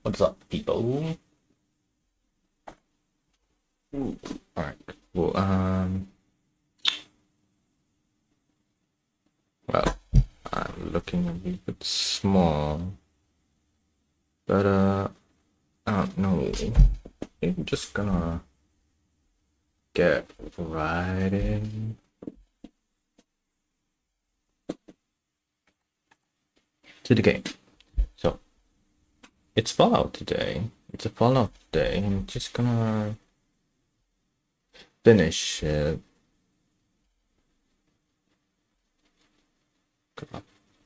What's up, people? Ooh, all right. Well, well, I'm looking a little bit small, but I don't know. I'm just gonna get right in to the game. So it's Fallout today. It's a Fallout day. I'm just gonna finish it.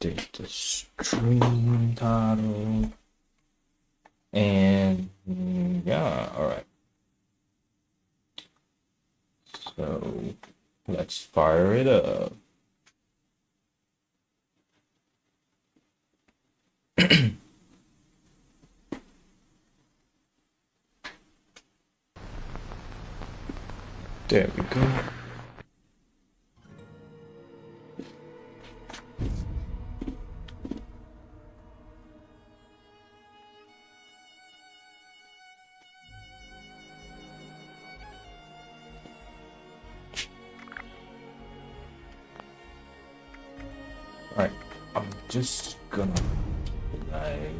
Update the stream title. And yeah, all right. So let's fire it up. There we go. Alright, I'm just gonna play.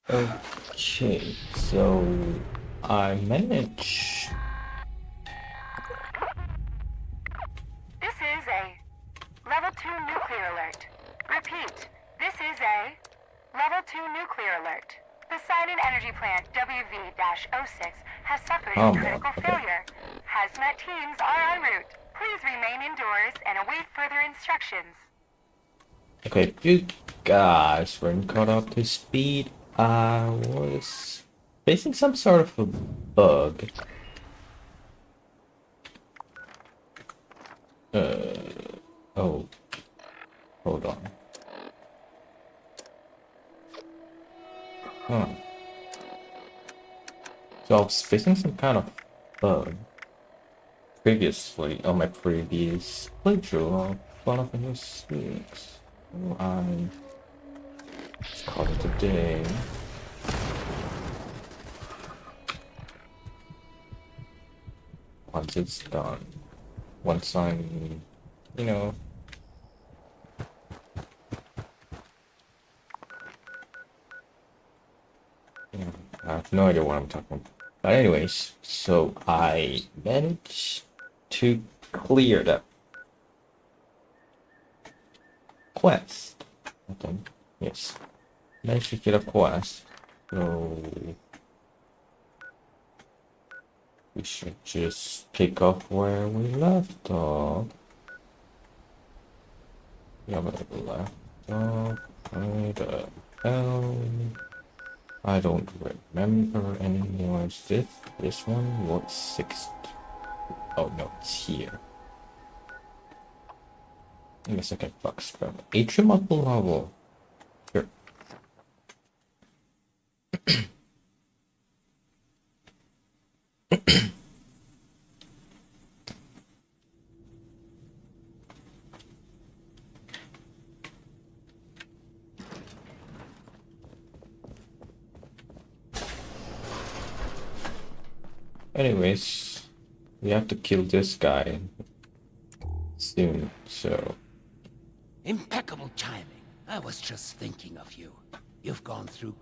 Okay, so I managed. This is a level 2 nuclear alert. Repeat, this is a level 2 nuclear alert. The Silent Energy Plant WV-06 has suffered Oh, a man. critical Okay. failure. Hazmat teams are en route. Please remain indoors and await further instructions. Okay, you guys weren't caught up to speed. I was facing some sort of a bug. Oh, hold on. Huh. So I was facing some kind of bug previously on my previous playthrough of Fallout 76. So I just call it a day. Once it's done. Once I'm, you know, I have no idea what I'm talking about. But anyways, so I managed to clear that quest. I think. Yes. Managed to get a quest. So we should just pick up where we left off. Yeah, where we left off. Where the hell? I don't remember anymore. Is this one? What's sixth? Oh no, it's here. I guess I can box from atrium upper level. Sure. Anyways, we have to kill this guy soon, so Impeccable timing. I was just thinking of you. You've gone through...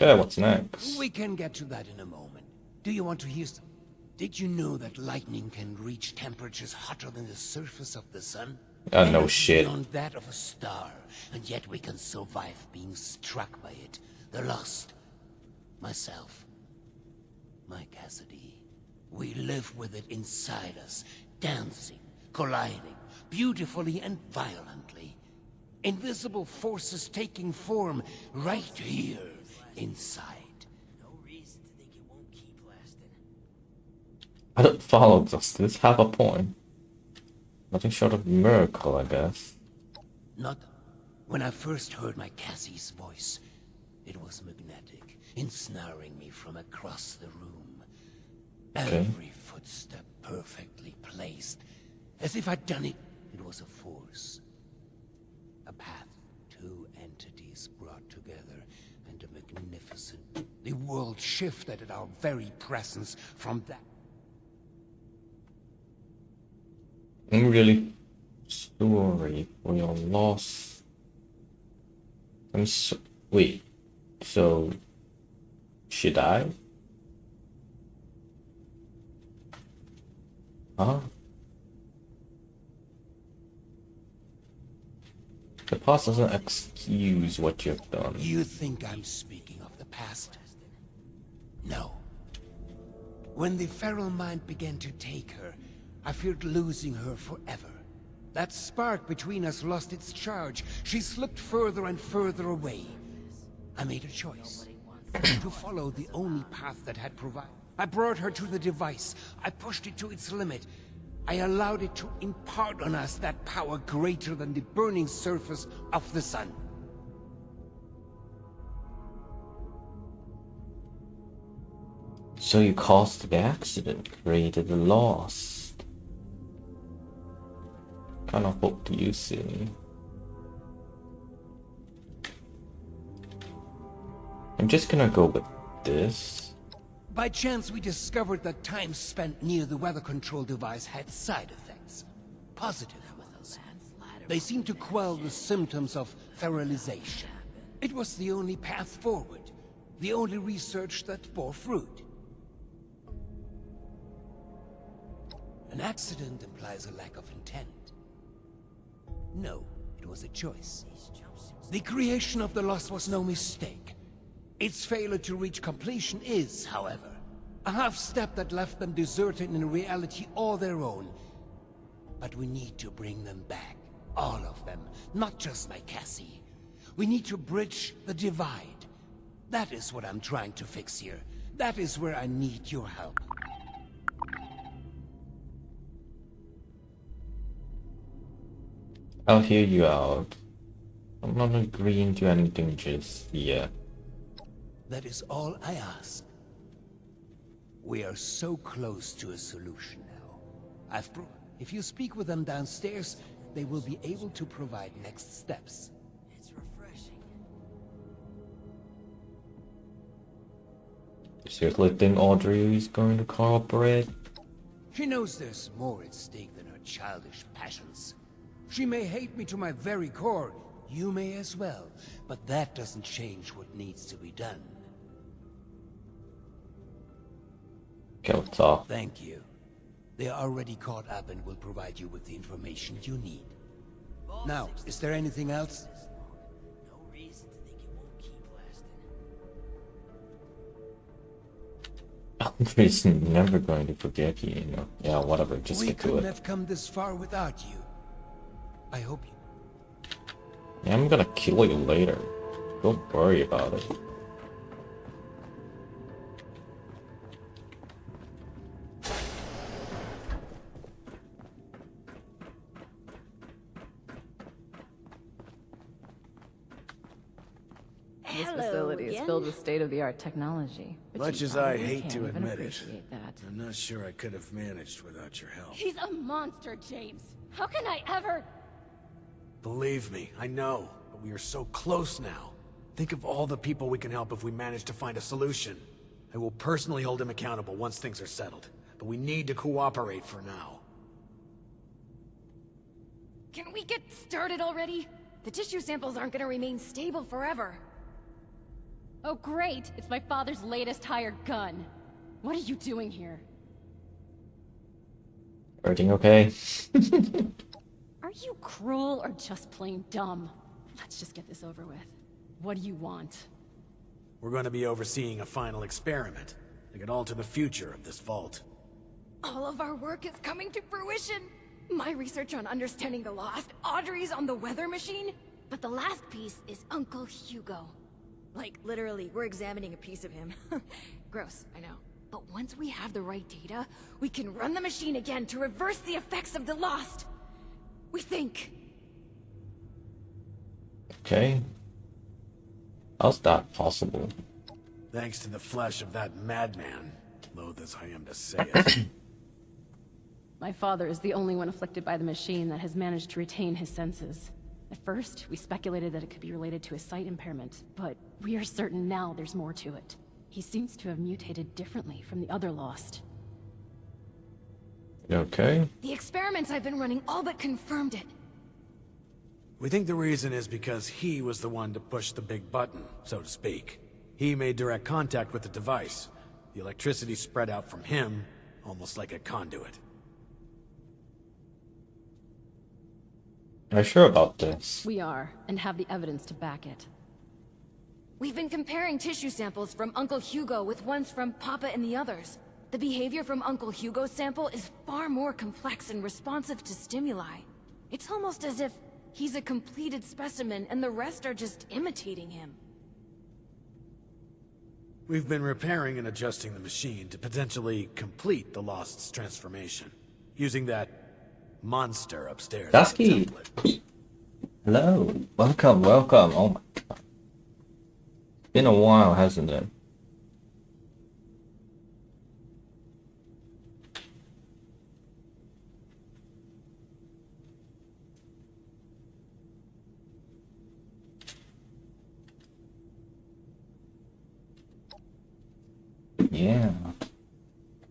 yeah, what's next? We can get to that in a moment. Do you want to hear some? Did you know that lightning can reach temperatures hotter than the surface of the sun? No Energy shit. beyond that of a star, and yet we can survive being struck by it. The Lost. Myself. My Cassidy. We live with it inside us, dancing, colliding, beautifully and violently. Invisible forces taking form right here inside. No reason to think it won't keep lasting. I don't follow. Does this have a point? Nothing short of miracle, I guess. Not when I first heard my Cassie's voice. It was magnetic, ensnaring me from across the room. Okay. Every footstep perfectly placed. As if I'd done it. It was a force. A path. Two entities brought together, and a magnificent... The world shifted at our very presence from that... I'm really sorry for your loss. Wait, so she died? Huh? The past doesn't excuse what you've done. You think I'm speaking of the past? No. When the feral mind began to take her, I feared losing her forever. That spark between us lost its charge. She slipped further and further away. I made a choice. To follow the only path that had provided. I brought her to the device. I pushed it to its limit. I allowed it to impart on us that power greater than the burning surface of the sun. So you caused the accident, created the loss. Kind of hope do you see? I'm just gonna go with this. By chance, we discovered that time spent near the weather control device had side effects. Positive ones. They seemed to quell the symptoms of feralization. It was the only path forward. The only research that bore fruit. An accident implies a lack of intent. No, it was a choice. The creation of the Lost was no mistake. Its failure to reach completion is, however, a half-step that left them deserted in a reality all their own. But we need to bring them back. All of them, not just my Cassie. We need to bridge the divide. That is what I'm trying to fix here. That is where I need your help. I'll hear you out. I'm not agreeing to anything just yet. That is all I ask. We are so close to a solution now. If you speak with them downstairs, they will be able to provide next steps. It's refreshing. Seriously think Audrey is going to cooperate? She knows there's more at stake than her childish passions. She may hate me to my very core. You may as well. But that doesn't change what needs to be done. Okay, let's talk. Thank you. They are already caught up and will provide you with the information you need. Now, is there anything else? No reason to think it won't keep lasting. Audrey's never going to forget you, you know. Yeah, whatever, just We get to couldn't it. have come this far without you. I hope you... Yeah, I'm gonna kill you later. Don't worry about it. This facility is filled with state-of-the-art technology. but Much you as I probably hate can't to even admit it, appreciate that. I'm not sure I could have managed without your help. He's a monster, James. How can I ever... Believe me, I know, but we are so close now. Think of all the people we can help if we manage to find a solution. I will personally hold him accountable once things are settled, but we need to cooperate for now. Can we get started already? The tissue samples aren't gonna remain stable forever. Oh great, it's my father's latest hired gun. What are you doing here? Everything okay? Are you cruel or just plain dumb? Let's just get this over with. What do you want? We're going to be overseeing a final experiment that could alter the future of this vault. All of our work is coming to fruition. My research on understanding the lost, Audrey's on the weather machine, but the last piece is Uncle Hugo. Like, literally, we're examining a piece of him. Gross, I know. But once we have the right data, we can run the machine again to reverse the effects of the lost. We think. Okay. How's that possible? Thanks to the flesh of that madman, loath as I am to say it. My father is the only one afflicted by the machine that has managed to retain his senses. At first, we speculated that it could be related to his sight impairment, but we are certain now there's more to it. He seems to have mutated differently from the other Lost. Okay. The experiments I've been running all but confirmed it. We think the reason is because he was the one to push the big button, so to speak. He made direct contact with the device. The electricity spread out from him, almost like a conduit. Are you sure about this? We are, and have the evidence to back it. We've been comparing tissue samples from Uncle Hugo with ones from Papa and the others. The behavior from Uncle Hugo's sample is far more complex and responsive to stimuli. It's almost as if he's a completed specimen and the rest are just imitating him. We've been repairing and adjusting the machine to potentially complete the Lost's transformation, using that monster upstairs as a Dusky. template. Hello. Welcome, welcome. Oh my god. Been a while, hasn't it? Yeah.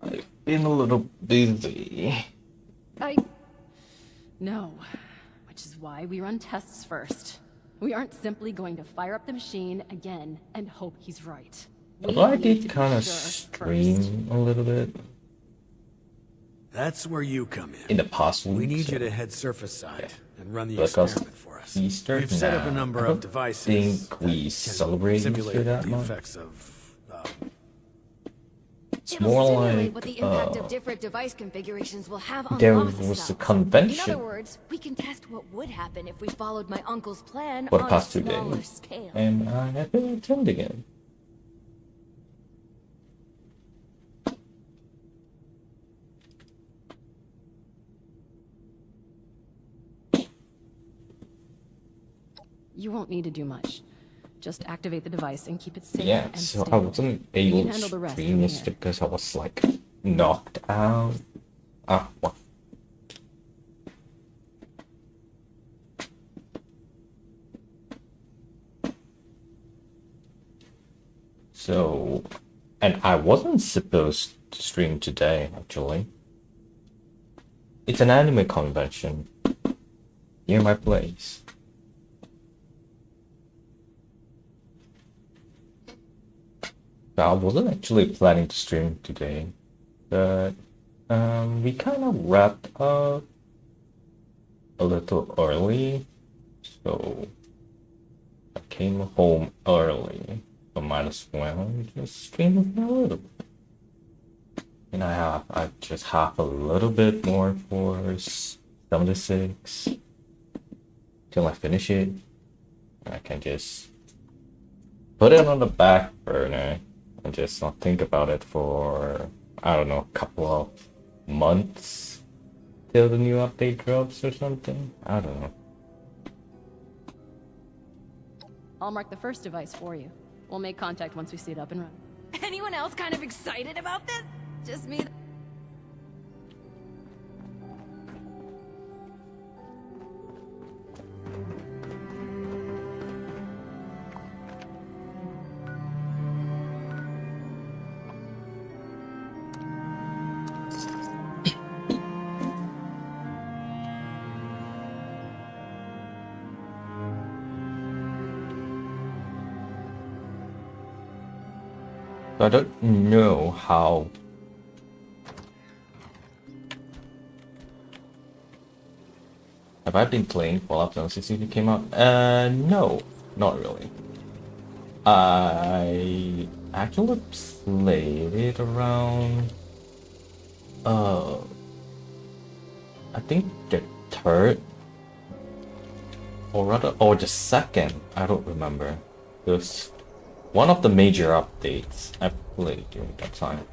I've been a little busy. No. Which is why we run tests first. We aren't simply going to fire up the machine again and hope he's right. Although I need to did be kind of sure stream first. a little bit That's where you come in. in the past week. We need so you to head surface side and run the because experiment for us. Easter We've set up a now. number I of don't devices think we that can celebrate Easter simulate that the much. effects of It's It'll more simulate like what the impact of different device configurations will have on there lost was a cells. In convention other words, we can test what would happen if we followed my uncle's plan for the on a past 2 smaller days, scale. and I have been attending it. You won't need to do much. Just activate the device and keep it safe Yeah, and so I stable. wasn't We able can to handle the rest stream from this here. because I was like knocked out. Ah, what? So, and I wasn't supposed to stream today, actually. It's an anime convention near my place. So I wasn't actually planning to stream today, but we kind of wrapped up a little early, so I came home early, so might as well just stream a little bit. And I just have a little bit more for 76 till I finish it. I can just put it on the back burner and just not think about it for, I don't know, a couple of months till the new update drops or something. I don't know. I'll mark the first device for you. We'll make contact once we see it up and running. Anyone else kind of excited about this? Just me? So I don't know how. Have I been playing Fallout 76 since it came out? No, not really. I actually played it around I think the third, or rather, or the second, I don't remember. It was one of the major updates I played during that time.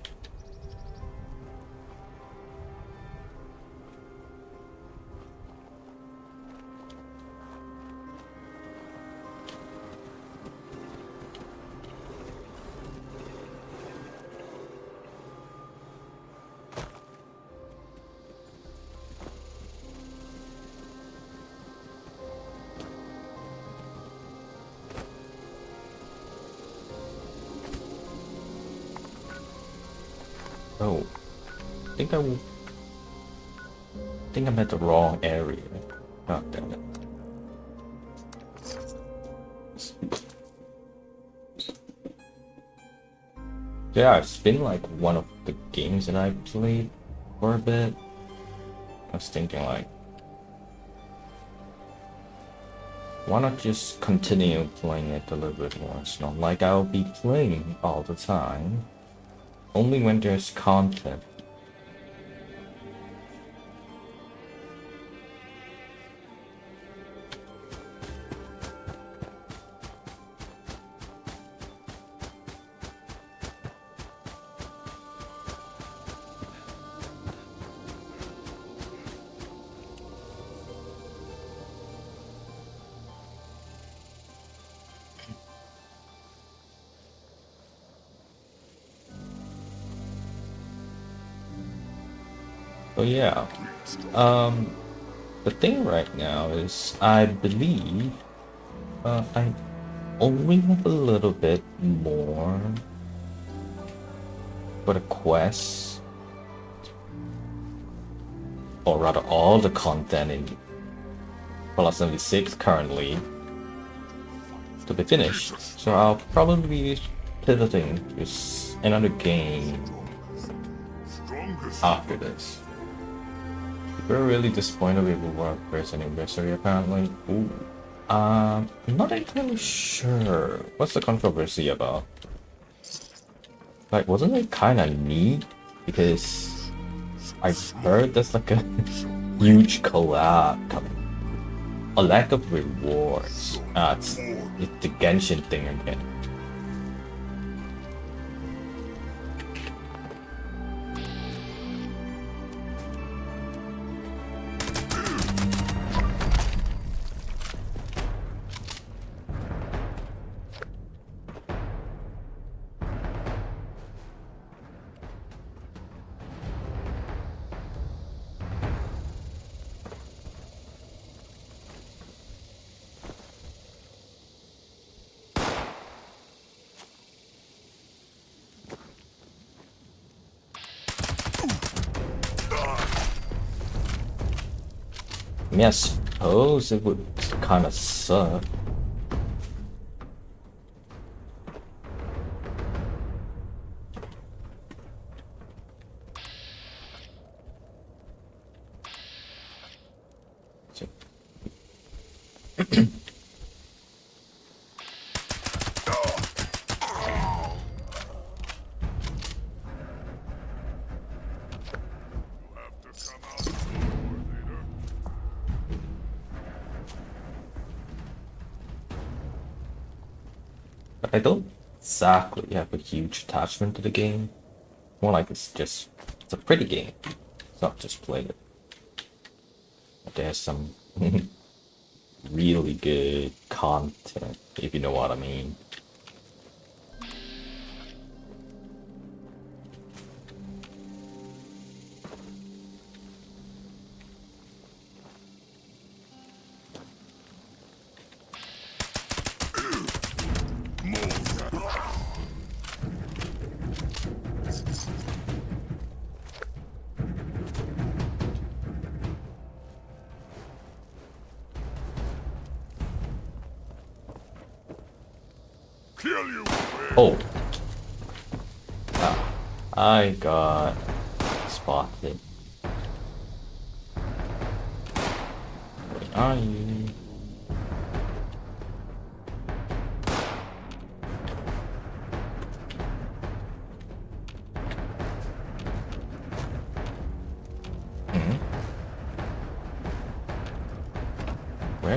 Oh, I think I'm at the wrong area. God damn it. Yeah, it's been like one of the games that I played for a bit. I was thinking like, why not just continue playing it a little bit more? It's not like I'll be playing all the time. Only when there's content. So yeah, the thing right now is I believe I only have a little bit more for the quests, or rather all the content in Fallout 76 currently to be finished. So I'll probably be pivoting to another game after this. We're really disappointed with the work first anniversary apparently. Ooh. I'm not entirely sure. What's the controversy about? Like, wasn't it kinda neat? Because I heard there's like a huge collab coming. A lack of rewards. It's the Genshin thing again. I mean, I suppose it would kind of suck. I don't exactly have a huge attachment to the game. More like it's a pretty game. It's not just play it. But there's some really good content, if you know what I mean. Oh. Ah, I got spotted. Where are you?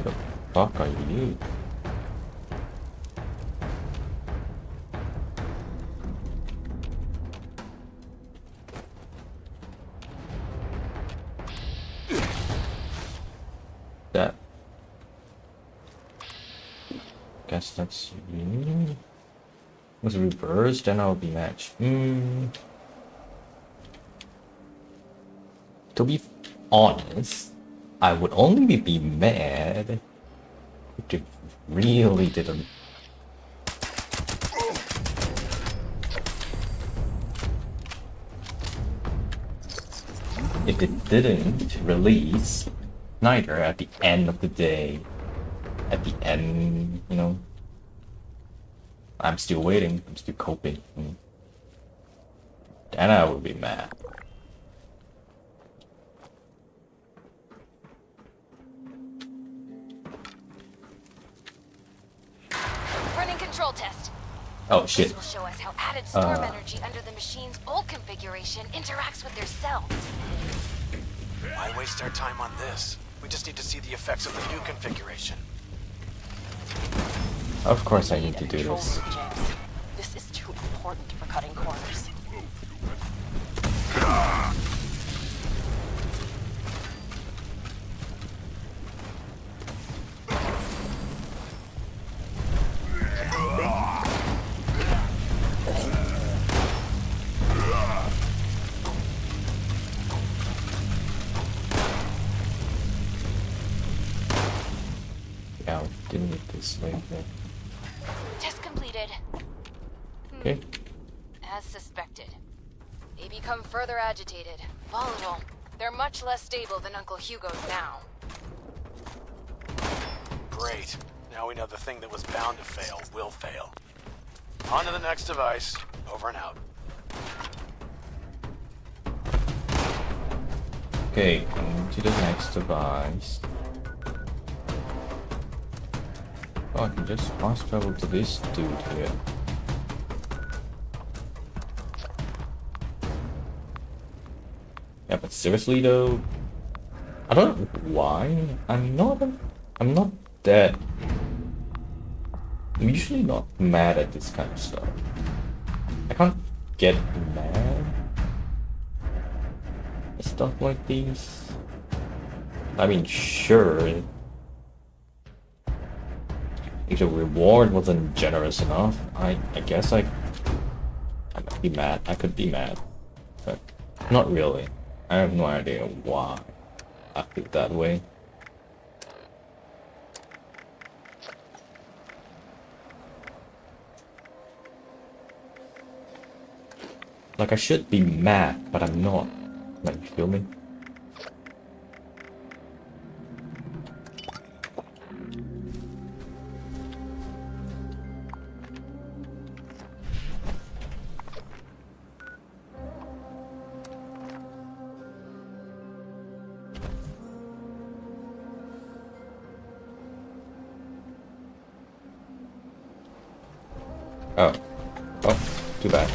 Where the fuck are you? That. Guess that's you. Was reversed, then I'll be matched. To be honest, I would only be mad if it really didn't. If it didn't release neither at the end of the day, at the end, you know, I'm still waiting, I'm still coping. Then I would be mad. Running control test. Oh shit. This will show us how added storm energy under the machine's old configuration interacts with their cells. Why waste our time on this? We just need to see the effects of the new configuration. Of course I need to do Control this. room, James. This is too important for cutting corners. Yeah, I'll do it this way then. Test completed. Okay. As suspected. They become further agitated, volatile. They're much less stable than Uncle Hugo's now. Great. Now we know the thing that was bound to fail will fail. On to the next device. Over and out. Okay, on to the next device. Oh, I can just fast travel to this dude here. Yeah, but seriously though, I don't know why. I'm not that. I'm usually not mad at this kind of stuff. I can't get mad at stuff like these. I mean, sure. If the reward wasn't generous enough, I guess I might be mad. I could be mad, but not really. I have no idea why I feel that way. Like I should be mad, but I'm not. Like, you feel me? Oh. Oh, too bad.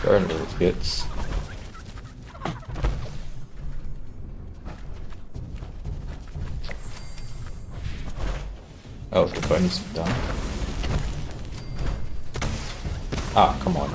Burn those bits. Oh, the bunny's done. Ah, come on.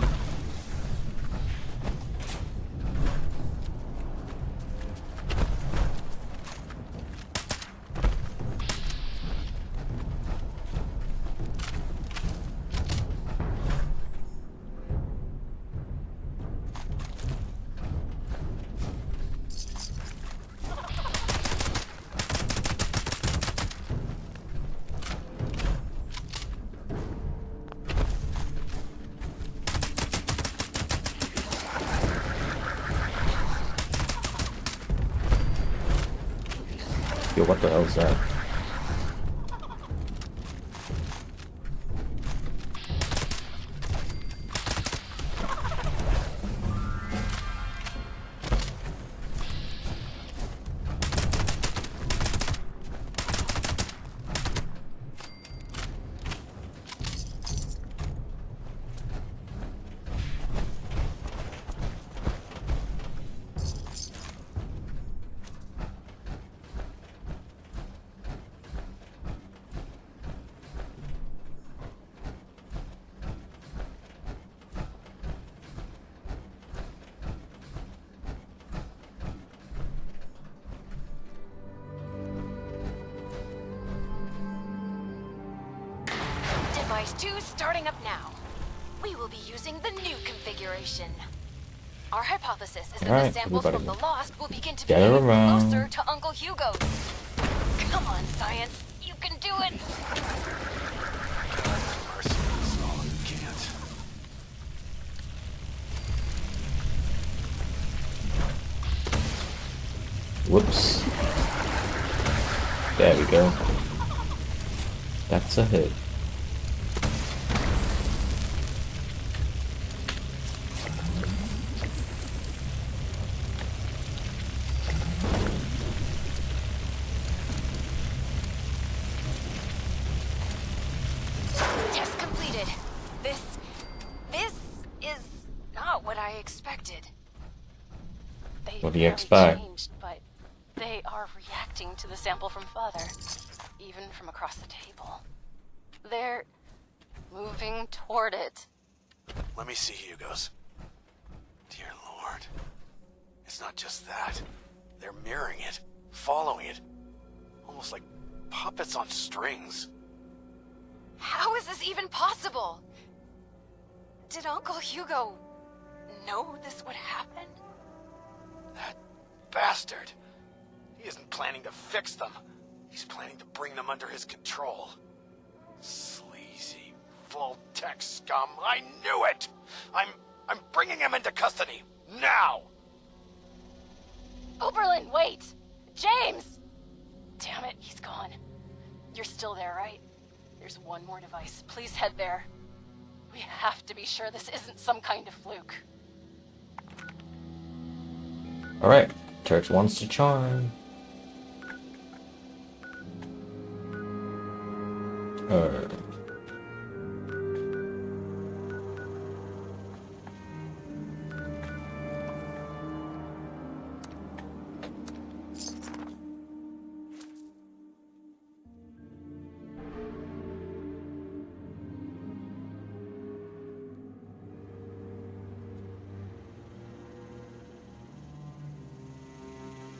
Yo, what the hell is that? Phase 2 starting up now. We will be using the new configuration. Our hypothesis is that Alright, the samples everybody. from the Lost will begin to Gather behave around. closer to Uncle Hugo's. Come on, science. You can do it. Can't. Whoops. There we go. That's a hit. Test completed. This is not what I expected. They What do you barely expect? changed, but they are reacting to the sample from Father, even from across the table. They're moving toward it. Let me see Hugo's. Dear Lord. It's not just that. They're mirroring it, following it. Almost like puppets on strings. How is this even possible? Did Uncle Hugo know this would happen? That bastard. He isn't planning to fix them. He's planning to bring them under his control. Sleazy, Vault-Tec scum. I knew it! I'm bringing him into custody. Now! Oberlin, wait! James! Damn it, he's gone. You're still there, right? There's one more device. Please head there. We have to be sure this isn't some kind of fluke. Alright, Church wants to charm.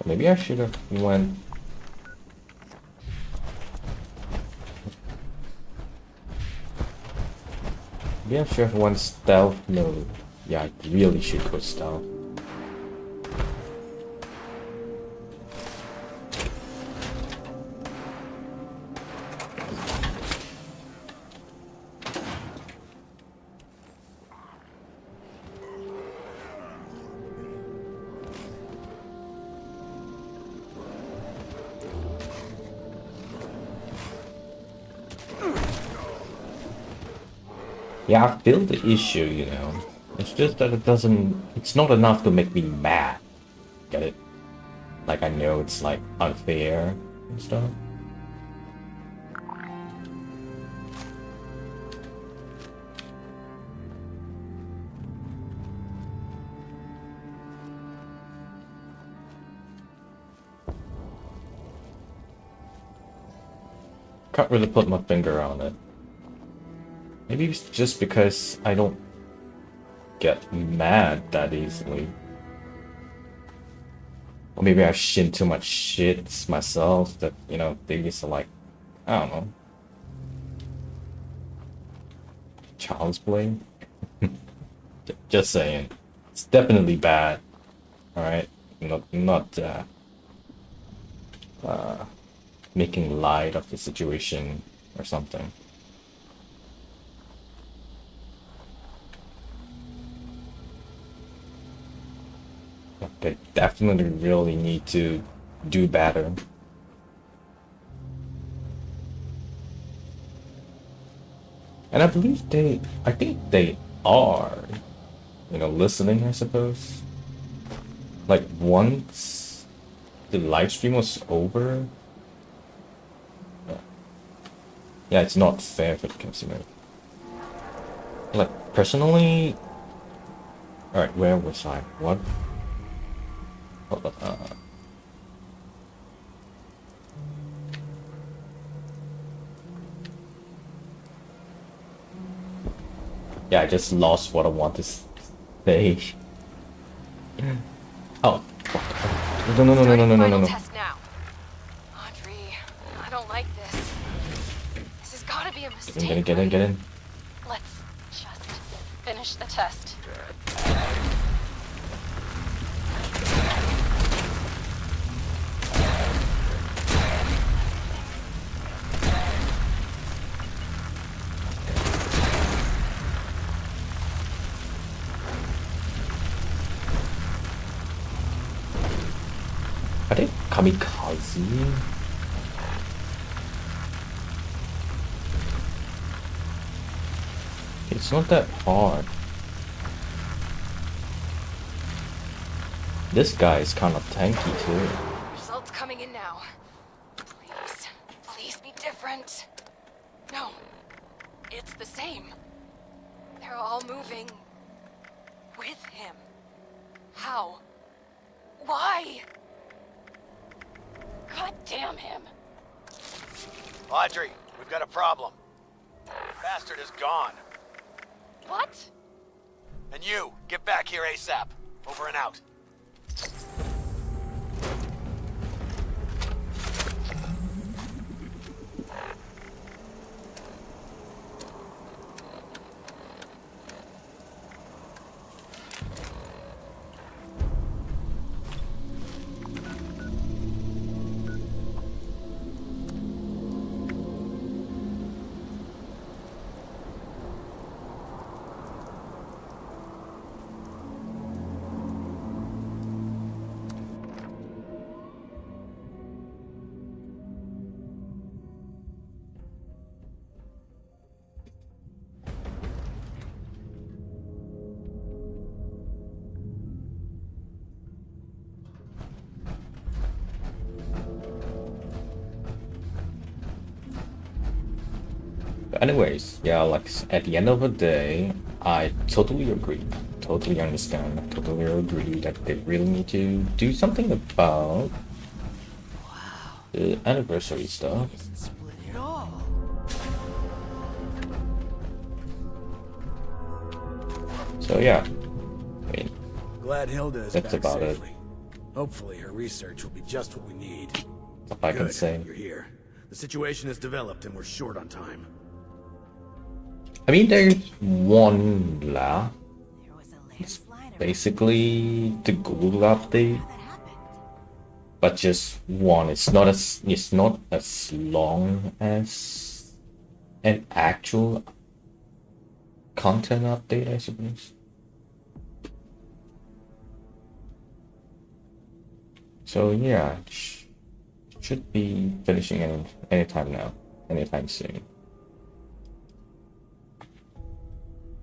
Maybe I should have went. Maybe I should have went stealth mode. Yeah, I really should go stealth. Yeah, I feel the issue, you know. It's just that it's not enough to make me mad. Get it? Like, I know it's, like, unfair and stuff. Can't really put my finger on it. Maybe it's just because I don't get mad that easily. Or maybe I've shin too much shit myself that, you know, they used to like, I don't know. Child's play? Just saying. It's definitely bad. Alright? Not making light of the situation or something. They definitely really need to do better. And I believe I think they are, you know, listening, I suppose. Like, once the live stream was over. Yeah, it's not fair for the consumer. Like, personally. Alright, where was I? What? Yeah, I just lost what I want to say. Oh. No. Test now. Audrey, I don't like this. This has got to be a mistake. Get in. Finish the test. Are they kamikaze? It's not that hard. This guy is kind of tanky too. Results coming in now. Please, please be different. No, it's the same. They're all moving with him. How? Why? God damn him. Audrey, we've got a problem. Bastard is gone. What? And you, get back here ASAP. Over and out. But anyways, yeah, like at the end of the day, I totally agree, totally understand, totally agree that they really need to do something about the anniversary stuff. Split it all. So yeah, I mean, Glad Hilda is That's back about it. safely. Hopefully her research will be just what we need. that's all I can Good, say. you're here. The situation has developed and we're short on time. I mean, there's one la. There was a It's landslide around basically the Google update, that happened. but just one. It's not as long as an actual content update, I suppose. So yeah, should be finishing anytime now, anytime soon.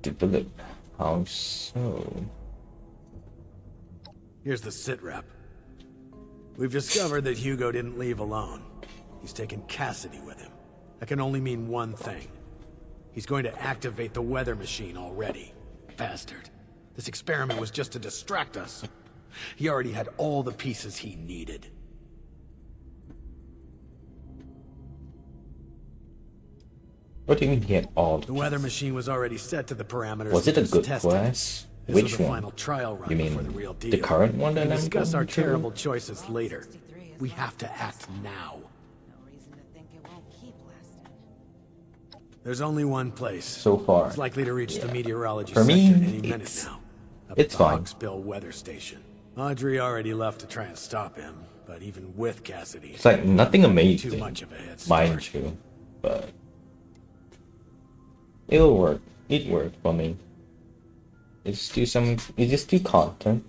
Develop. How so? Here's the sit rep. We've discovered that Hugo didn't leave alone. He's taken Cassidy with him. That can only mean one thing. He's going to activate the weather machine already. Bastard. This experiment was just to distract us. He already had all the pieces he needed. What do you mean he had all The weather machine was already set to the parameters. Was we it a just good tested. class? This Which was the one? final trial run You mean before the real deal. the current one that We'll I'm discuss going our to? terrible choices later. We have to act now. No reason to think it won't keep lasting. There's only one place. So far. It's likely to reach the Yeah. meteorology For sector me, any minute it's- now. Up it's at the fine. Hawksbill weather station. Audrey already left to try and stop him, but even with Cassidy, It's like nothing too amazing, much of a head start. mind you, but it'll work. It worked for me. It's just do content.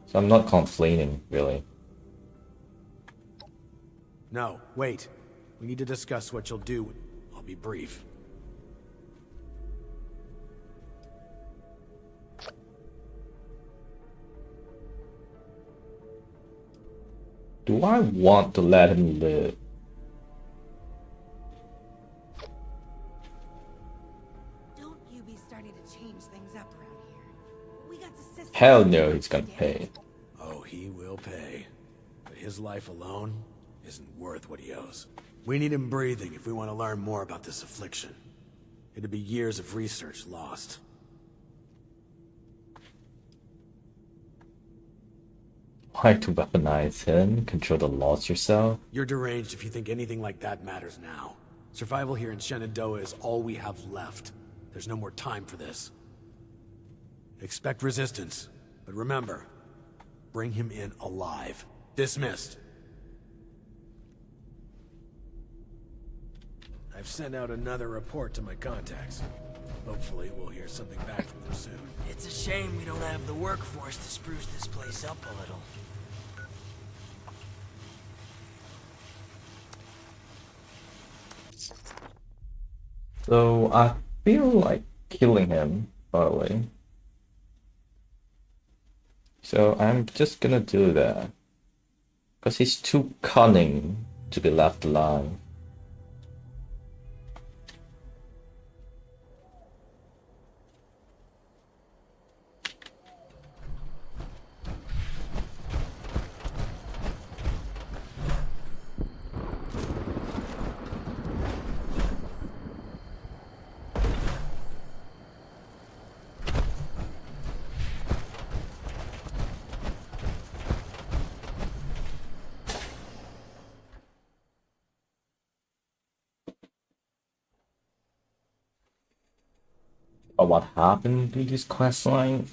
So I'm not complaining, really. No, wait. We need to discuss what you'll do. I'll be brief. Do I want to let him live? Don't you be starting to change things up around here. We got the system. Hell no, he's gonna pay. Oh, he will pay. But his life alone isn't worth what he owes. We need him breathing if we want to learn more about this affliction. It'd be years of research lost. Why to weaponize him? Control the loss yourself? You're deranged if you think anything like that matters now. Survival here in Shenandoah is all we have left. There's no more time for this. Expect resistance. But remember, bring him in alive. Dismissed. I've sent out another report to my contacts. Hopefully, we'll hear something back from them soon. It's a shame we don't have the workforce to spruce this place up a little. So I feel like killing him, by the way. So I'm just gonna do that. Because he's too cunning to be left alive. But what happened to this quest line?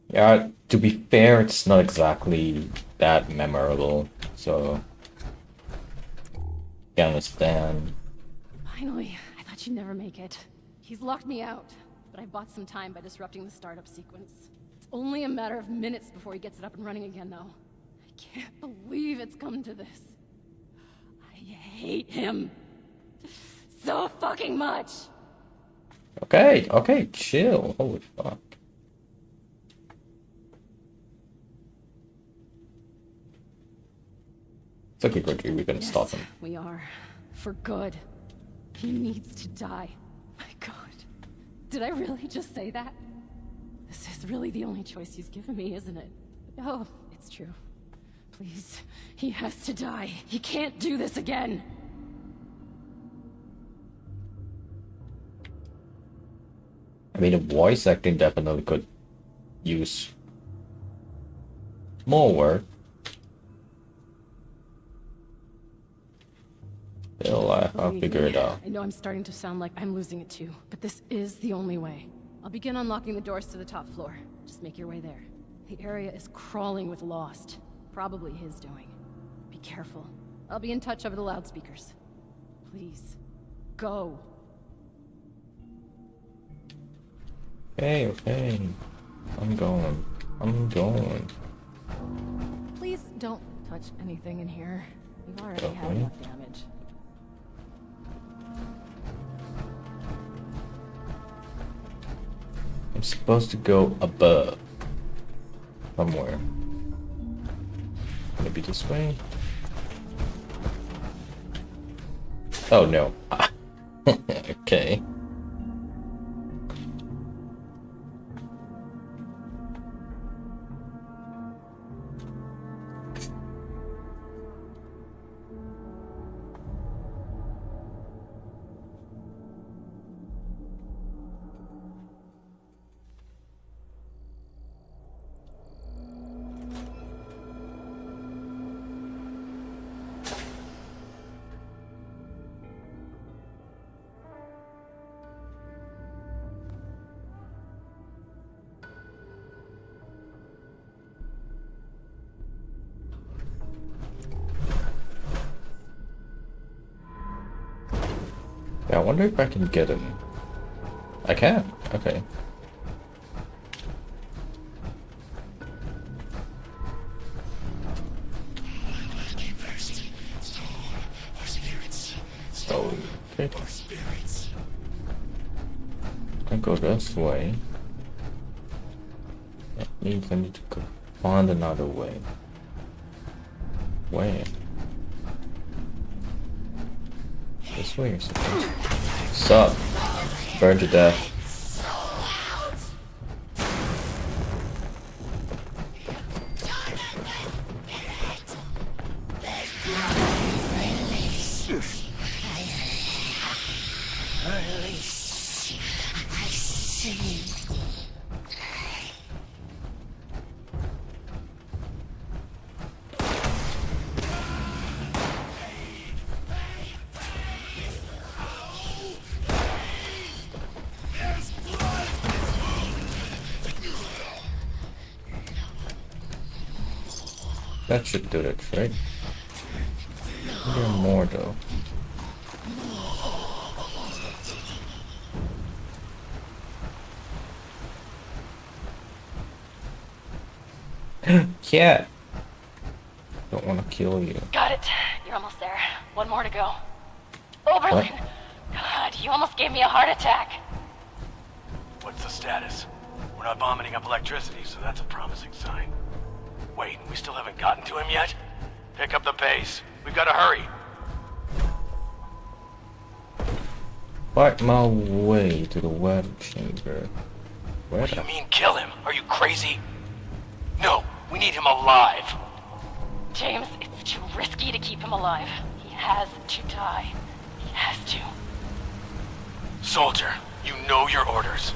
Yeah, to be fair, it's not exactly that memorable, so I understand. Finally, I thought you'd never make it. He's locked me out, but I bought some time by disrupting the startup sequence. It's only a matter of minutes before he gets it up and running again, though. I can't believe it's come to this. I hate him so fucking much. Okay, chill. Holy fuck. It's okay, Gregory, we can stop him. We are. For good. He needs to die. My god. Did I really just say that? This is really the only choice he's given me, isn't it? Oh, it's true. Please. He has to die. He can't do this again. I mean, the voice acting definitely could use more work. Still, I'll figure it out. I know I'm starting to sound like I'm losing it too, but this is the only way. I'll begin unlocking the doors to the top floor. Just make your way there. The area is crawling with Lost. Probably his doing. Be careful. I'll be in touch over the loudspeakers. Please, go. Okay. I'm going. Please don't touch anything in here. We've already had Okay. enough damage. I'm supposed to go above. Somewhere. Maybe this way? Oh no. Okay. Yeah, I wonder if I can get him. I can. Okay. Oh, okay. I go this way. That means I need to go find another way. Where? This way or something. Sup? Burn to death. That should do it, right? There are more though. Cat! Don't want to kill you. Got it. You're almost there. One more to go. Oberlin! God, you almost gave me a heart attack. What's the status? We're not vomiting up electricity, so that's a promising sign. Wait, we still haven't gotten to him yet? Pick up the pace. We've got to hurry. Fight my way to the weather chamber. Where What do the you mean kill him? Are you crazy? No, we need him alive. James, it's too risky to keep him alive. He has to die. He has to. Soldier, you know your orders.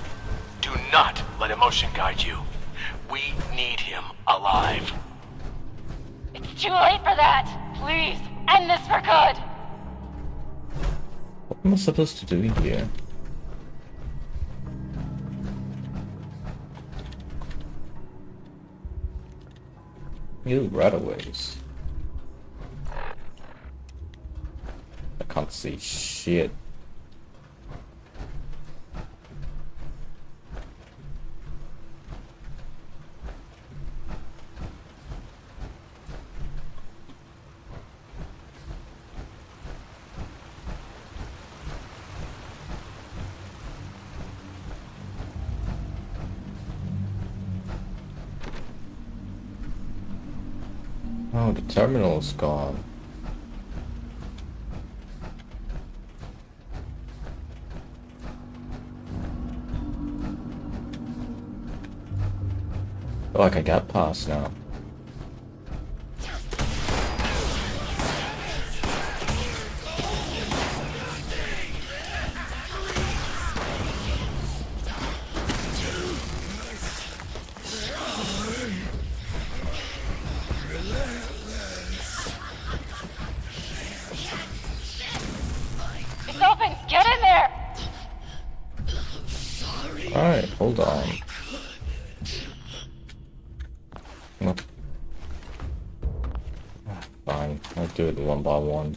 Do not let emotion guide you. We need him alive. It's too late for that. Please, end this for good. What am I supposed to do here? You rutaways. I can't see shit. Oh, the terminal's gone. Oh, I can get past now. It's open. Get in there. Alright, hold on. What? Fine, I'll do it one by one.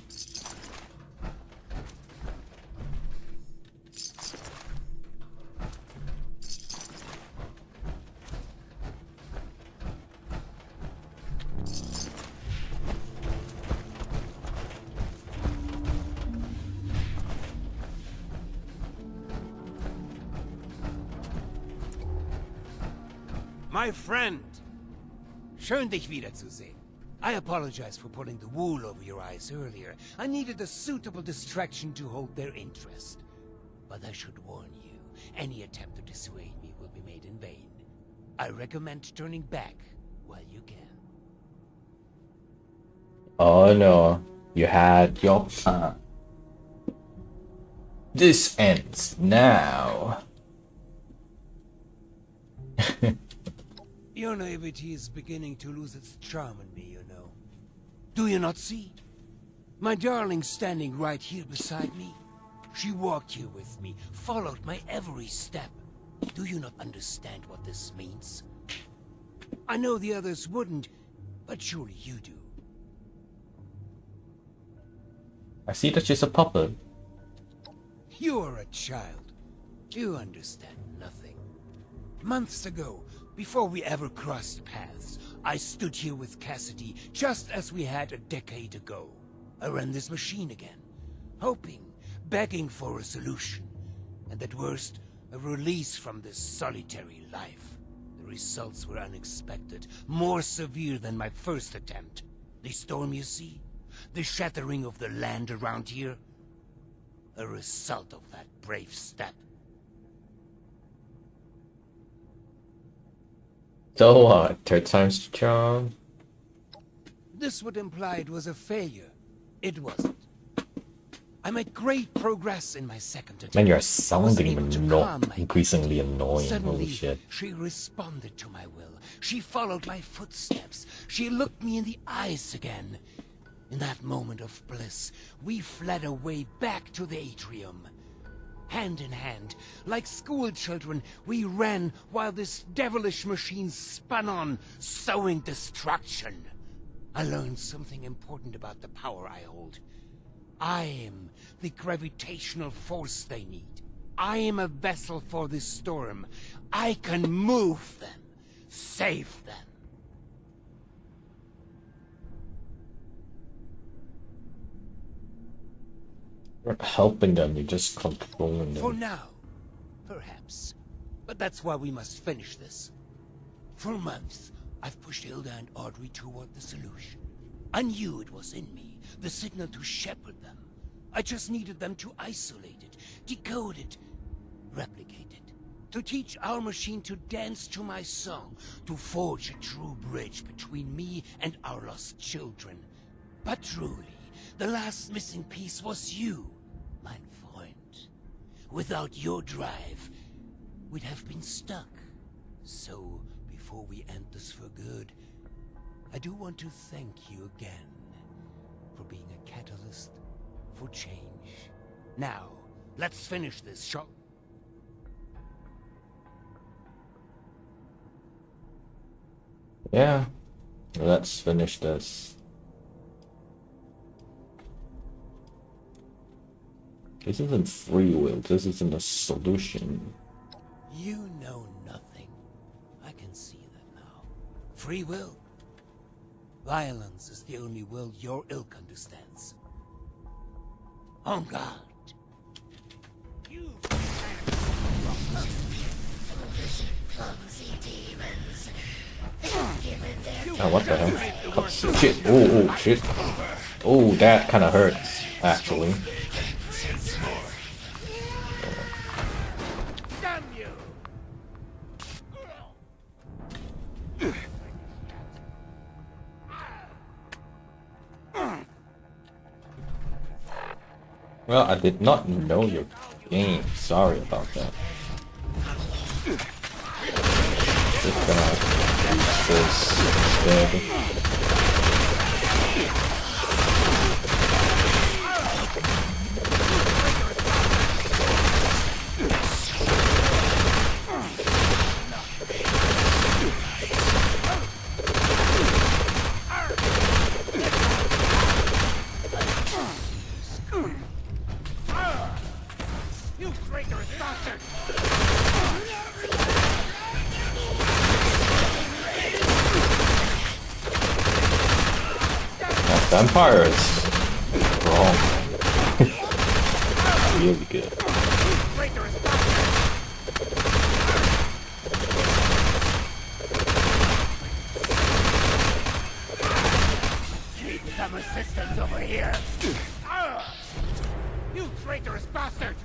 My friend! Schön, dich wiederzusehen. I apologize for pulling the wool over your eyes earlier. I needed a suitable distraction to hold their interest. But I should warn you, any attempt to dissuade me will be made in vain. I recommend turning back while you can. Oh no, you had your plan. This ends now. Your naivety is beginning to lose its charm on me, you know. Do you not see? My darling standing right here beside me. She walked here with me, followed my every step. Do you not understand what this means? I know the others wouldn't, but surely you do. I see that she's a puppet. You're a child. You understand nothing. Months ago, before we ever crossed paths, I stood here with Cassidy just as we had a decade ago. I ran this machine again, hoping, begging for a solution, and at worst, a release from this solitary life. The results were unexpected, more severe than my first attempt. The storm, you see? The shattering of the land around here? A result of that brave step. So what? Third time's the charm? This would imply it was a failure. It wasn't. I made great progress in my second attempt. Man, you're I was sounding able to calm my increasingly grief. annoying. Suddenly, Holy shit. she responded to my will. She followed my footsteps. She looked me in the eyes again. In that moment of bliss, we fled away back to the atrium. Hand in hand, like school children, we ran while this devilish machine spun on, sowing destruction. I learned something important about the power I hold. I am the gravitational force they need. I am a vessel for this storm. I can move them, save them. You're not helping them, you're just controlling For them. now, perhaps. But that's why we must finish this. For months, I've pushed Hilda and Audrey toward the solution. I knew it was in me, the signal to shepherd them. I just needed them to isolate it, decode it, replicate it. To teach our machine to dance to my song, to forge a true bridge between me and our lost children. But truly, the last missing piece was you, mein Freund. Without your drive, we'd have been stuck. So, before we end this for good, I do want to thank you again for being a catalyst for change. Now, let's finish this, shall we? Yeah, let's finish this. This isn't free will, this isn't a solution. You know nothing. I can see that now. Free will? Violence is the only will your ilk understands. On guard. You clumsy demons. Oh, what the hell? Oh, shit. Oh, shit. Oh, that kind of hurts, actually. damn you! Well, I did not know your game. Sorry about that. Just gonna use this instead. You traitorous bastard! That vampire is wrong. Really good. Traitorous bastard! Need some assistance over here. You traitorous bastard!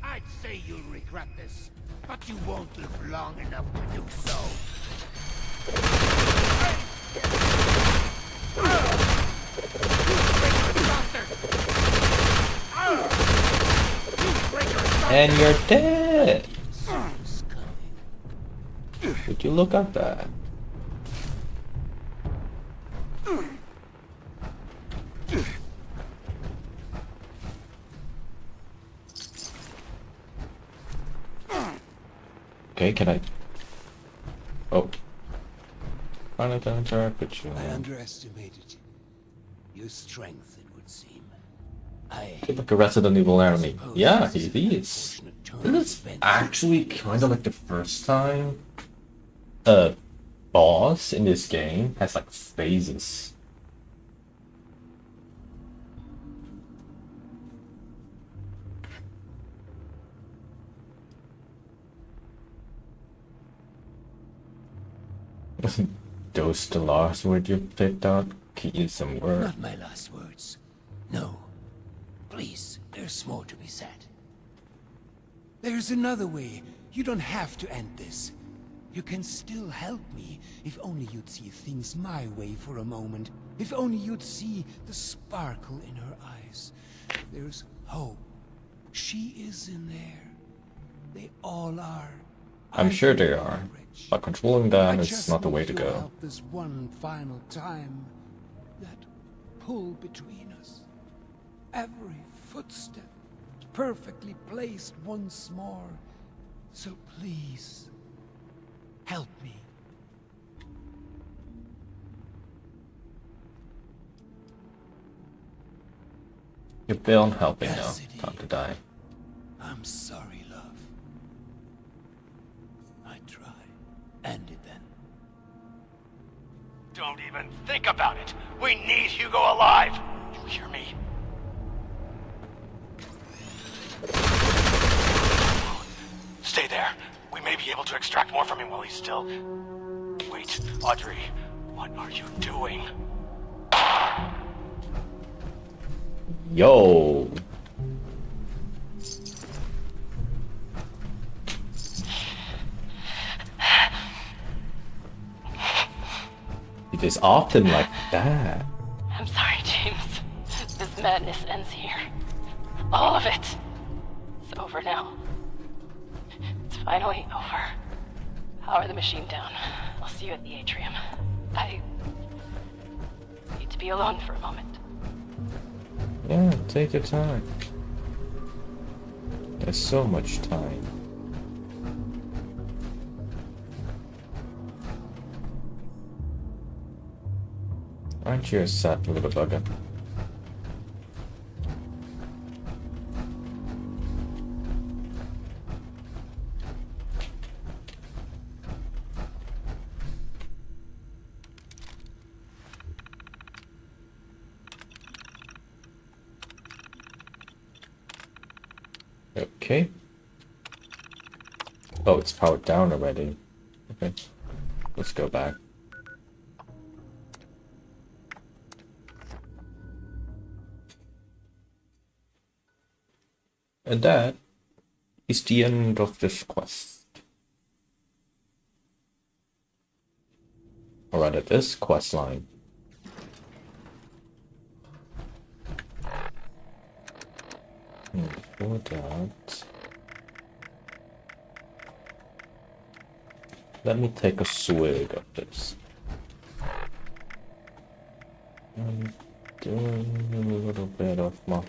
I'd say you'll regret this, but you won't live long enough to do so. And you're dead! Would you look at that? Okay, can I... Oh. Finally can interact with you. I underestimated your strength, it would seem. Like a Resident Evil enemy. Yeah, he is. This is actually kind of like the first time a boss in this game has like phases. Those the last word you picked out? Can you use some word? Not my last words. No. Please, there's more to be said. There's another way. You don't have to end this. You can still help me, if only you'd see things my way for a moment. If only you'd see the sparkle in her eyes. There's hope. She is in there. They all are. I'm sure they are, but controlling them is just not the way need to your go. help this one final time. That pull between us. Every footstep perfectly placed once more. So please, Help me. You're beyond helping now. Cassidy. Time to die. I'm sorry, love. I try. End it then. Don't even think about it. We need Hugo alive. You hear me? Stay there. We may be able to extract more from him while he's still... Wait, Audrey. What are you doing? Yo! It is often like that. I'm sorry, James. This madness ends here. All of it. It's over now. It's finally over. Power the machine down. I'll see you at the atrium. I need to be alone for a moment. Yeah, take your time. There's so much time. Aren't you a sad little bugger? Okay. Oh, it's powered down already. Okay. Let's go back. And that is the end of this quest. Or rather, this quest line. Before that, let me take a swig of this. I'm doing a little bit of my...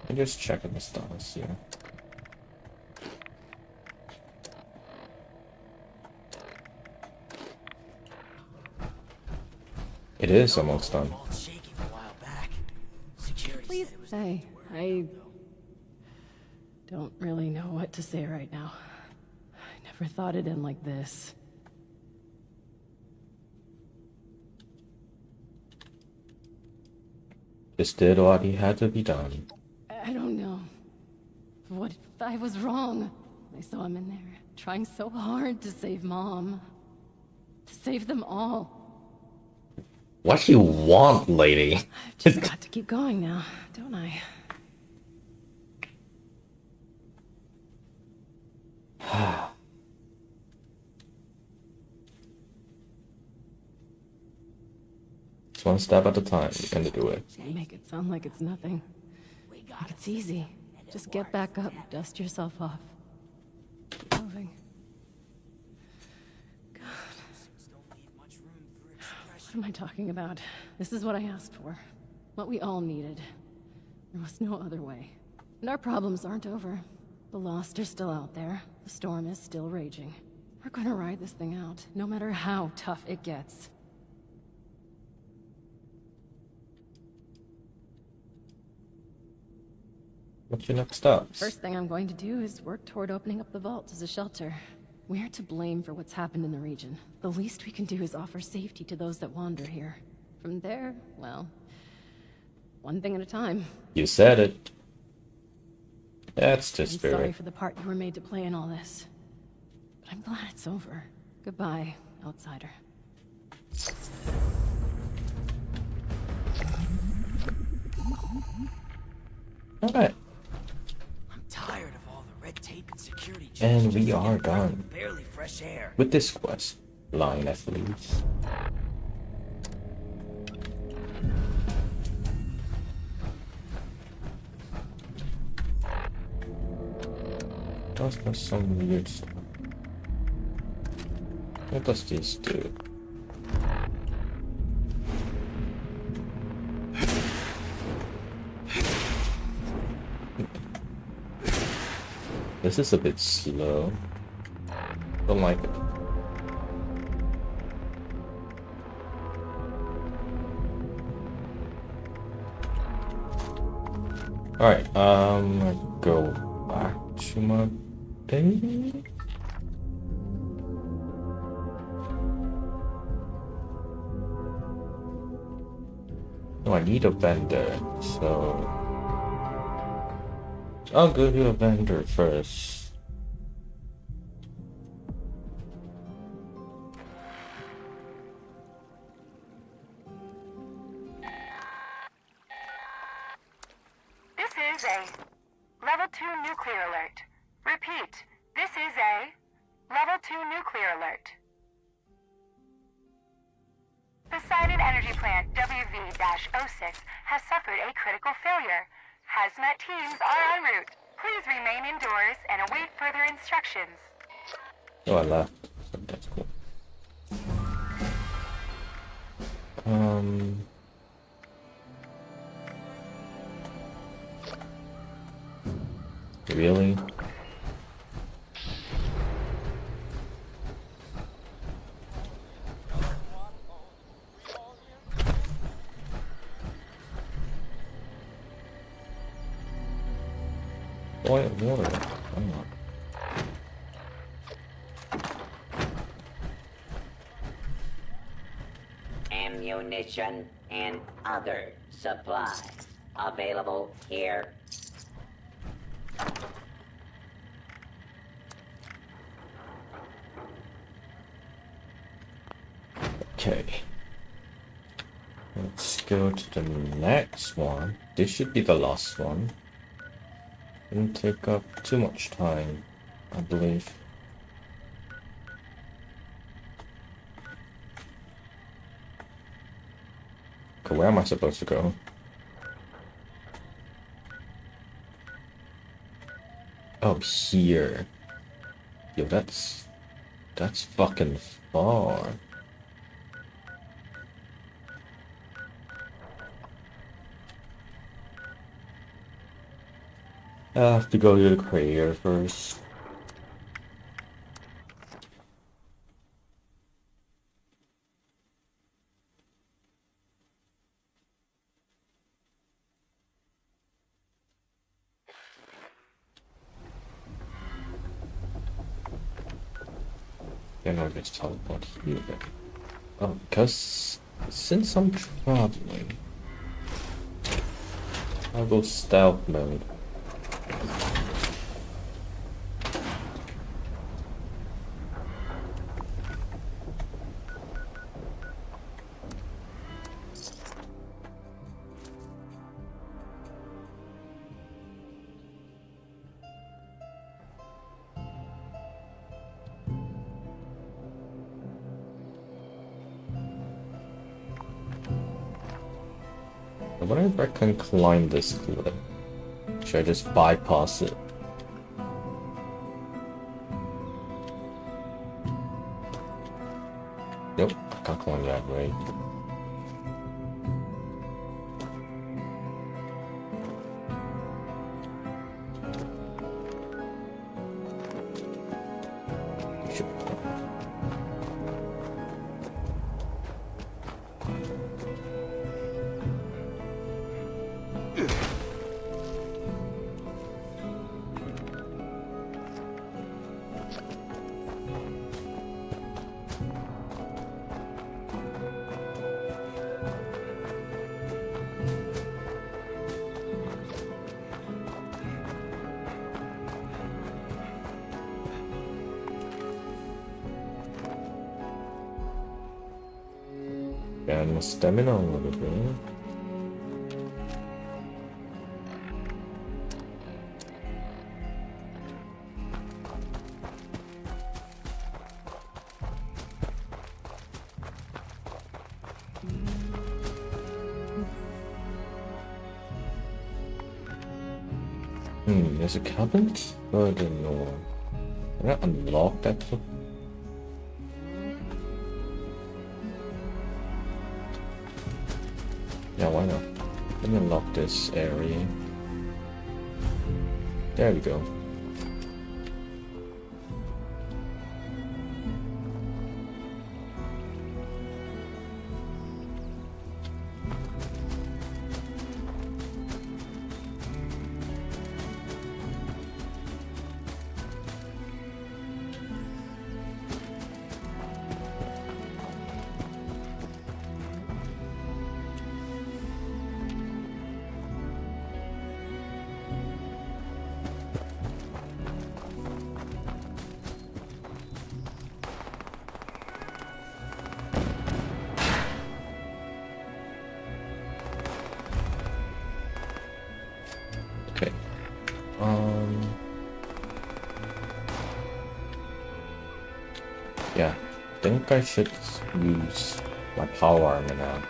I'm just checking the stars here. It is almost done. Please say, I don't really know what to say right now. I never thought it'd end like this. Just did what he had to be done. I don't know. What if I was wrong? I saw him in there, trying so hard to save Mom. To save them all. What do you want, lady? I've just got to keep going now, don't I? It's one step at a time. You can do it. You make it sound like it's nothing. Like it's easy. Just get back up, dust yourself off. Keep moving. God. What am I talking about? This is what I asked for. What we all needed. There was no other way. And our problems aren't over. The Lost are still out there. The storm is still raging. We're gonna ride this thing out, no matter how tough it gets. What's your next steps? First thing I'm going to do is work toward opening up the vault as a shelter. We're to blame for what's happened in the region. The least we can do is offer safety to those that wander here. From there, well, one thing at a time. You said it. That's the I'm sorry spirit. for the part you were made to play in all this. But I'm glad it's over. Goodbye, outsider. Alright. I'm tired of all the red tape and security checks. And we just to are get around done. Barely fresh air. With this quest line at least. That's some weird stuff. What does this do? This is a bit slow. Don't like it. Alright, go back to my thing. No, I need a vendor, so I'll go to a vendor first. This is a Level 2 nuclear alert. Repeat, this is a Level 2 nuclear alert. Poseidon Energy Plant WV-06 has suffered a critical failure. Hazmat teams are en route. Please remain indoors and await further instructions. Oh, I left. So that's cool. Really? Boil water. Why not? Ammunition and other supplies available here. Okay. Let's go to the next one. This should be the last one. Didn't take up too much time, I believe. Okay, where am I supposed to go? Oh, here. Yo, that's fucking far. I have to go to the crater first. Then I'll just teleport here. Oh, because since I'm traveling, I'll go stealth mode. I wonder if I can climb this cliff. Should I just bypass it? Nope, I can't climb that way. And my stamina a little bit. There's a cabin further north. Can I unlock that? Yeah, why not? Let me unlock this area. There we go. Yeah, I think I should use my power armor now.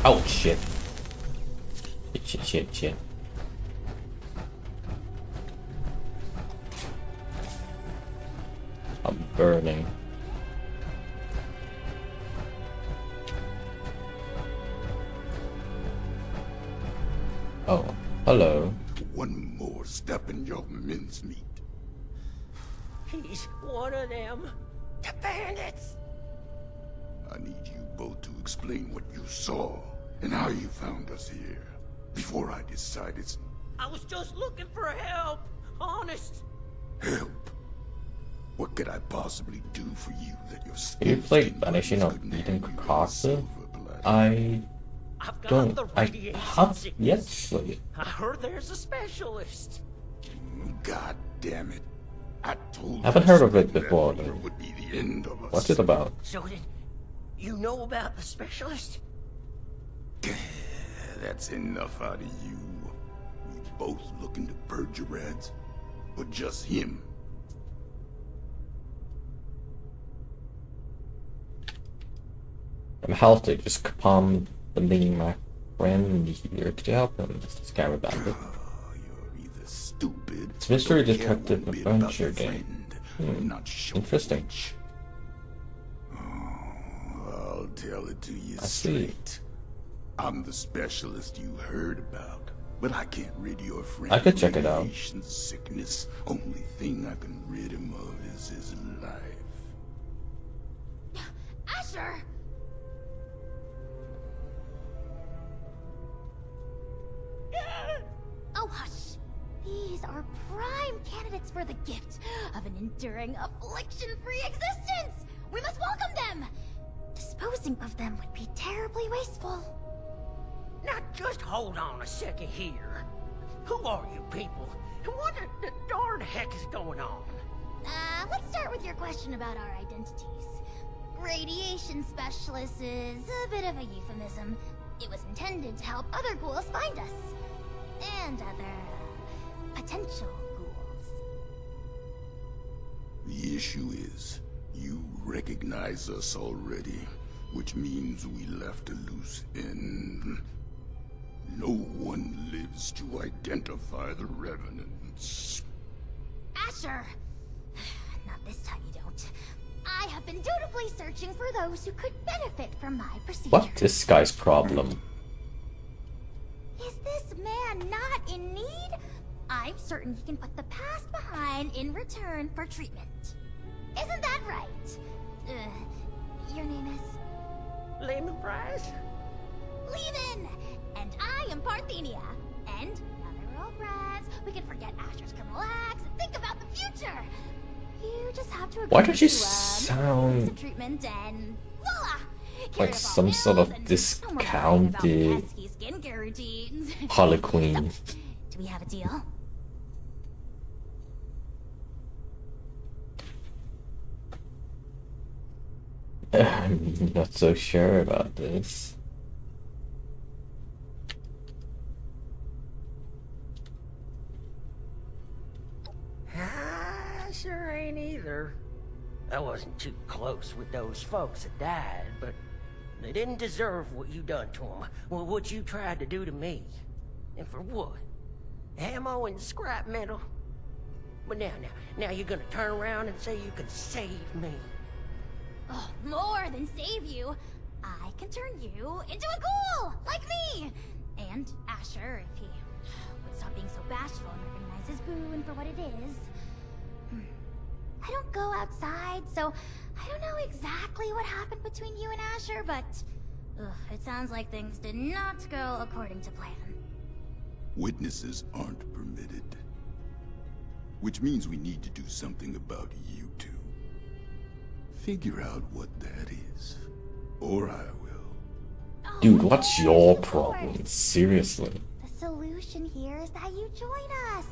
Oh shit. Shit. I'm burning. Oh, hello. One more step in your mincemeat. He's one of them. The bandits. I need you both to explain what you saw and how you found us here before I decide it's I was just looking for help. Honest. help. What could I possibly do for you that your You played Vanishing Vanishing of Eden Carcass? I I've got don't. the I radiation have sickness. yet played. I heard there's a specialist. God damn it. I told I haven't you heard of it that before, here though. would be the end of us. What's it about? So did you know about the specialist? That's enough out of you. We both looking to purge your rats? Or just him? I'm healthy, just compounding my friend here to help him. This guy about it. You're either stupid. It's mystery or care detective one bit about adventure your game. friend. Not sure Interesting. which. I'll tell it to you I see. straight. I'm the specialist you heard about, but I can't rid your friend I could of check it out. radiation sickness. Only thing I can rid him of is his life. Asher! Oh, hush. These are prime candidates for the gift of an enduring affliction-free existence! We must welcome them! Disposing of them would be terribly wasteful. Now just hold on a second here. Who are you people? And what the darn heck is going on? Let's start with your question about our identities. Radiation specialist is a bit of a euphemism. It was intended to help other ghouls find us. And other, potential ghouls. The issue is, you recognize us already, which means we left a loose end. No one lives to identify the revenants. Asher! Not this time you don't. I have been dutifully searching for those who could benefit from my procedure. What is this guy's problem? Is this man not in need? I'm certain he can put the past behind in return for treatment. Isn't that right? Your name is? Lemon Prize? Levin! And I am Parthenia. And now that we're all friends, we can forget Asher's criminal acts and think about the future. You just have to agree Why don't you to, sound treatment and voila! like some sort of discounted skincare routines. Harlequin? Do we have a deal? I'm not so sure about this. I sure ain't either. I wasn't too close with those folks that died, but they didn't deserve what you done to them. Well, what you tried to do to me. And for what? Ammo and scrap metal? But now you're gonna turn around and say you can save me. Oh, more than save you. I can turn you into a ghoul, like me. And Asher, if he would stop being so bashful and recognize his boon for what it is. I don't go outside, so I don't know exactly what happened between you and Asher, but it sounds like things did not go according to plan. Witnesses aren't permitted. Which means we need to do something about you two. Figure out what that is. Or I will. Dude, what's your problem? Seriously. The solution here is that you join us.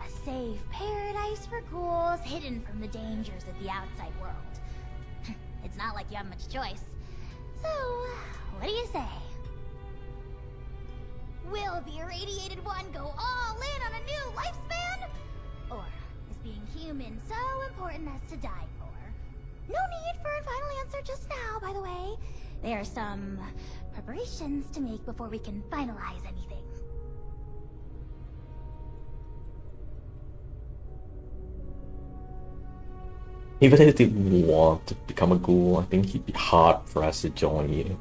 A safe paradise for ghouls hidden from the dangers of the outside world. It's not like you have much choice. So, what do you say? Will the irradiated one go all in on a new lifespan? Or is being human so important as to die for? No need for a final answer just now, by the way. There are some preparations to make before we can finalize anything. Even if he didn't want to become a ghoul, I think he'd be hard pressed to join you.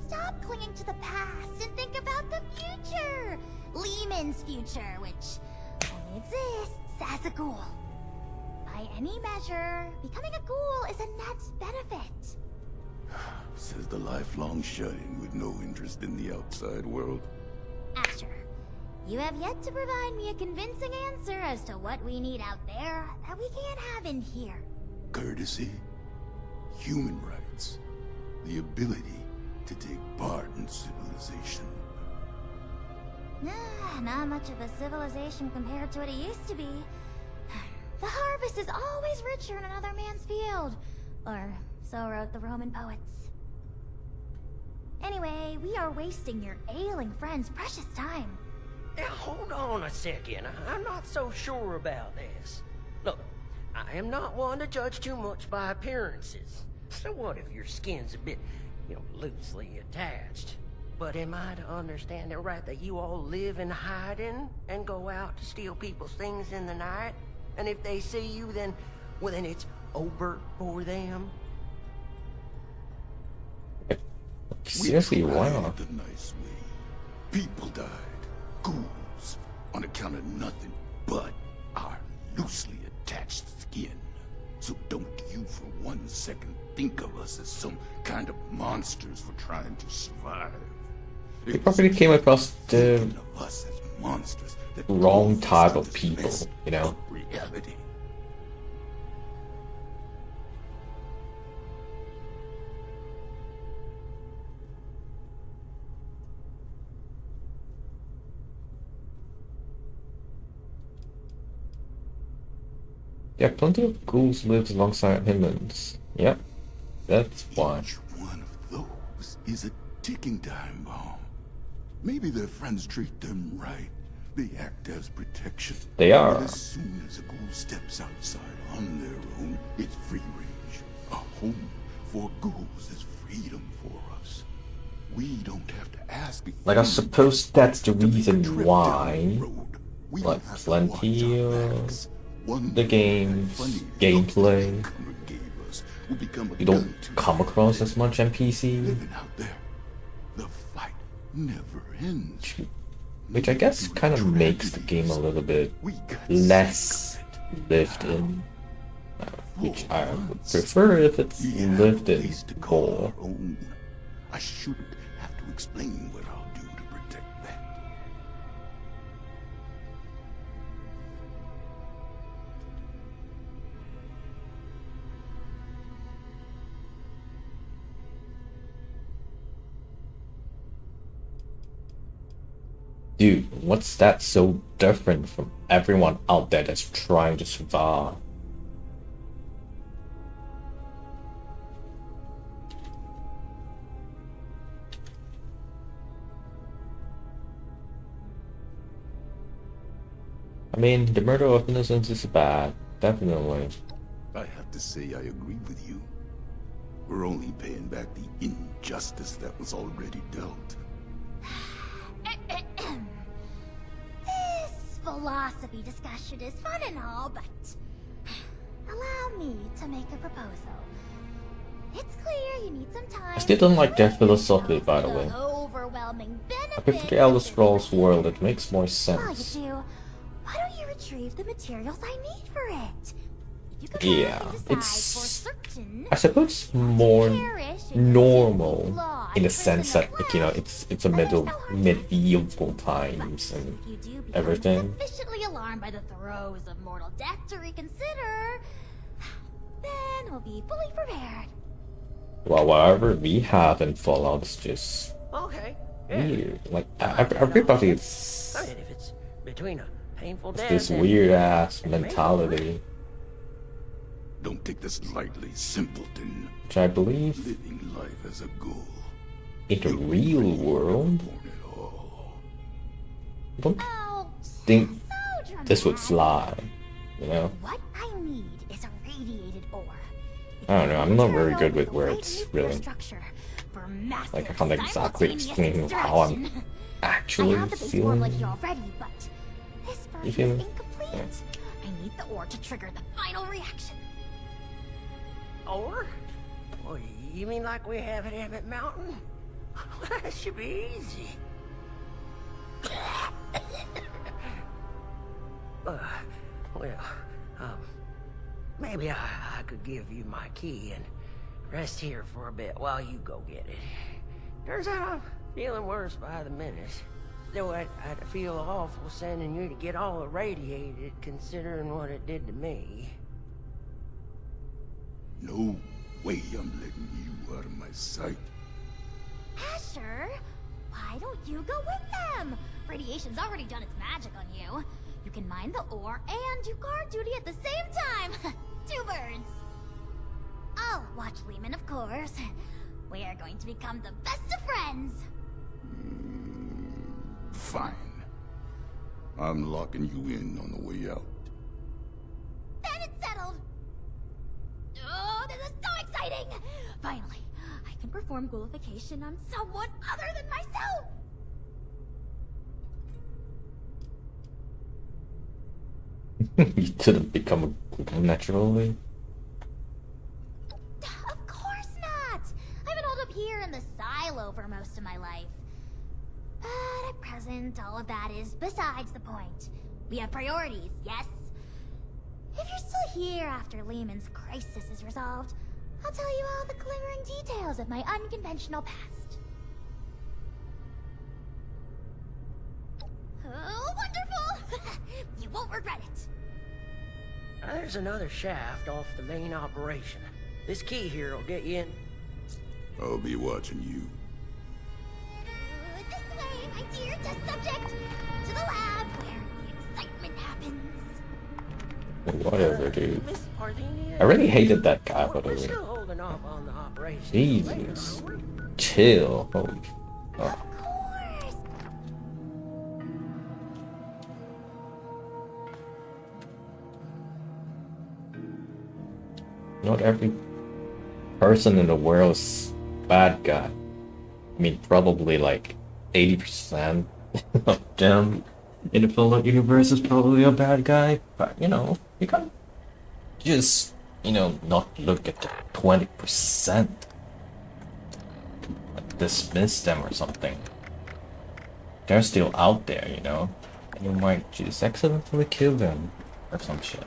Stop clinging to the past and think about the future! Lehman's future, which only exists as a ghoul. By any measure, becoming a ghoul is a net benefit. Says the lifelong shut-in with no interest in the outside world. Asher, you have yet to provide me a convincing answer as to what we need out there that we can't have in here. Courtesy, human rights, the ability to take part in civilization. Not much of a civilization compared to what it used to be. The harvest is always richer in another man's field. Or so wrote the Roman poets. Anyway, we are wasting your ailing friend's precious time. Now, hold on a second. I'm not so sure about this. Look, I am not one to judge too much by appearances. So what if your skin's a bit, loosely attached? But am I to understand it right that you all live in hiding and go out to steal people's things in the night? And if they see you, then it's over for them? Seriously, why We not? tried the nice way. People died, ghouls, on account of nothing but our loosely attached skin. So don't you for 1 second think of us as some kind of monsters for trying to survive. They probably came across the Thinking of us as monsters that wrong drove us type to of this people, mess you know? of reality. Yeah, plenty of ghouls lives alongside humans. Yep, that's why. Each one of those is a ticking time bomb. Maybe their friends treat them right. They act as protection. They are. But as soon as a ghoul steps outside on their own, it's free range. A home for ghouls is freedom for us. We don't have to ask. Like, I suppose that's the to make a reason trip down why, the road. We like, have to plenty watch our of backs. One the day, game's that funny gameplay, look that gave us will become a you don't gun to come our across head. as much NPC, Living out there, the fight never ends. which I guess kind of makes the game a little bit We got less sick of it. lived in, which I would prefer if it's We have lived a in place to call more. our own. I shouldn't have to explain what I'll do to protect that. Dude, what's that so different from everyone out there that's trying to survive? I mean, the murder of innocents is bad, definitely. I have to say I agree with you. We're only paying back the injustice that was already dealt. This philosophy discussion is fun and all, but allow me to make a proposal. It's clear you need some time. I still don't like their philosophy, by the way. Overwhelming I benefit. prefer the Elder Scrolls world, it makes more While you sense. do, why don't you retrieve the materials I need for it? If You could Yeah, decide for it's, certain I suppose, more cherish normal laws in the written sense in that, like, you know, it's a medieval times and you do become everything. sufficiently alarmed by the throes of mortal death to reconsider, then we'll be fully prepared. Well, whatever we have in Fallout is just Okay. weird. Like everybody's I mean, if it's between a painful it's death this and- weird ass and maybe mentality, Don't take this lightly, simpleton. which I believe Living life as a goal. in the real world, Born at all. I don't Oh, think so this would dramatic. fly. You know, What I need is a radiated ore. I don't know. I'm not very good with words, really. Like I can't exactly explain how I'm actually I have the base feeling. formula already, but this You version feeling? is incomplete. I need the ore to trigger the final reaction. Or? Well, you mean like we have at Emmett Mountain? That should be easy. Well, maybe I could give you my key and rest here for a bit while you go get it. Turns out I'm feeling worse by the minute. Though I'd feel awful sending you to get all irradiated, considering what it did to me. No way I'm letting you out of my sight. Asher, why don't you go with them? Radiation's already done its magic on you. You can mine the ore and do guard duty at the same time. 2 birds. I'll watch Lehman, of course. We are going to become the best of friends. Fine. I'm locking you in on the way out. Then it's settled. Oh, this is so exciting! Finally, I can perform ghoulification on someone other than myself. You didn't become a ghoul naturally. Of course not! I've been holed up here in the silo for most of my life. But at present, all of that is besides the point. We have priorities, yes? If you're still here after Lehman's crisis is resolved, I'll tell you all the glimmering details of my unconventional past. Oh, wonderful! You won't regret it. There's another shaft off the main operation. This key here will get you in. I'll be watching you. This way, my dear test subject! To the lab, where the excitement happens. Whatever, dude. Miss Parthenia? I really hated that guy, by the We're way. still holding off on the operation. Jesus. Later, aren't we? Chill. Holy. Oh. Of course! Not every person in the world is bad guy. I mean, probably like 80% of them in the Fallout universe is probably a bad guy. But, you know, you can't just, you know, not look at the 20%. Like, dismiss them or something. They're still out there, you know? And you might just accidentally kill them or some shit.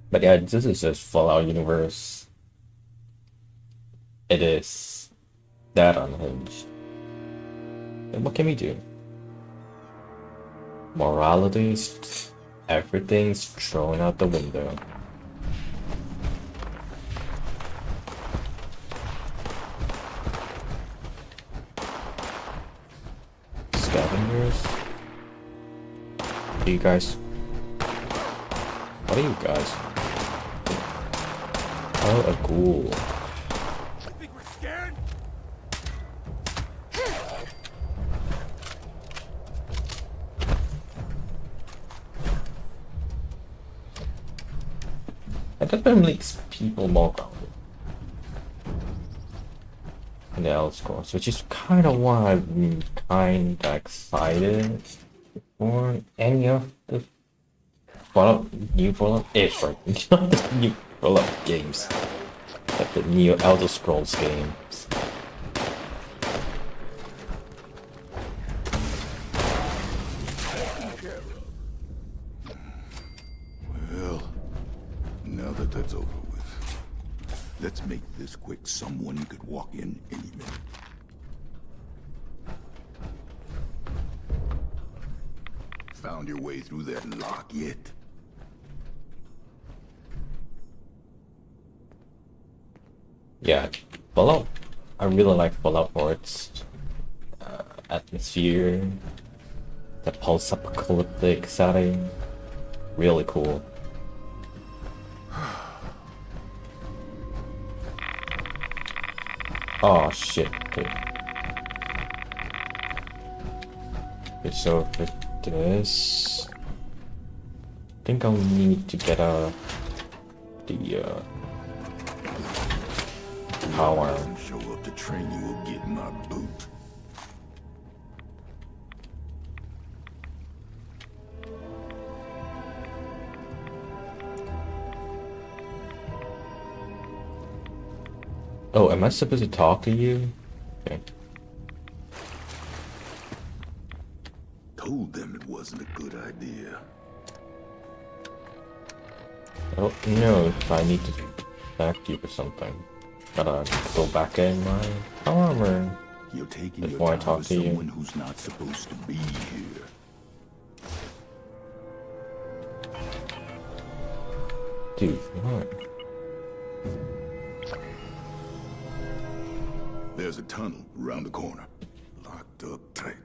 But yeah, this is just Fallout universe. It is that unhinged. And what can we do? Morality, everything's thrown out the window. Scavengers? You guys? What are you guys? Oh, a ghoul. I think we're scared. That definitely makes people more grounded in the Elder Scrolls, which is kind of why I'm kind of excited for any of the Fallout, new Fallout, sorry, not the new Fallout games, like the new Elder Scrolls games. Well, now that that's over with, let's make this quick. Someone could walk in any minute. Found your way through that lock yet? Yeah, Fallout. I really like Fallout for its atmosphere, the post-apocalyptic setting. Really cool. Oh shit. Okay. Okay, so for this, I think I'll need to get the power. Show up to train you will get my boot. Oh, am I supposed to talk to you? Okay. Told them it wasn't a good idea. I don't know if I need to back you or something. Gotta go back in my armor You're taking before your I time talk with to you. someone who's not supposed to be here. Dude, what? There's a tunnel around the corner. Locked up tight.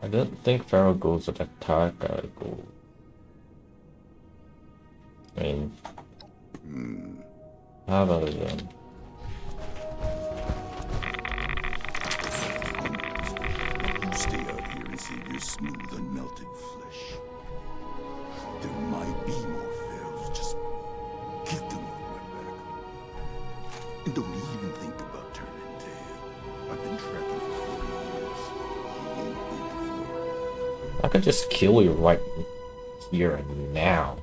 I don't think Pharaoh goes with attack. I go. I mean, how about them? You stay out here and save your smooth and melted flesh. There might be more pharaohs. Just keep them off my back. And don't even think about turning tail. I've been tracking for 40 years. You won't win before. I could just kill you right here and now.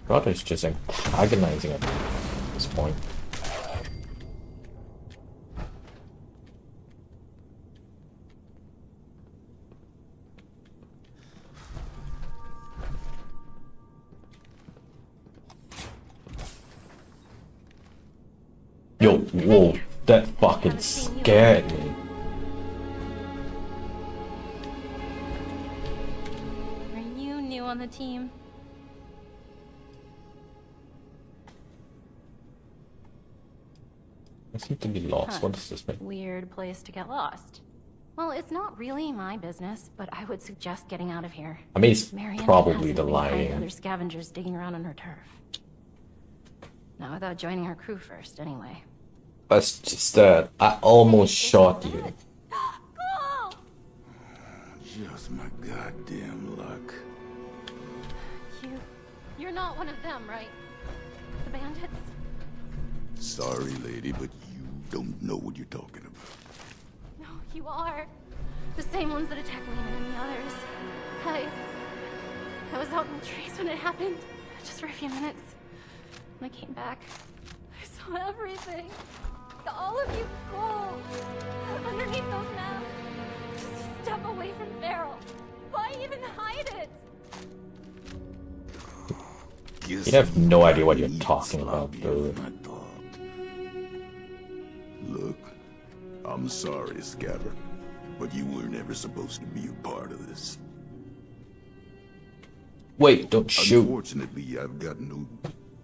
Brother's just antagonizing at this point. Yo, whoa, that fucking scared me. Are you new on the team? I seem to be lost. Huh. What does this mean? Weird place to get lost. Well, it's not really my business, but I would suggest getting out of here. I mean, it's Marion probably hasn't the been behind lying. other scavengers digging around on her turf. Not without joining her crew first, anyway. That's just that I almost shot you. Just my goddamn luck. You're not one of them, right? The bandits? Sorry, lady, but you don't know what you're talking about. No, you are. The same ones that attacked Lena and the others. I was out in the trees when it happened, just for a few minutes. When I came back, I saw everything. All of you fools! Underneath those masks! Just a step away from Feral. Why even hide it? You have no idea what you're talking about, dude. Look, I'm sorry, Scatter, but you were never supposed to be a part of this. Wait, don't shoot. Unfortunately, I've got no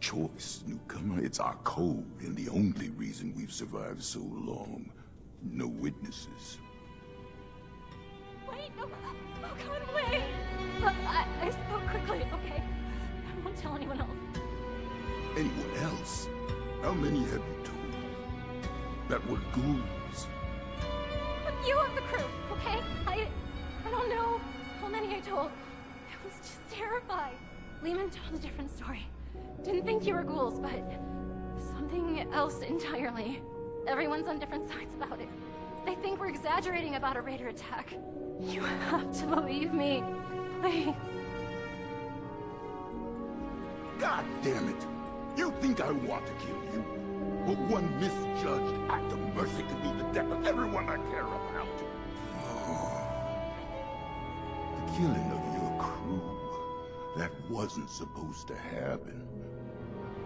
choice, newcomer. It's our code, and the only reason we've survived so long. No witnesses. Wait, no, oh God, wait! I spoke quickly, okay? I won't tell anyone else. Anyone else? How many have you told? that were ghouls. But you have the crew, okay? I don't know how many I told. I was just terrified. Lehman told a different story. Didn't think you were ghouls, but something else entirely. Everyone's on different sides about it. They think we're exaggerating about a raider attack. You have to believe me. Please. God damn it! You think I want to kill you? But one misjudged act of mercy could be the death of everyone I care about. The killing of your crew. That wasn't supposed to happen.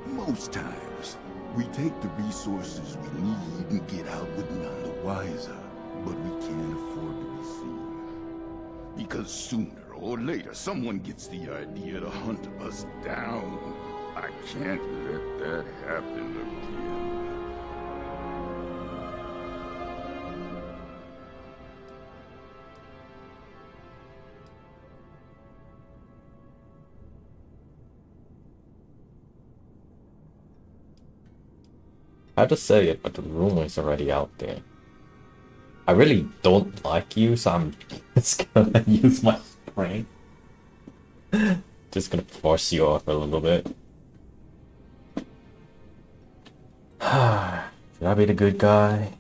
Most times, we take the resources we need and get out with none the wiser. But we can't afford to be seen. Because sooner or later, someone gets the idea to hunt us down. I can't let that happen again. I had to say it, but the rumor's already out there. I really don't like you, so I'm just gonna use my brain. Just gonna force you off a little bit. Should I be the good guy?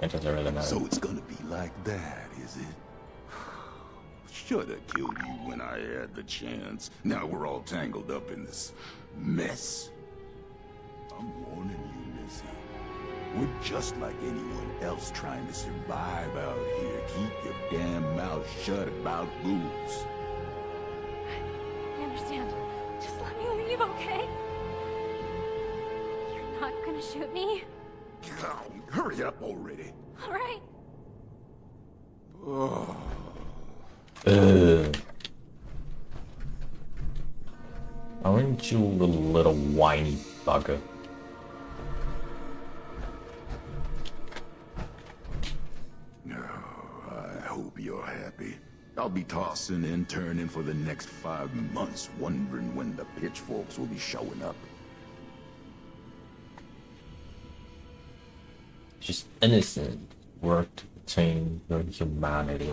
It doesn't really matter. So it's gonna be like that, is it? Shoulda killed you when I had the chance. Now we're all tangled up in this mess. I'm warning you, Missy. We're just like anyone else trying to survive out here. Keep your damn mouth shut about ghouls. I understand. Just let me leave, okay? You're not gonna shoot me? God, hurry up already. All right. Oh. Aren't you a little whiny bugger? I hope you're happy. I'll be tossing and turning for the next 5 months, wondering when the pitchforks will be showing up. Just innocent work to retain your humanity.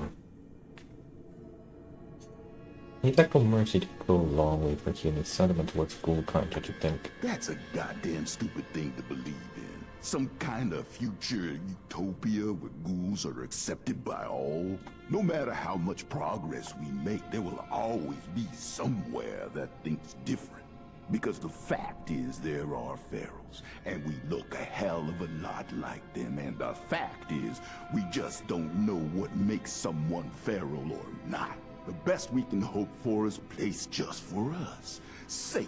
Need that mercy to go a long way for human sentiment towards schoolkind, don't you think? That's a goddamn stupid thing to believe in. Some kind of future utopia where ghouls are accepted by all. No matter how much progress we make, there will always be somewhere that thinks different. Because the fact is there are pharaohs, and we look a hell of a lot like them, and the fact is we just don't know what makes someone pharaoh or not. The best we can hope for is a place just for us. Safe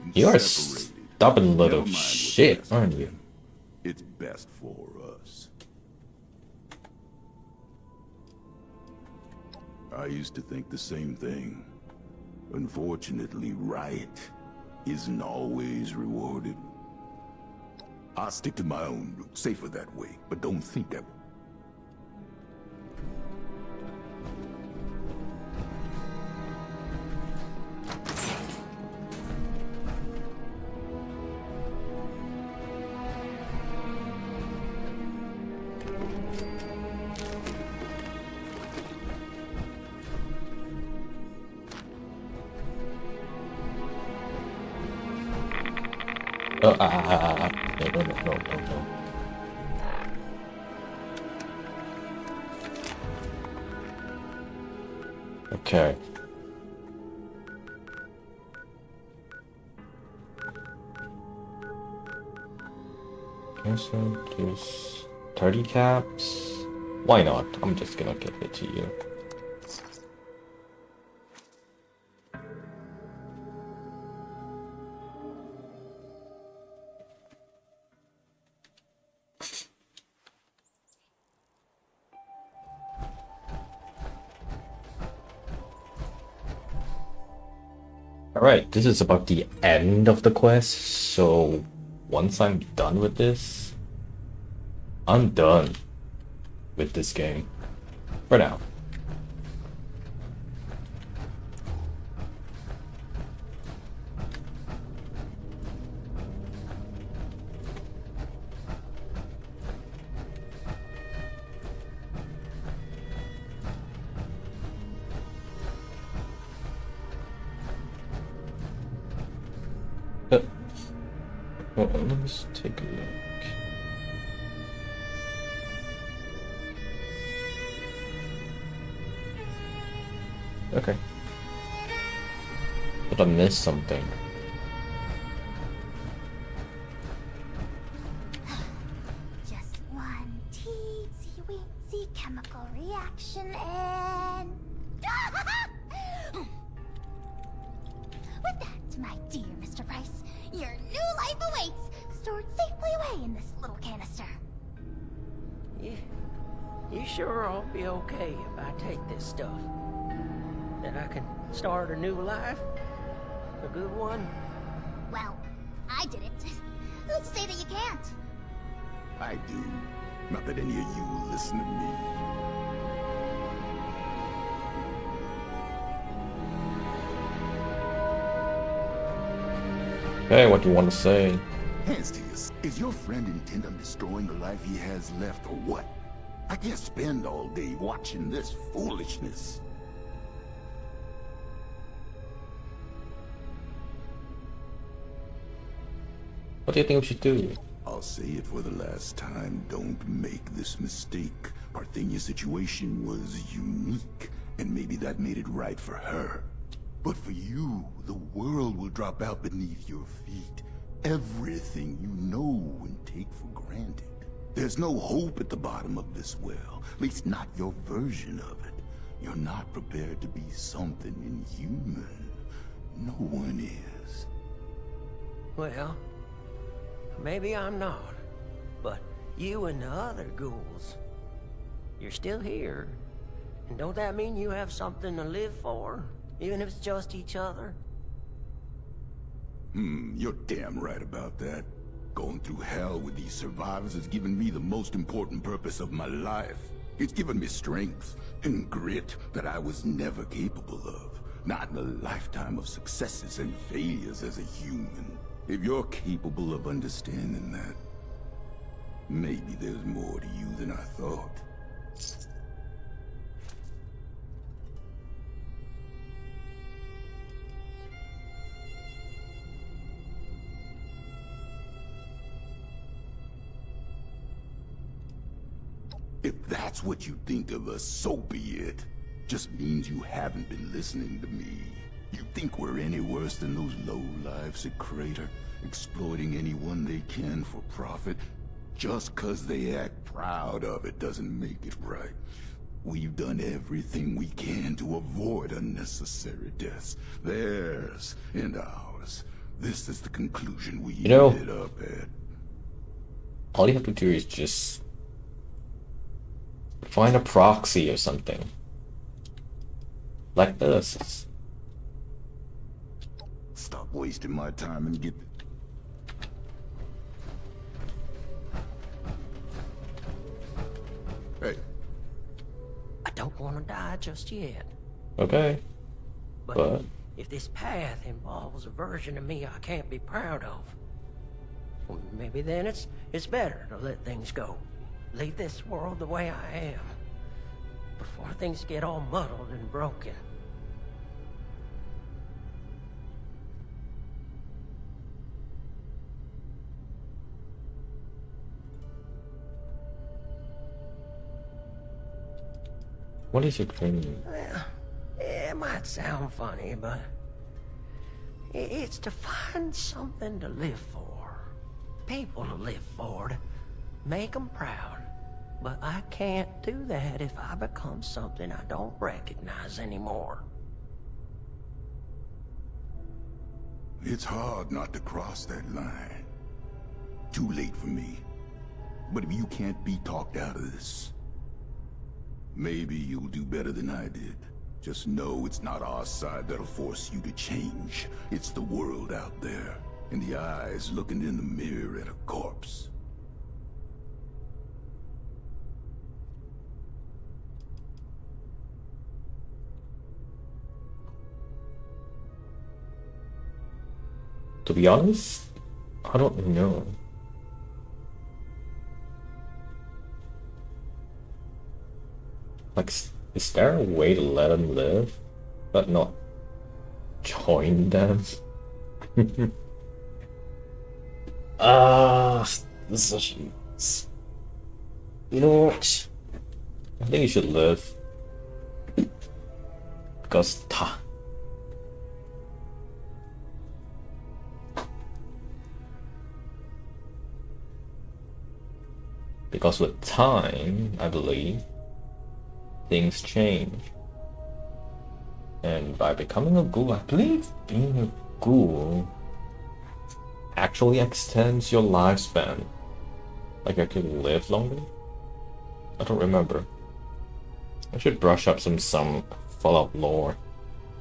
and You're a separated. stubborn little Never mind what's shit, best aren't for you? them. It's best for us. I used to think the same thing. Unfortunately, right isn't always rewarded. I'll stick to my own route, safer that way, but don't think that. Oh, no. Okay. Okay, so there's 30 caps. Why not? I'm just gonna give it to you. Alright, this is about the end of the quest, so once I'm done with this, I'm done with this game for now. Well, let me just take a look. Okay. But I missed something. Just one teensy weensy chemical reaction and... With that, my dear Mr. Price, your new life awaits, stored safely away in this little canister. You sure I'll be okay if I take this stuff? That I can start a new life? A good one? Well, I did it. Who'd say that you can't? I do. Not that any of you will listen to me. Hey, what do you want to say? Hands to you. Is your friend intent on destroying the life he has left, or what? I can't spend all day watching this foolishness. What do you think we should do? I'll say it for the last time. Don't make this mistake. Parthenia's situation was unique, and maybe that made it right for her. But for you, the world will drop out beneath your feet. Everything you know and take for granted. There's no hope at the bottom of this well, at least not your version of it. You're not prepared to be something inhuman. No one is. Well, maybe I'm not. But you and the other ghouls, you're still here. And don't that mean you have something to live for? Even if it's just each other? You're damn right about that. Going through hell with these survivors has given me the most important purpose of my life. It's given me strength and grit that I was never capable of. Not in a lifetime of successes and failures as a human. If you're capable of understanding that, maybe there's more to you than I thought. If that's what you think of us, so be it. Just means you haven't been listening to me. You think we're any worse than those lowlifes at Crater, exploiting anyone they can for profit? Just 'cause they act proud of it doesn't make it right. We've done everything we can to avoid unnecessary deaths. Theirs and ours. This is the conclusion we ended up at. All you have to do is just find a proxy or something. Like this. Stop wasting my time and get... Hey. I don't want to die just yet. Okay. But if this path involves a version of me I can't be proud of, well, maybe then it's better to let things go. Leave this world the way I am, before things get all muddled and broken. What is your dream? Well, it might sound funny, but it's to find something to live for. People to live for, to make them proud. But I can't do that if I become something I don't recognize anymore. It's hard not to cross that line. Too late for me. But if you can't be talked out of this, maybe you'll do better than I did. Just know it's not our side that'll force you to change. It's the world out there, and the eyes looking in the mirror at a corpse. To be honest, I don't know. Like, is there a way to let them live, but not join them? This is you know what? I think you should live. Because with time, I believe, things change. And by becoming a ghoul, I believe being a ghoul actually extends your lifespan. Like I could live longer? I don't remember. I should brush up some Fallout lore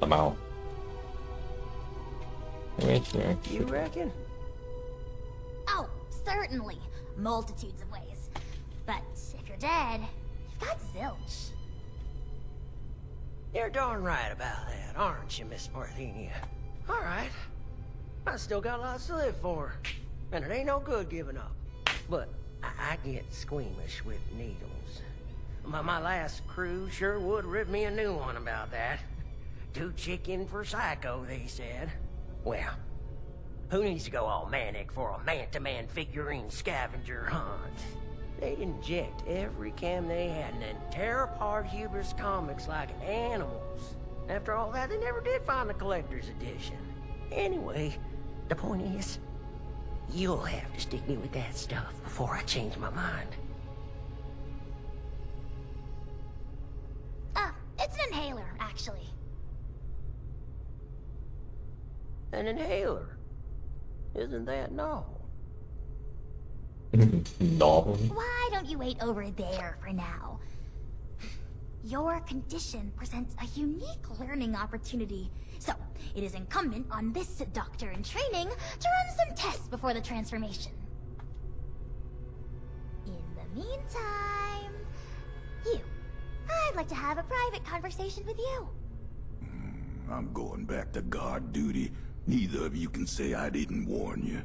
somehow. You reckon? Oh, certainly. Multitudes of ways. But if you're dead, you've got zilch. You're darn right about that, aren't you, Miss Marthenia? All right. I still got lots to live for. And it ain't no good giving up. But I get squeamish with needles. My last crew sure would rip me a new one about that. Too chicken for psycho, they said. Well, who needs to go all manic for a man-to-man figurine scavenger hunt? They'd inject every cam they had and then tear apart Huber's comics like animals. After all that, they never did find the collector's edition. Anyway, the point is, you'll have to stick me with that stuff before I change my mind. It's an inhaler, actually. An inhaler? Isn't that novel? Novel? Why don't you wait over there for now? Your condition presents a unique learning opportunity. So, it is incumbent on this doctor in training to run some tests before the transformation. In the meantime, I'd like to have a private conversation with you. I'm going back to guard duty. Neither of you can say I didn't warn you.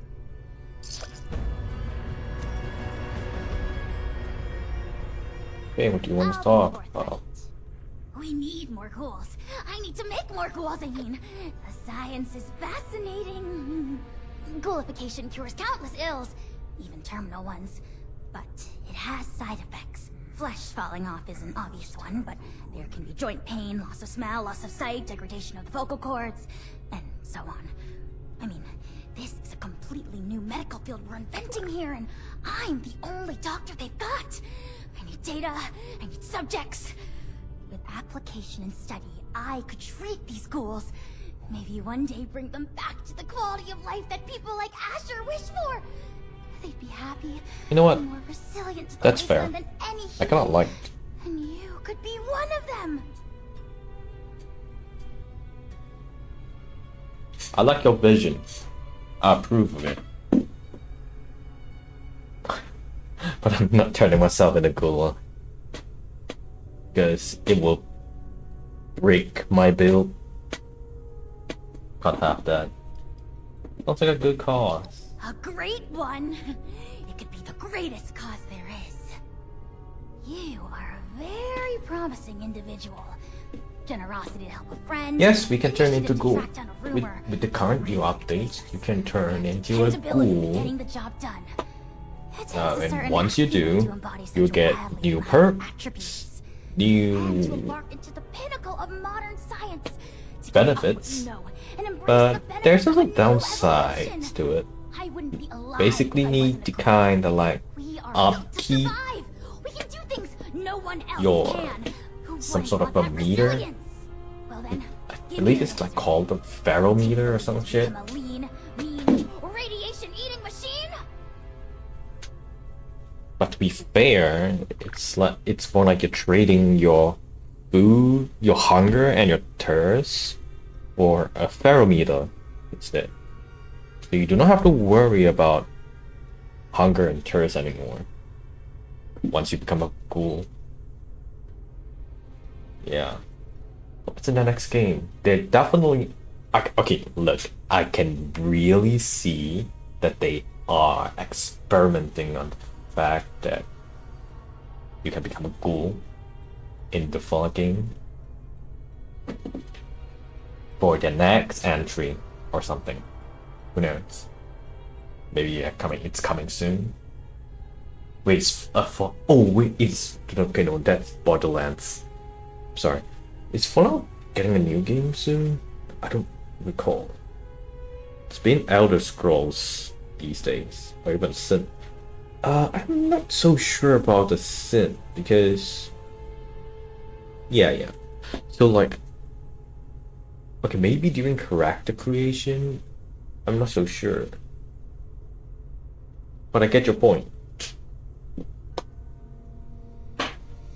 Okay, what do you want to talk about? We need more ghouls. I need to make more ghouls, I mean. The science is fascinating. Ghoulification cures countless ills, even terminal ones. But it has side effects. Flesh falling off is an obvious one, but there can be joint pain, loss of smell, loss of sight, degradation of the vocal cords, and so on. I mean, this is a completely new medical field we're inventing here, and I'm the only doctor they've got. I need data, I need subjects. With application and study, I could treat these ghouls. Maybe one day bring them back to the quality of life that people like Asher wish for. They'd be happy. You know what? More resilient to the That's fair. wasteland than any I cannot like. And you could be one of them. I like your vision. I approve of it. But I'm not turning myself into ghoul. Because it will break my build. Can't have that. Sounds like a good cause. A great one. It could be the greatest cause there is. You are a very promising individual. Generosity to help a friend. Yes, we can turn into initiative to ghoul. track down a rumor. With the current new updates, you can turn into a Dependability in ghoul. getting the job done. It takes a And certain once you aptitude do, to embody you'll such get wildly new defined perks, attributes. And to new embark into the pinnacle of modern science. To benefits, give up what you know and embrace the but benefits there's of a also new downsides evolution. to it. I wouldn't be alive Basically if I need wasn't to a ghoul. kinda like We are built to upkeep survive. We can do things no one else your can. Who some wouldn't sort of want a that meter. resilience? Well then, I believe it's like called the Ferrometer or some shit. I'm a lean, mean, radiation-eating machine. But to be fair, it's more like you're trading your food, your hunger, and your thirst for a Ferrometer instead. So you do not have to worry about hunger and thirst anymore once you become a ghoul. Yeah. What's in the next game? They definitely Okay, look, I can really see that they are experimenting on the fact that you can become a ghoul in the Fallout game for the next entry or something. Who knows? Maybe it's coming soon. Wait, it's okay, no, that's Borderlands. Sorry. Is Fallout getting a new game soon? I don't recall. It's been Elder Scrolls these days, or even Sin. I'm not so sure about the Sin because yeah. So like, okay, maybe during character creation, I'm not so sure. But I get your point.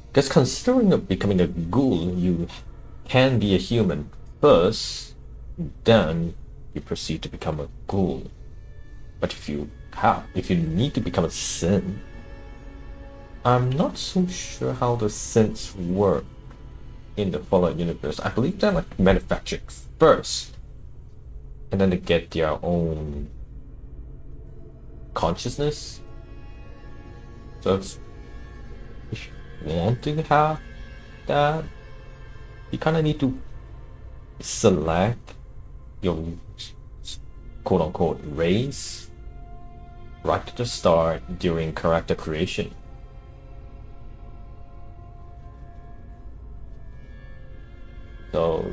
Because considering becoming a ghoul, you can be a human first, then you proceed to become a ghoul. But if you need to become a sin, I'm not so sure how the sins work in the Fallout universe. I believe they're like manufactured first, and then they get their own consciousness. So if you want to have that, you kind of need to select your quote-unquote race right at the start during character creation. So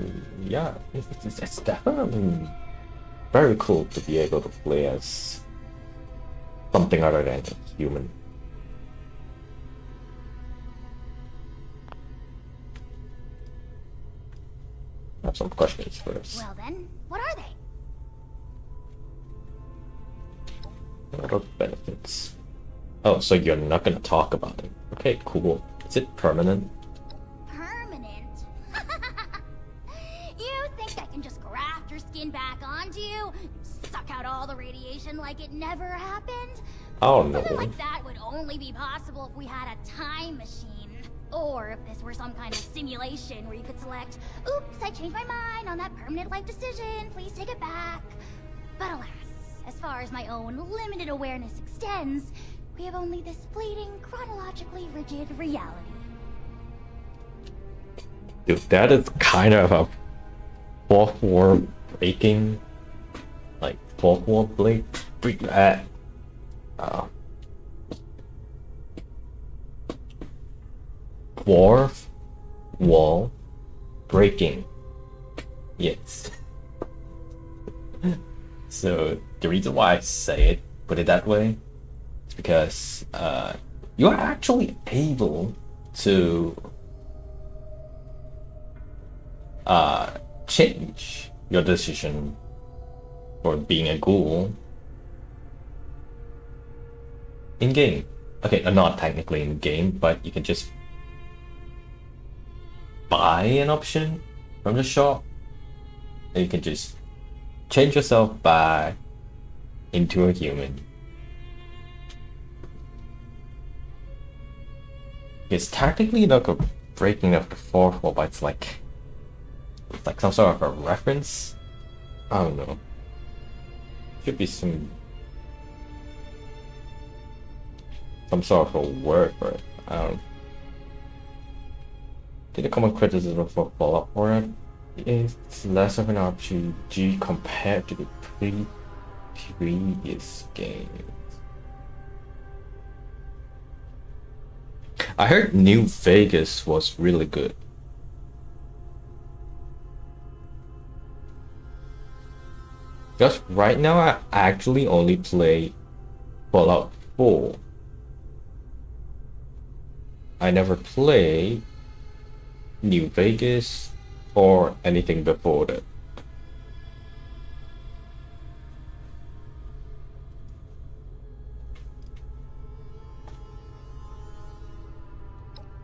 yeah, it's definitely very cool to be able to play as something other than a human. I have some questions first. Well then, what are they? What are the benefits? Oh, so you're not gonna talk about it. Okay, cool. Is it permanent? Permanent? You think I can just graft your skin back onto you? Suck out all the radiation like it never happened? Oh no. Something like that would only be possible if we had a time machine. Or if this were some kind of simulation where you could select, oops, I changed my mind on that permanent life decision, please take it back. But alas, as far as my own limited awareness extends, we have only this fleeting, chronologically rigid reality. Dude, that is kind of a fourth wall breaking, like fourth wall break, fourth wall breaking. Yes. So the reason why I say it, put it that way, is because you are actually able to change your decision for being a ghoul in game. Okay, not technically in game, but you can just buy an option from the shop, and you can just change yourself back into a human. It's technically like a breaking of the fourth wall, but it's like some sort of a reference. I don't know. Should be some sort of a word for it. I don't know. The common criticism for Fallout 4 is less of an RPG compared to the previous games. I heard New Vegas was really good. Just right now, I actually only play Fallout 4. I never play New Vegas or anything before that.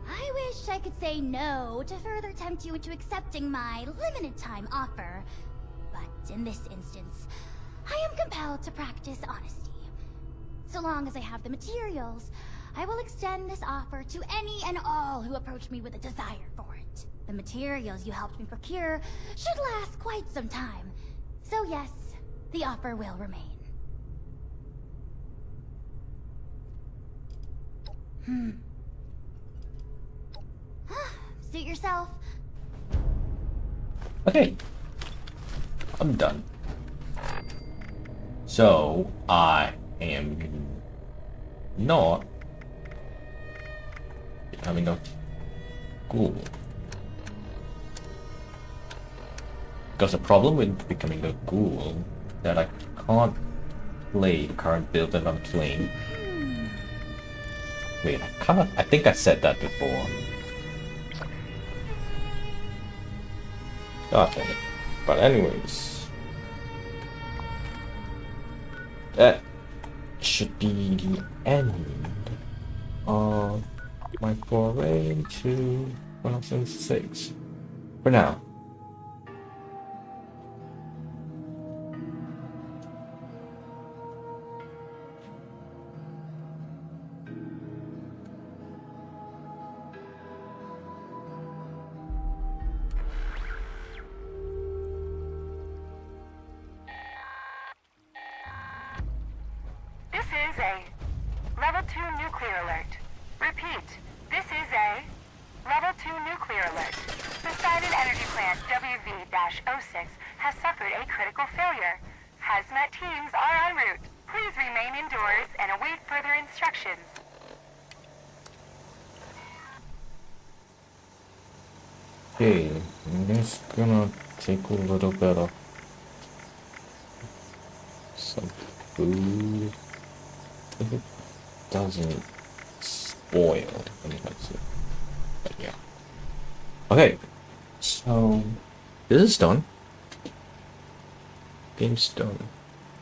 I wish I could say no to further tempt you into accepting my limited time offer. But in this instance, I am compelled to practice honesty. So long as I have the materials, I will extend this offer to any and all who approach me with a desire for it. The materials you helped me procure should last quite some time, So yes, the offer will remain. Suit yourself. Okay, I'm done. So I am not becoming a ghoul. Because the problem with becoming a ghoul that I can't play the current build that I'm playing. Wait, I think I said that before. God damn it. But anyways, that should be the end of my foray to 1006 for now. This is a Level 2 nuclear alert. Repeat, this is a Level 2 nuclear alert. The Poseidon Energy Plant WV-06 has suffered a critical failure. Hazmat teams are en route. Please remain indoors and await further instructions. Okay, I'm just gonna take a little bit of some food. If it doesn't spoil, I mean, that's it. But yeah. Okay, so this is done. Game's done.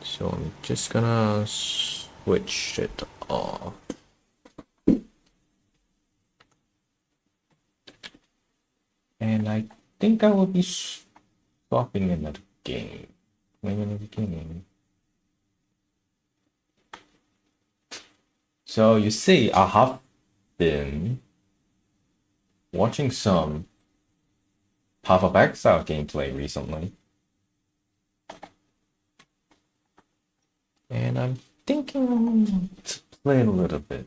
So I'm just gonna switch it off. And I think I will be swapping in the game. Maybe in the beginning. So you see, I have been watching some Path of Exile gameplay recently. And I'm thinking to play a little bit.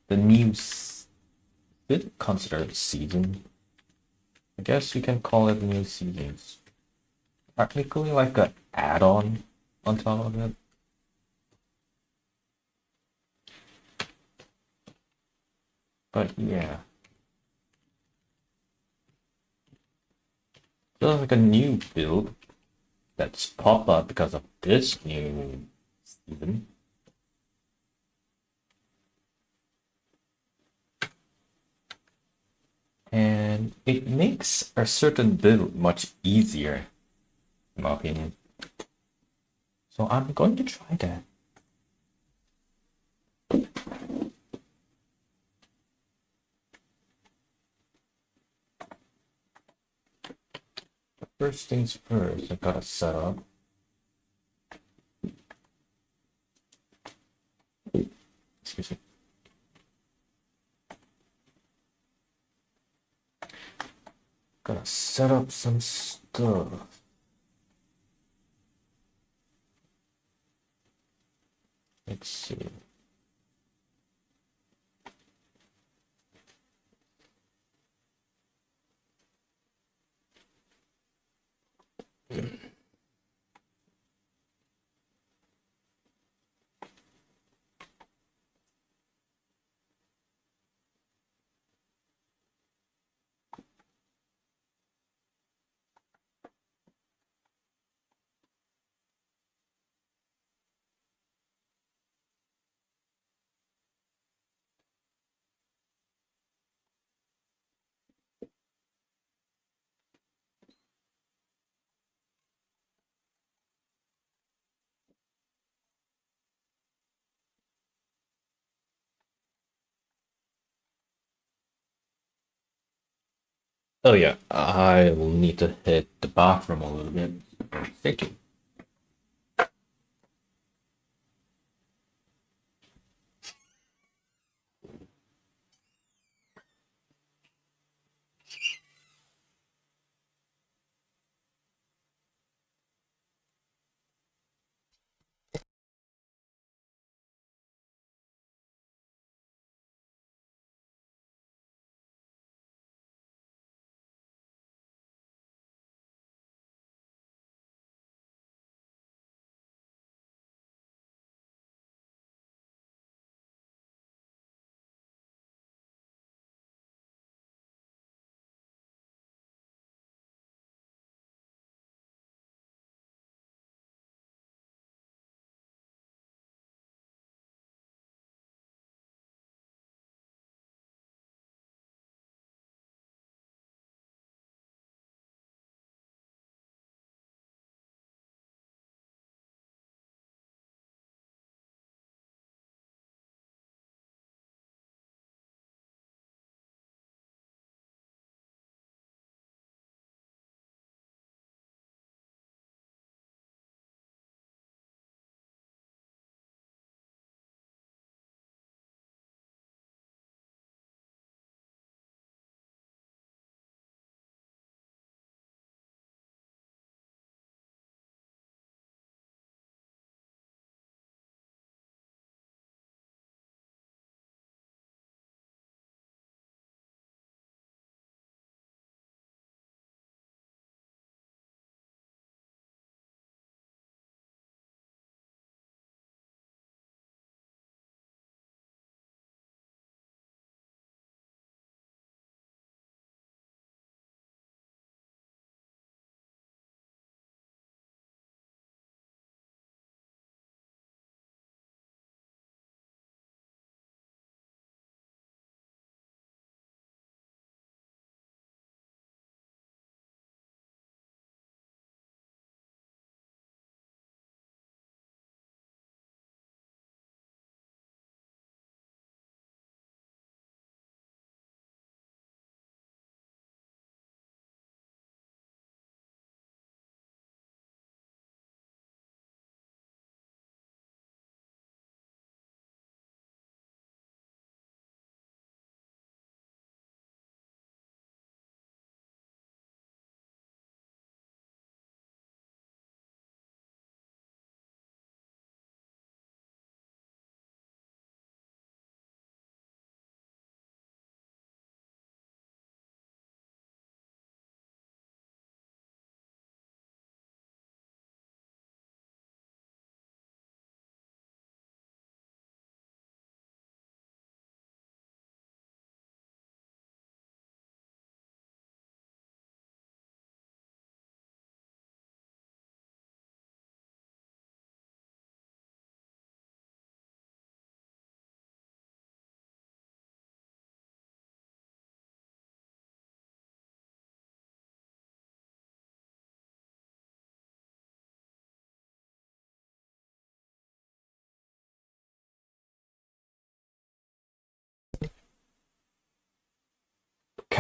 The new bit considered season. I guess you can call it new seasons. Technically like an add-on on top of it. But yeah. Feels like a new build that's popped up because of this new season. And it makes a certain build much easier, in my opinion. So I'm going to try that. First things first, I gotta set up. Excuse me. Gotta set up some stuff. Let's see. Oh yeah, I will need to hit the bathroom a little bit. Thank you.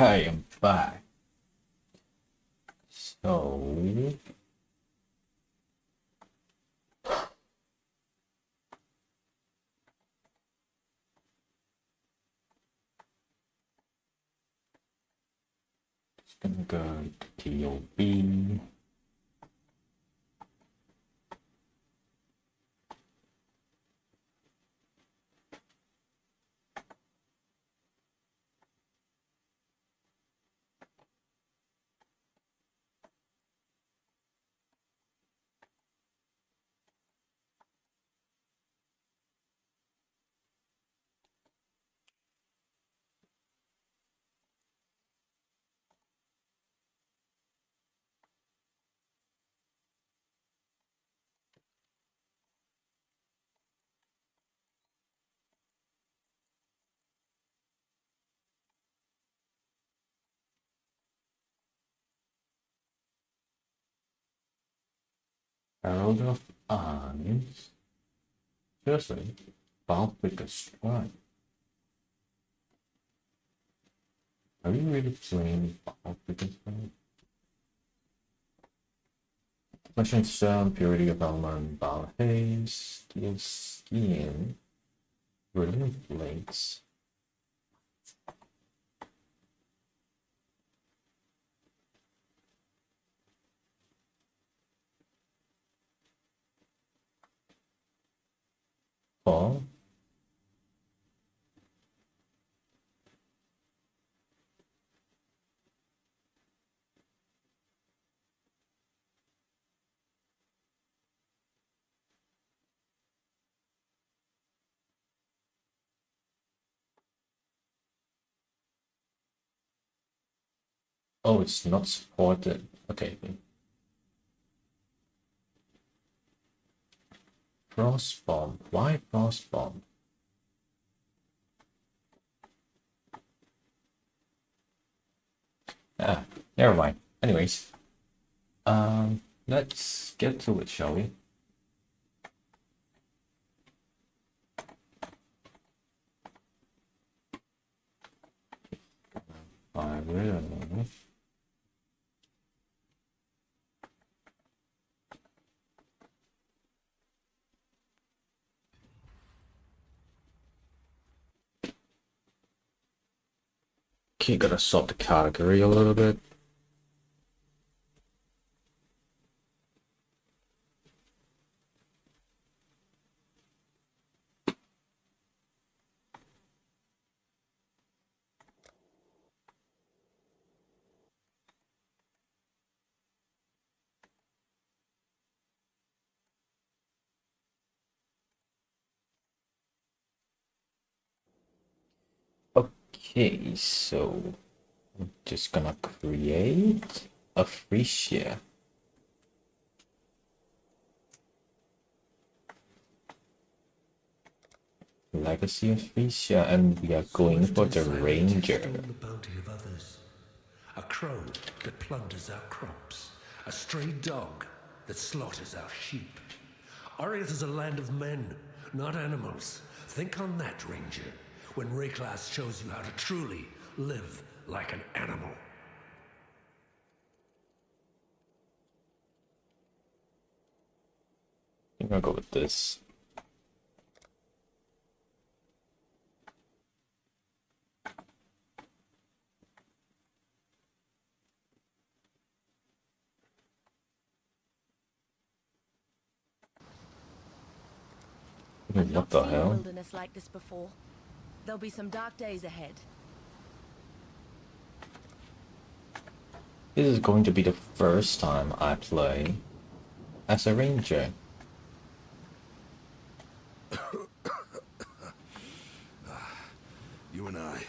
Okay, I'm back. So just gonna go to TOB. Herald of Arms. Seriously, Bound with a strike. Are you really playing Bound with a strike? Flashing Stone, Purity of Element, Bound Haze, Steel Skin, Brilliant Blades. Fall. Oh, it's not supported. Okay. Frost Bomb. Why Frost Bomb? Ah, never mind. Anyways, let's get to it, shall we? I will. Okay, gotta sort the category a little bit. Okay, so I'm just gonna create a free share. Legacy of free share, and we are going for the Ranger. The bounty of others. A crow that plunders our crops. A stray dog that slaughters our sheep. Ariath is a land of men, not animals. Think on that, Ranger, when Rayclass shows you how to truly live like an animal. I'm gonna go with this. What the hell? Wilderness like this before. There'll be some dark days ahead. This is going to be the first time I play as a Ranger. You and I,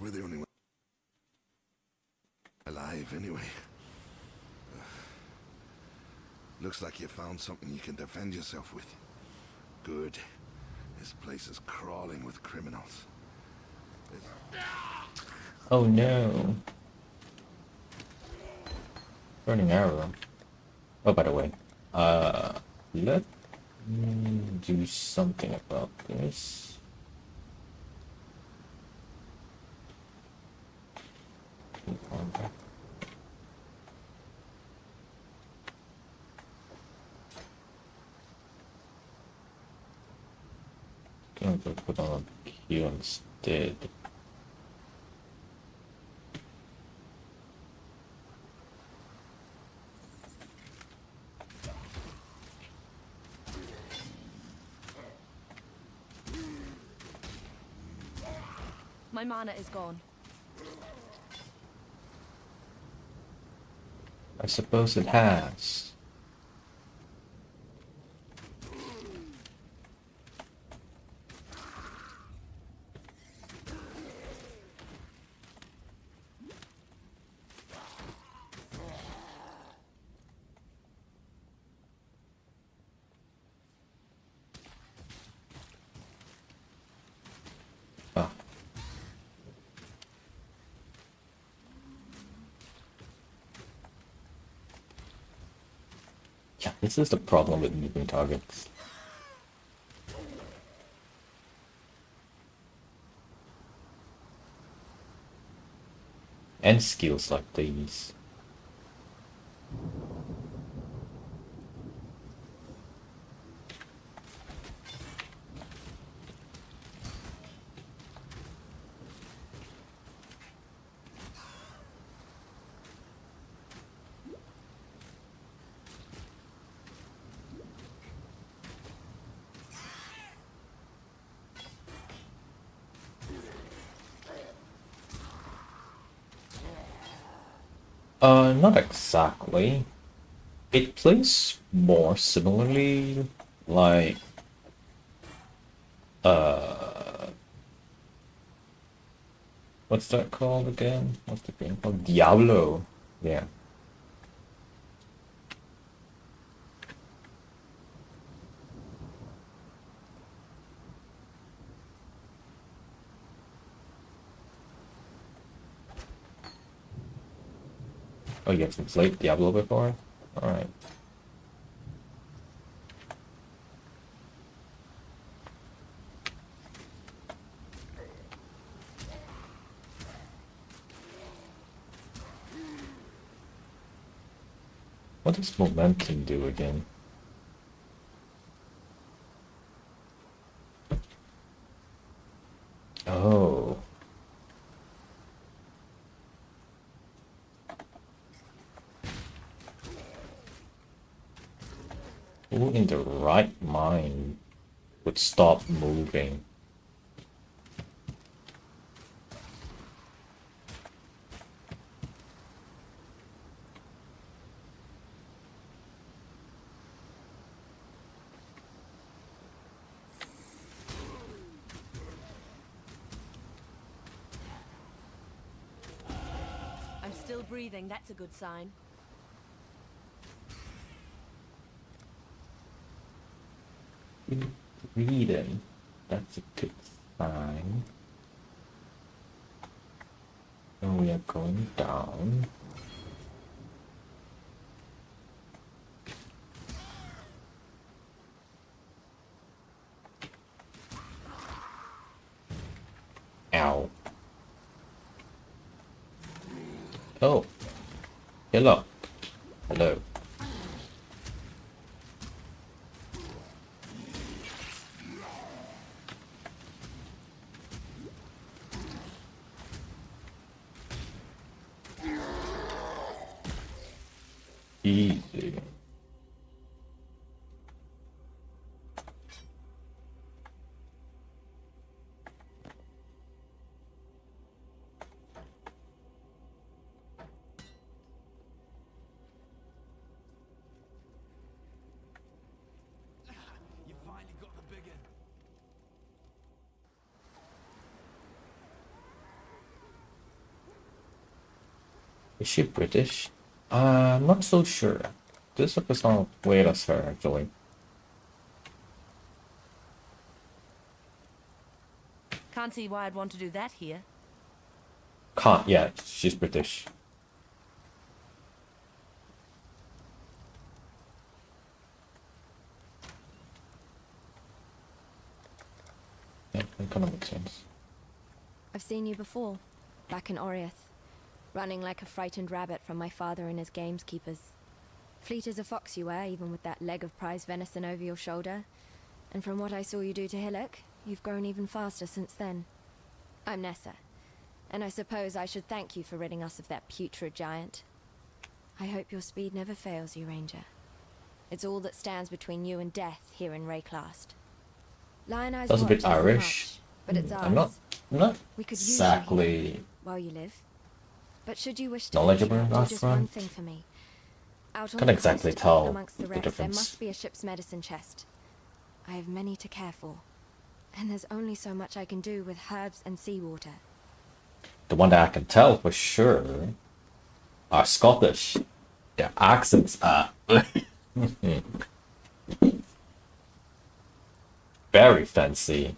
we're the only ones alive anyway. Looks like you found something you can defend yourself with. Good. This place is crawling with criminals. Oh no. Burning arrow. Oh, by the way, let me do something about this. Gonna go put on a Q instead. My mana is gone. I suppose it has. Ah. Yeah, this is the problem with moving targets. And skills like these. Not exactly. It plays more similarly like what's that called again? What's the game called? Diablo. Yeah. Oh, you haven't played Diablo before? Alright. What does momentum do again? Oh. Who in the right mind would stop moving? I'm still breathing, that's a good sign. Reading. That's a good sign. And we are going down. Ow. Oh. Hello. Hello. Easy. You finally got the big end. Is she British? I'm not so sure. This is not weird as her, actually. Can't see why I'd want to do that here. Can't, yeah, she's British. Yeah, that kind of makes sense. I've seen you before, back in Oriath. running like a frightened rabbit from my father and his gameskeepers. Fleet as a fox you were, even with that leg of prize venison over your shoulder. And from what I saw you do to Hillock, you've grown even faster since then. I'm Nessa, and I suppose I should thank you for ridding us of that putrid giant. I hope your speed never fails you, Ranger. It's all that stands between you and death here in Rayclast. Lionized That's a bit Watch isn't Irish. much, but it's ours. I'm not We could use you here exactly while you live. But should you wish to knowledgeable venture, in do that just one front. thing for me. Out on Can't the exactly coast, tell amongst the the wrecks, there difference. must be a ship's medicine chest. I have many to care for, and there's only so much I can do with herbs and seawater. The one that I can tell for sure are Scottish. Their accents are very fancy.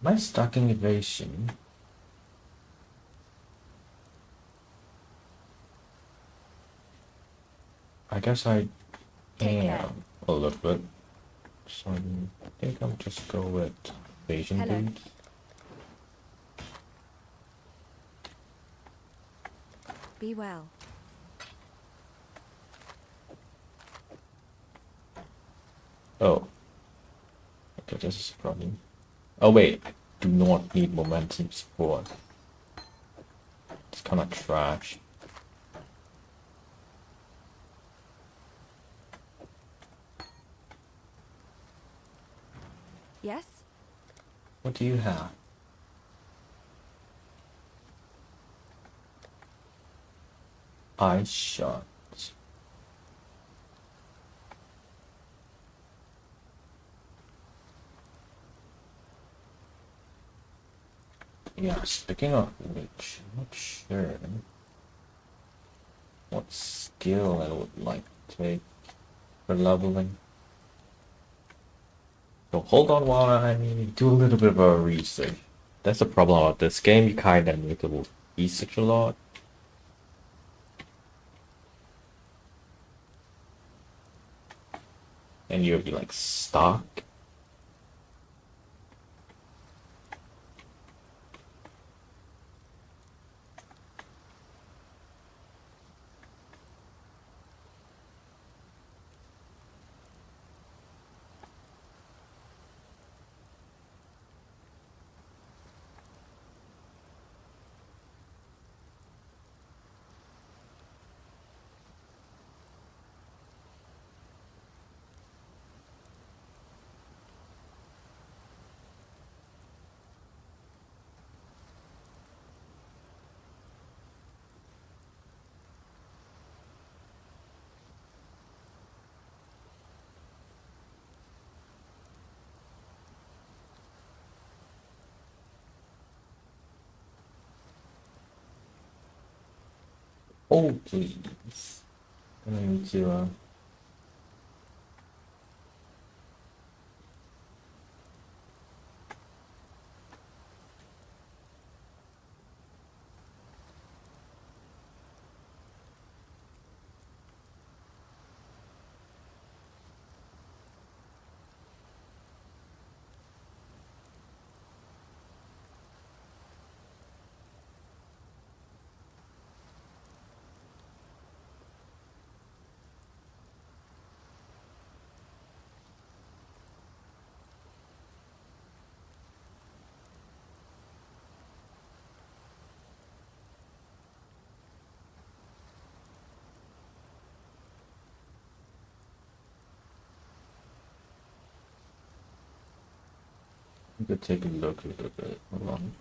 My stocking evasion. I guess I am a little bit. So I think I'll just go with evasion boots. Be well. Oh. Okay, this is a problem. Oh wait, I do not need momentum support. It's kind of trash. Yes? What do you have? Eye shot. Yeah, speaking of which, I'm not sure what skill I would like to take for leveling. So hold on while I do a little bit of a research. That's the problem about this game, you kinda need to research a lot. And you'll be like stuck. Oh please. I'm going to take a look a little bit. Hold on.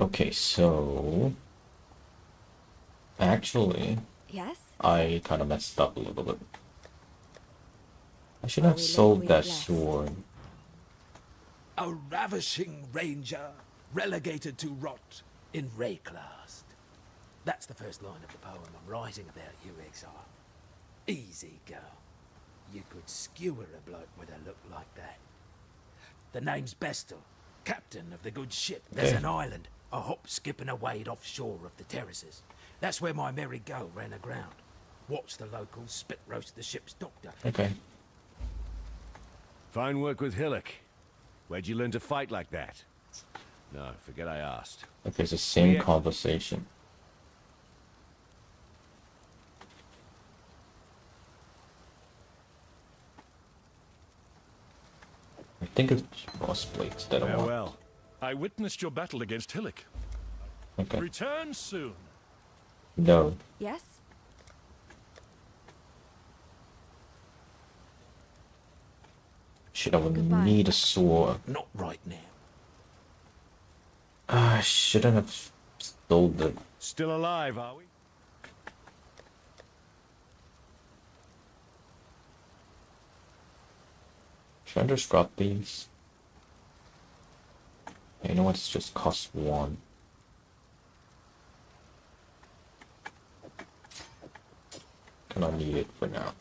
Okay, so actually, Yes? I kind of messed up a little bit. I should While have we live, sold we are that blessed. sword. A ravishing ranger, relegated to rot in Rayclast. That's the first line of the poem I'm writing about you, XR. Easy, girl. You could skewer a bloke with a look like that. The name's Bestel, captain of the good ship. There's Okay. an island, a hop, skip and a wade offshore of the terraces. That's where my merry girl ran aground. Watched the locals spit roast the ship's doctor. Okay. Fine work with Hillock. Where'd you learn to fight like that? No, forget I asked. Okay, it's the same Yeah. conversation. I think it's boss plates that I want. Farewell. I witnessed your battle against Hillock. Okay. Return soon. No. Yes? Shit, I would Goodbye. need a sword. Not right now. I shouldn't have sold it. Still alive, are we? Should I just drop these? You know what? It's just cost 1. Cannot need it for now.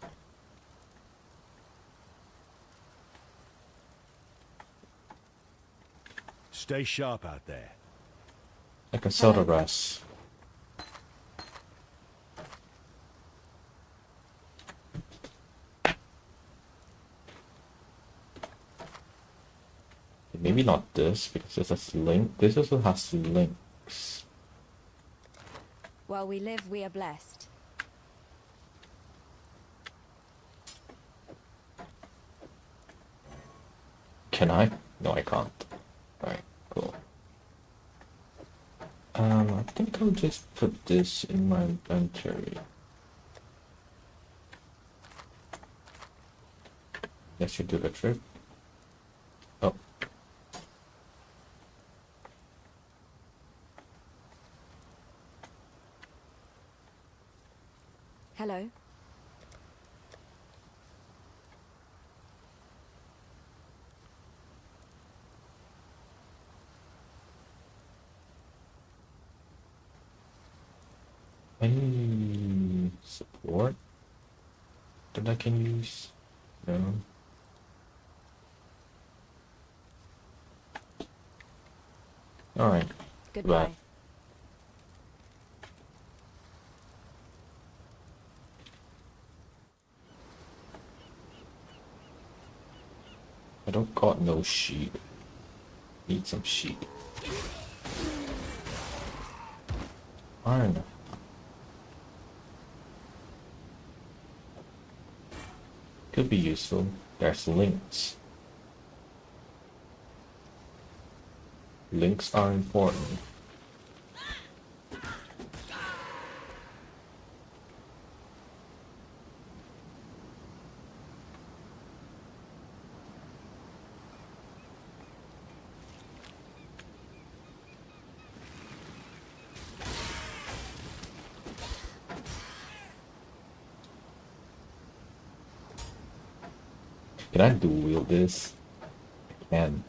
Stay sharp out there. I can sell the rest. Maybe not this, because this has link. This also has links. While we live, we are blessed. Can I? No, I can't. Alright, cool. I think I'll just put this in my inventory. That should do the trick. Oh. Hello? Any support that I can use? No. Alright. Goodbye. I don't got no sheep. Need some sheep. Iron. Could be useful. There's links. Links are important. Can I dual wield this? I can.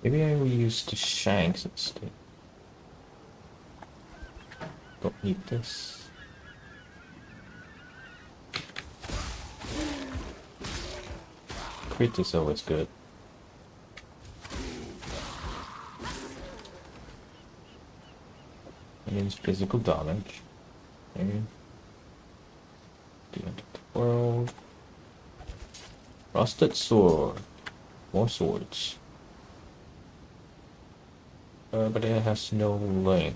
Maybe I will use the shanks instead. Don't need this. Crit is always good. It means physical damage. And the end of the world. Rusted sword. More swords. But it has no link.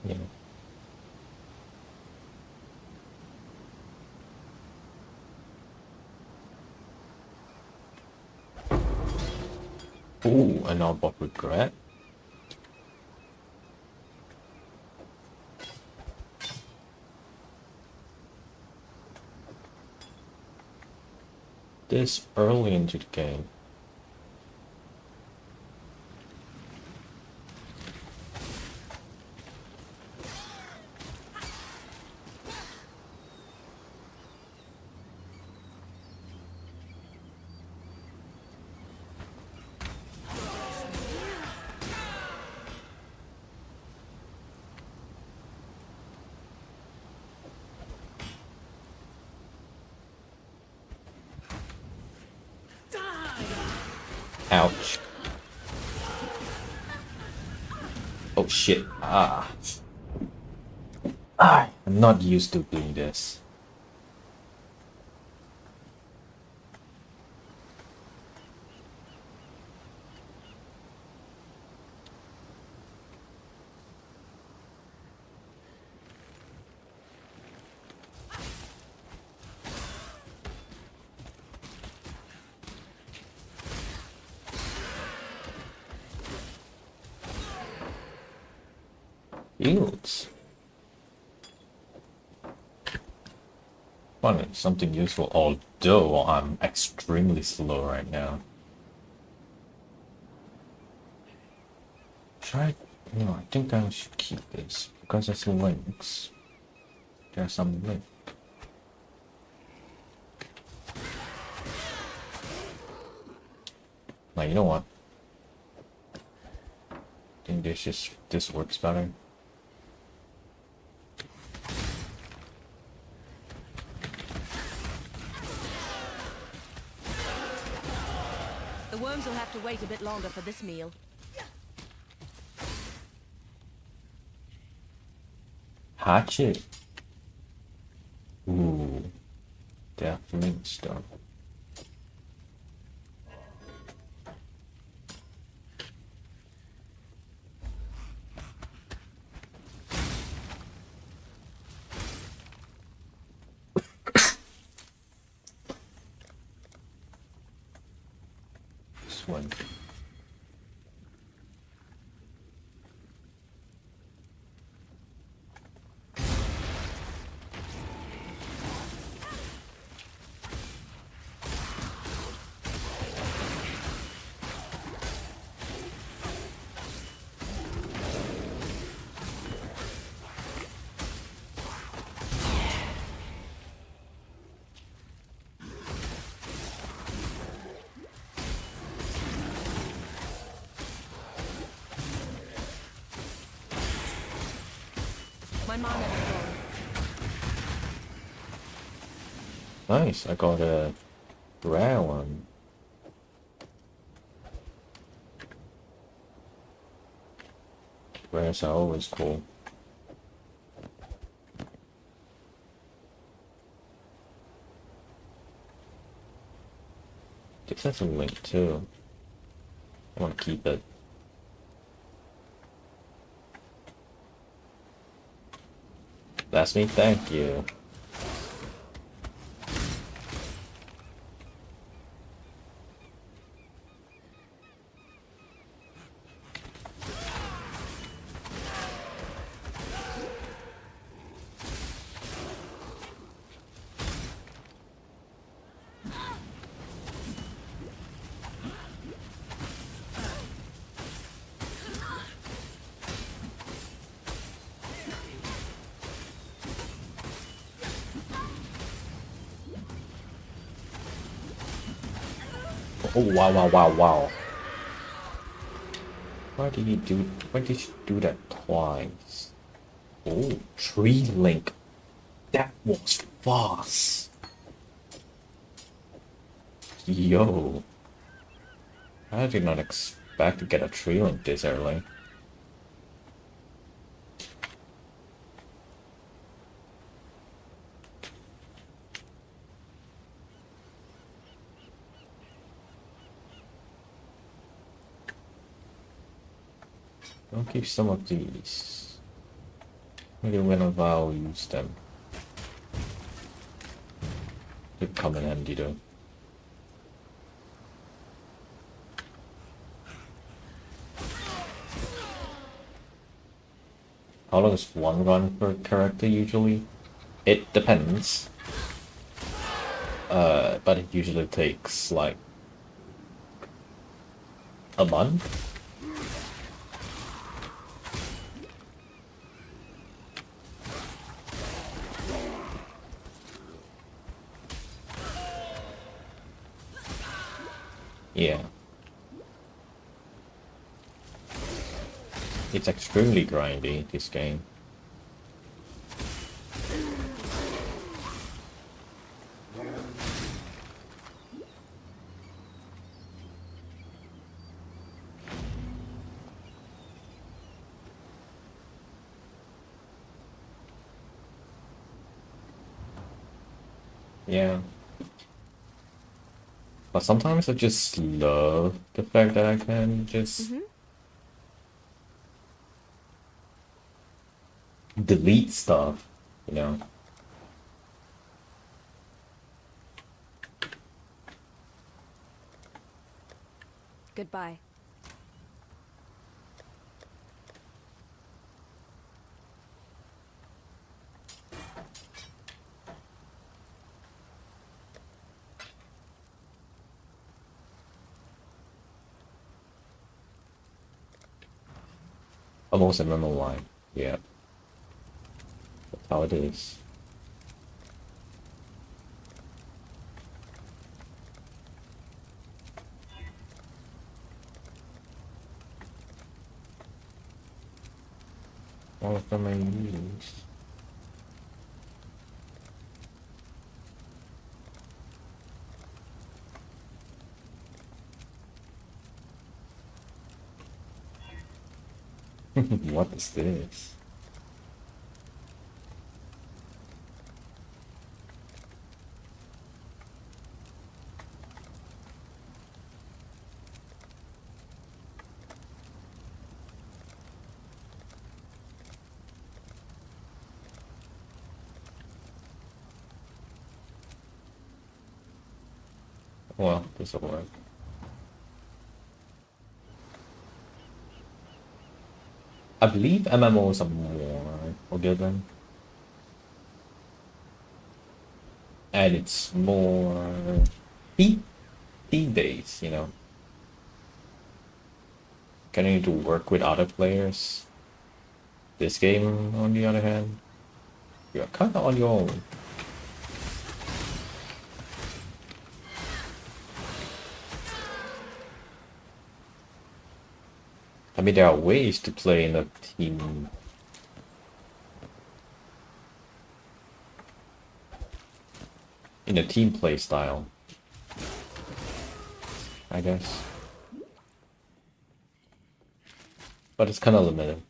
Yeah. Ooh, an about regret. This early into the game. Ouch. Oh shit. I'm not used to doing this. Yields. Finally, something useful, although I'm extremely slow right now. Should no, I think I should keep this because there's links. There's some link. Now you know what? I think this works better. The worms will have to wait a bit longer for this meal. Hatchet. Ooh. Definitely stuff. This one. My mana is gone. Nice, I got a rare one. Rares are always cool. This has a link too. I want to keep it. That's me, thank you. Oh wow wow wow wow. Why did you do that twice? Oh, tree link. That was fast. Yo. I did not expect to get a tree link this early. I'll keep some of these. Maybe whenever I'll use them. They come in handy though. How long is one run per character usually? It depends. But it usually takes like a month. Yeah. It's extremely grindy, this game. Yeah. But sometimes I just love the fact that I can just delete stuff, you know? Goodbye. Almost a normal line. Yeah. That's how it is. All of them I use. What is this? Well, this will work. I believe MMOs are more forgiving. And it's more team-based, you know. Getting to work with other players. This game, on the other hand, you're kind of on your own. I mean, there are ways to play in a team. In a team play style, I guess. But it's kind of limited.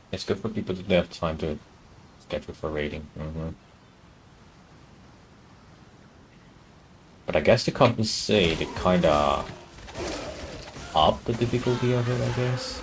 It's good for people to have time to schedule for raiding. But I guess to compensate, it kinda up the difficulty of it, I guess.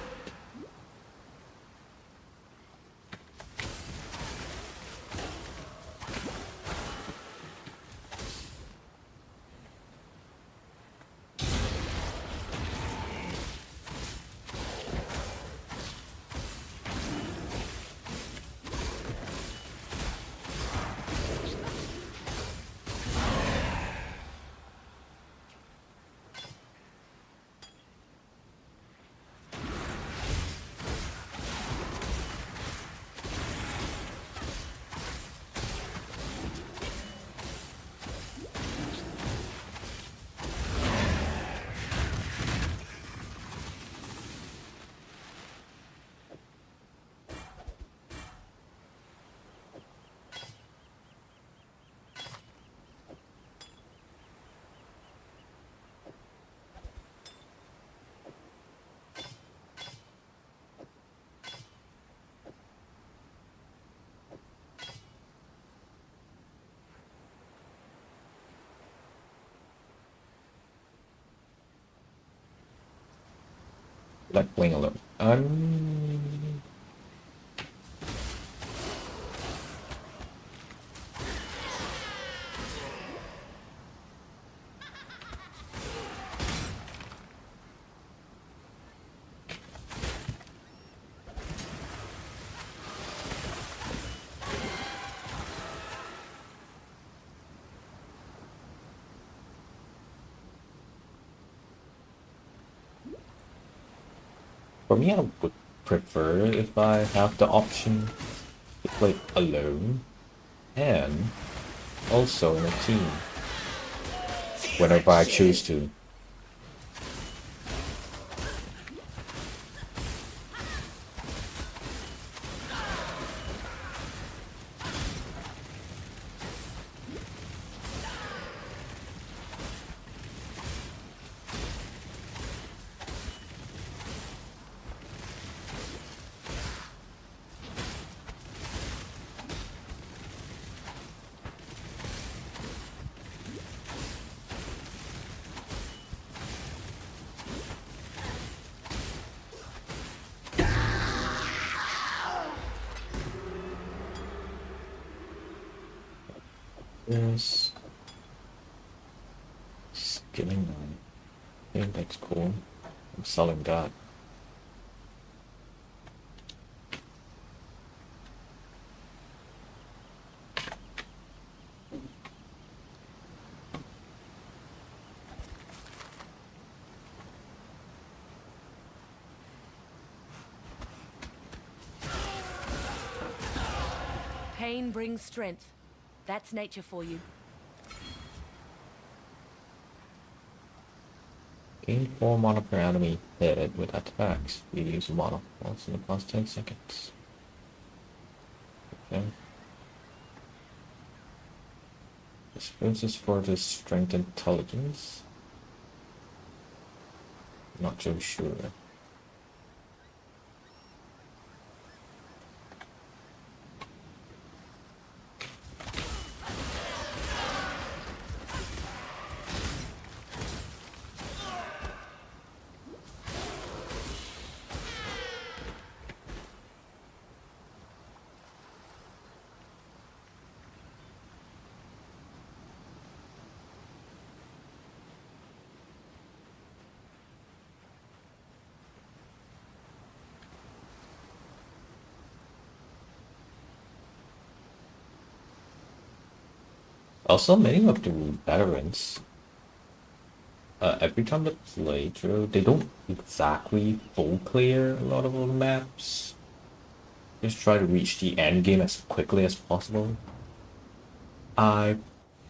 like playing alone. For me, I would prefer if I have the option to play alone and also in a team whenever I choose to. Yes. Skilling 9. I think that's cool. I'm selling that. Pain brings strength. That's nature for you. Gain 4 mana per enemy hit with attacks. You use mana once in the past 10 seconds. Okay. This is for the strength intelligence. Not so sure. Also, many of the veterans, every time they play through, they don't exactly full clear a lot of the maps. Just try to reach the end game as quickly as possible. I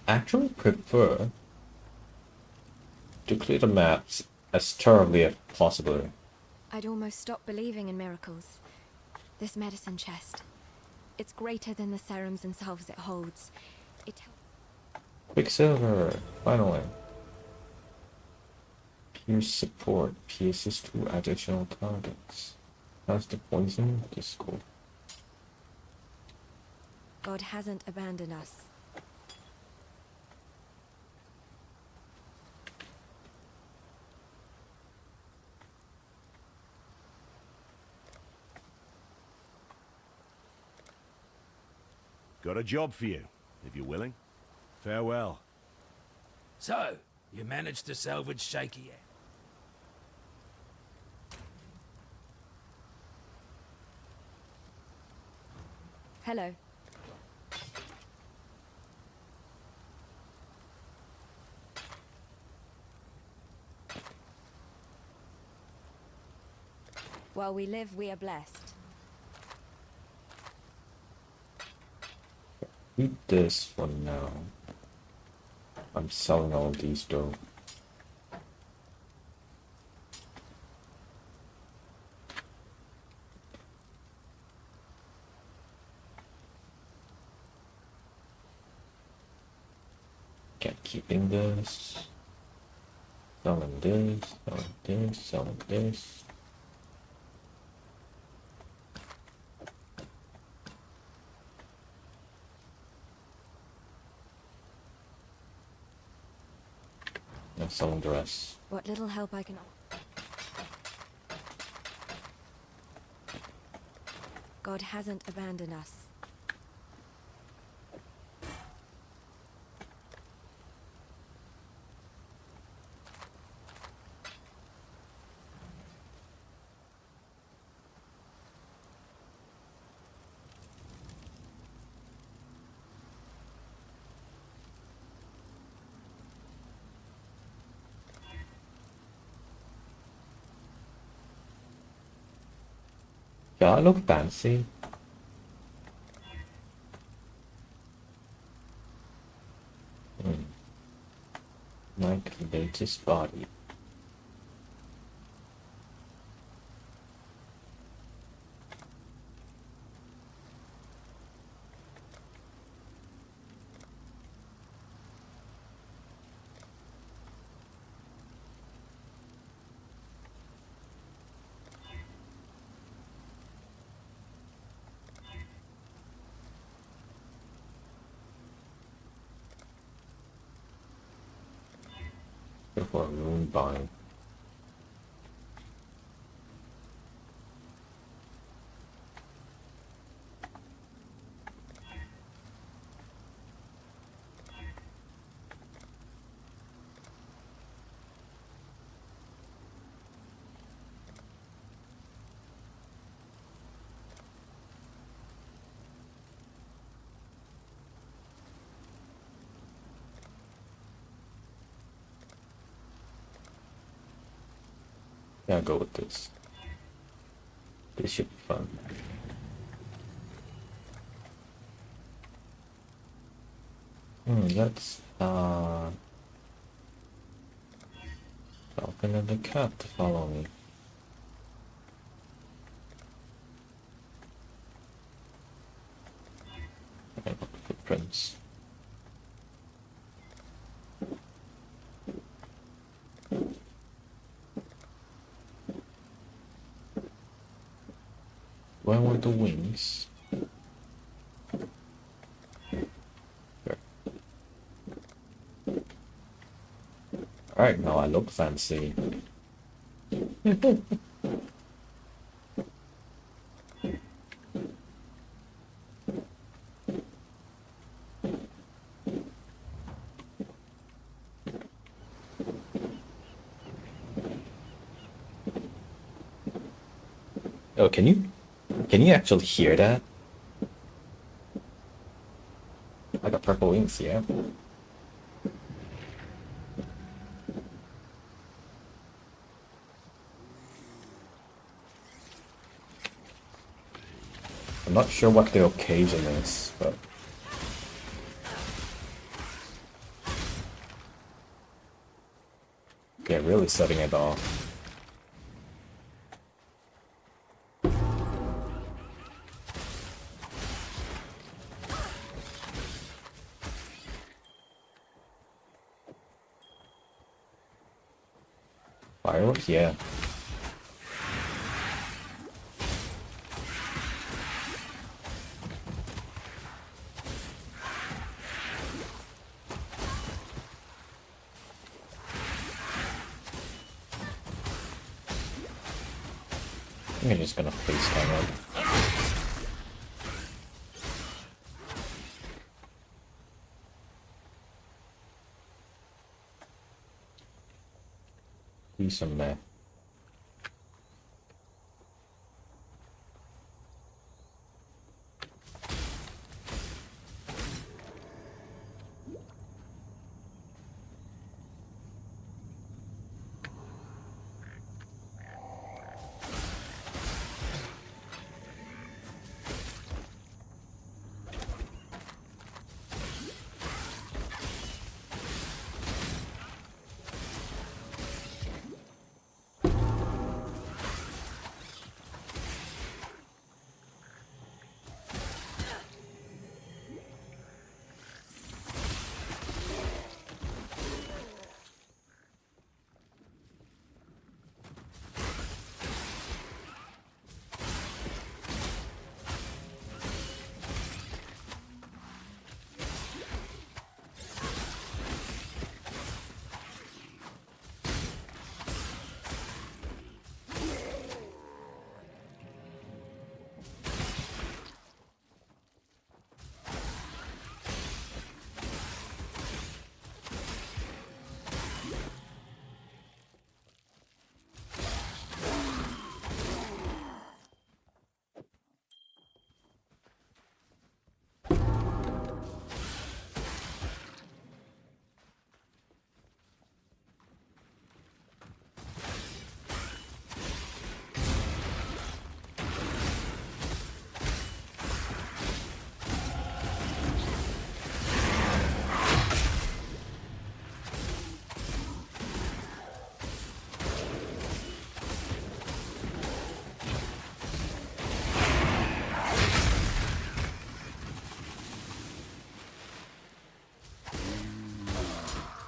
actually prefer to clear the maps as thoroughly as possible. I'd almost stop believing in miracles. This medicine chest, it's greater than the serums and salves it holds. It Quicksilver, finally. Pierce support, pierces 2 additional targets. That's the poison, this cool. God hasn't abandoned us. Got a job for you, if you're willing. Farewell. So, you managed to salvage Shaky yet? Hello. While we live, we are blessed. Eat this for now. I'm selling all these though. Okay, keeping this. Selling this, selling this, selling this. And selling the rest. What little help I can... God hasn't abandoned us. Yeah, I look fancy. Like latest body. Before moon buying. Yeah, I'll go with this. This should be fun. Let's Falcon and the cat to follow me. And footprints. Where were the wings? There. Alright, now I look fancy. Oh, can you actually hear that? I got purple wings, yeah. I'm not sure what the occasion is, but yeah, really setting it off. Fireworks? Yeah. I think I'm just gonna face time up. Do some math.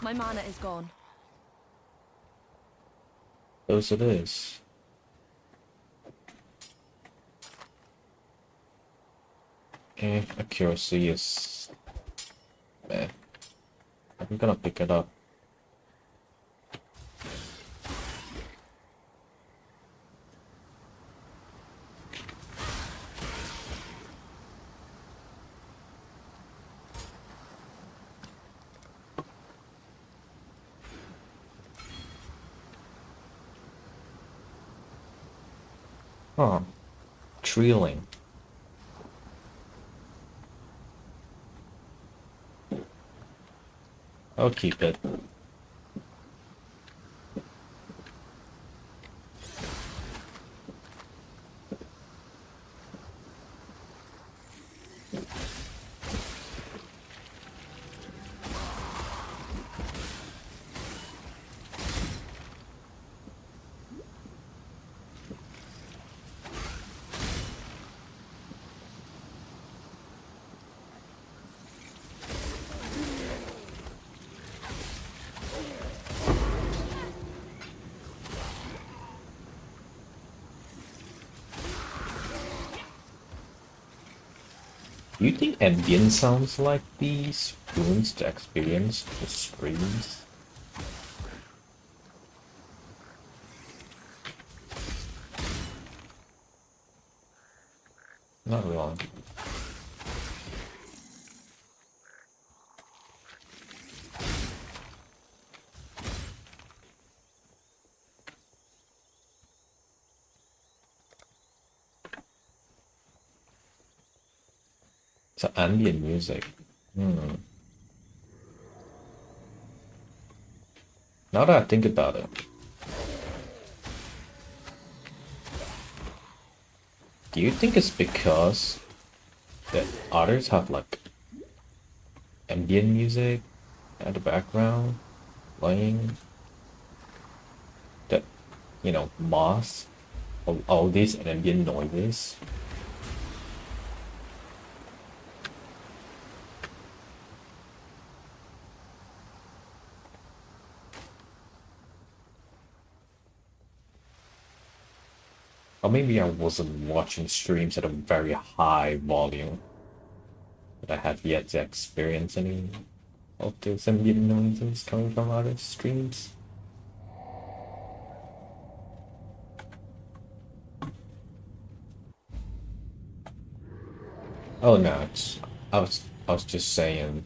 My mana is gone. Those it is. Okay, accuracy is... meh. I'm gonna pick it up. Huh. Trilling. I'll keep it. Do you think ambient sounds like these ruins to experience the streams? Not wrong. So ambient music. Now that I think about it, do you think it's because that others have like ambient music at the background playing that, you know, mask all these ambient noises? Or maybe I wasn't watching streams at a very high volume, but I have yet to experience any of those ambient noises coming from other streams. Oh no, I was just saying,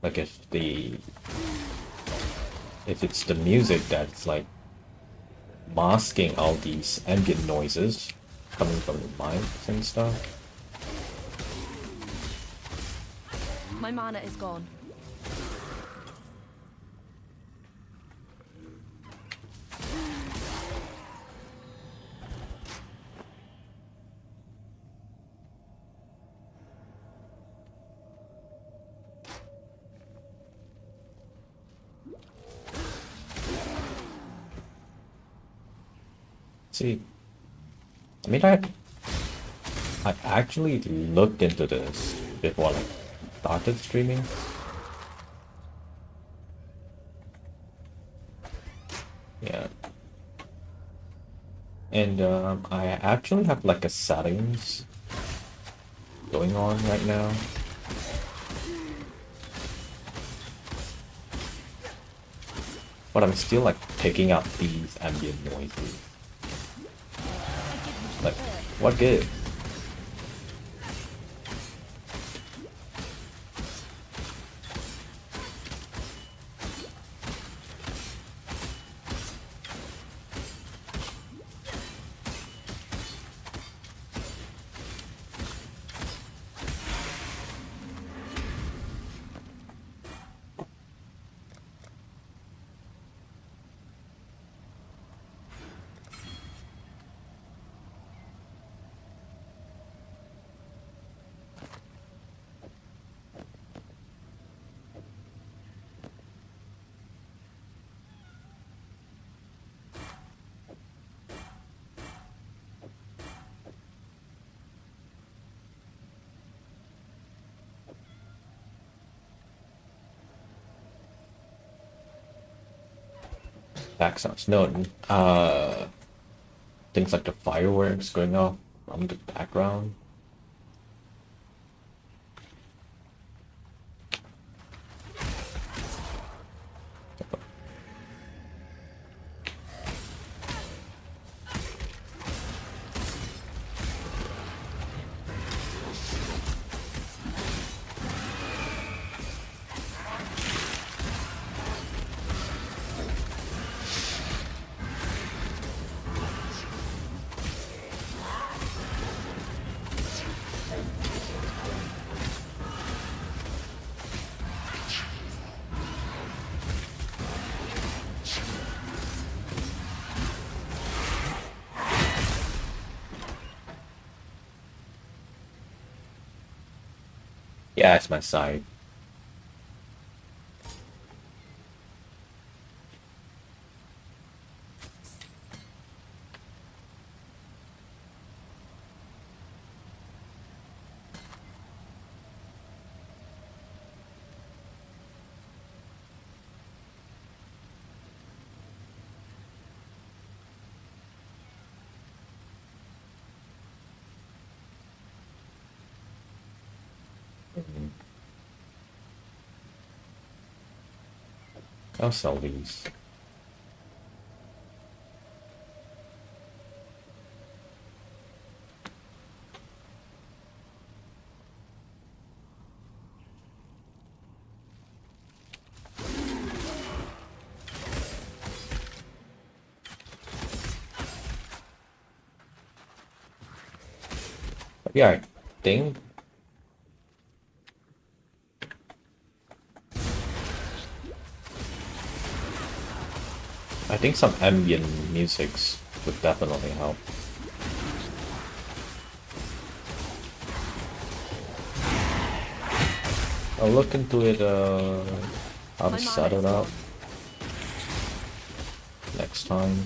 like if it's the music that's like masking all these ambient noises coming from the mics and stuff. My mana is gone. See, I mean, I actually looked into this before I started streaming. Yeah. And I actually have like a settings going on right now. But I'm still like picking up these ambient noises. Like, what good? back sounds. No, things like the fireworks going off from the background. Yeah, it's my side. I'll sell these. Yeah, I think some ambient musics would definitely help. I'll look into it, how to set it up next time.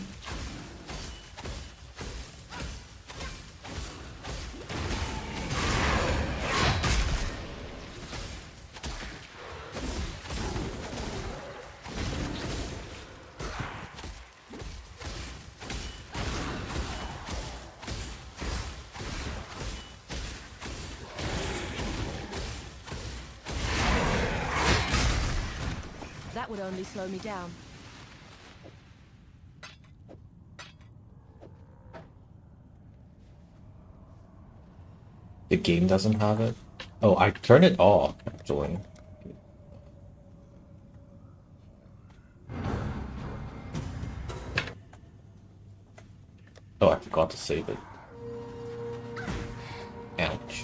That would only slow me down. The game doesn't have it? Oh, I turned it off, actually. Oh, I forgot to save it. Ouch.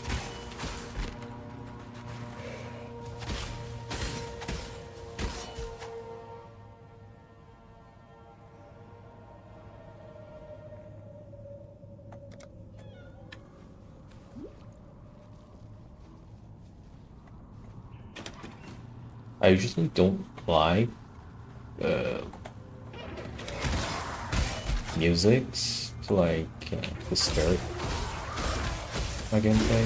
I usually don't like musics to like disturb my gameplay.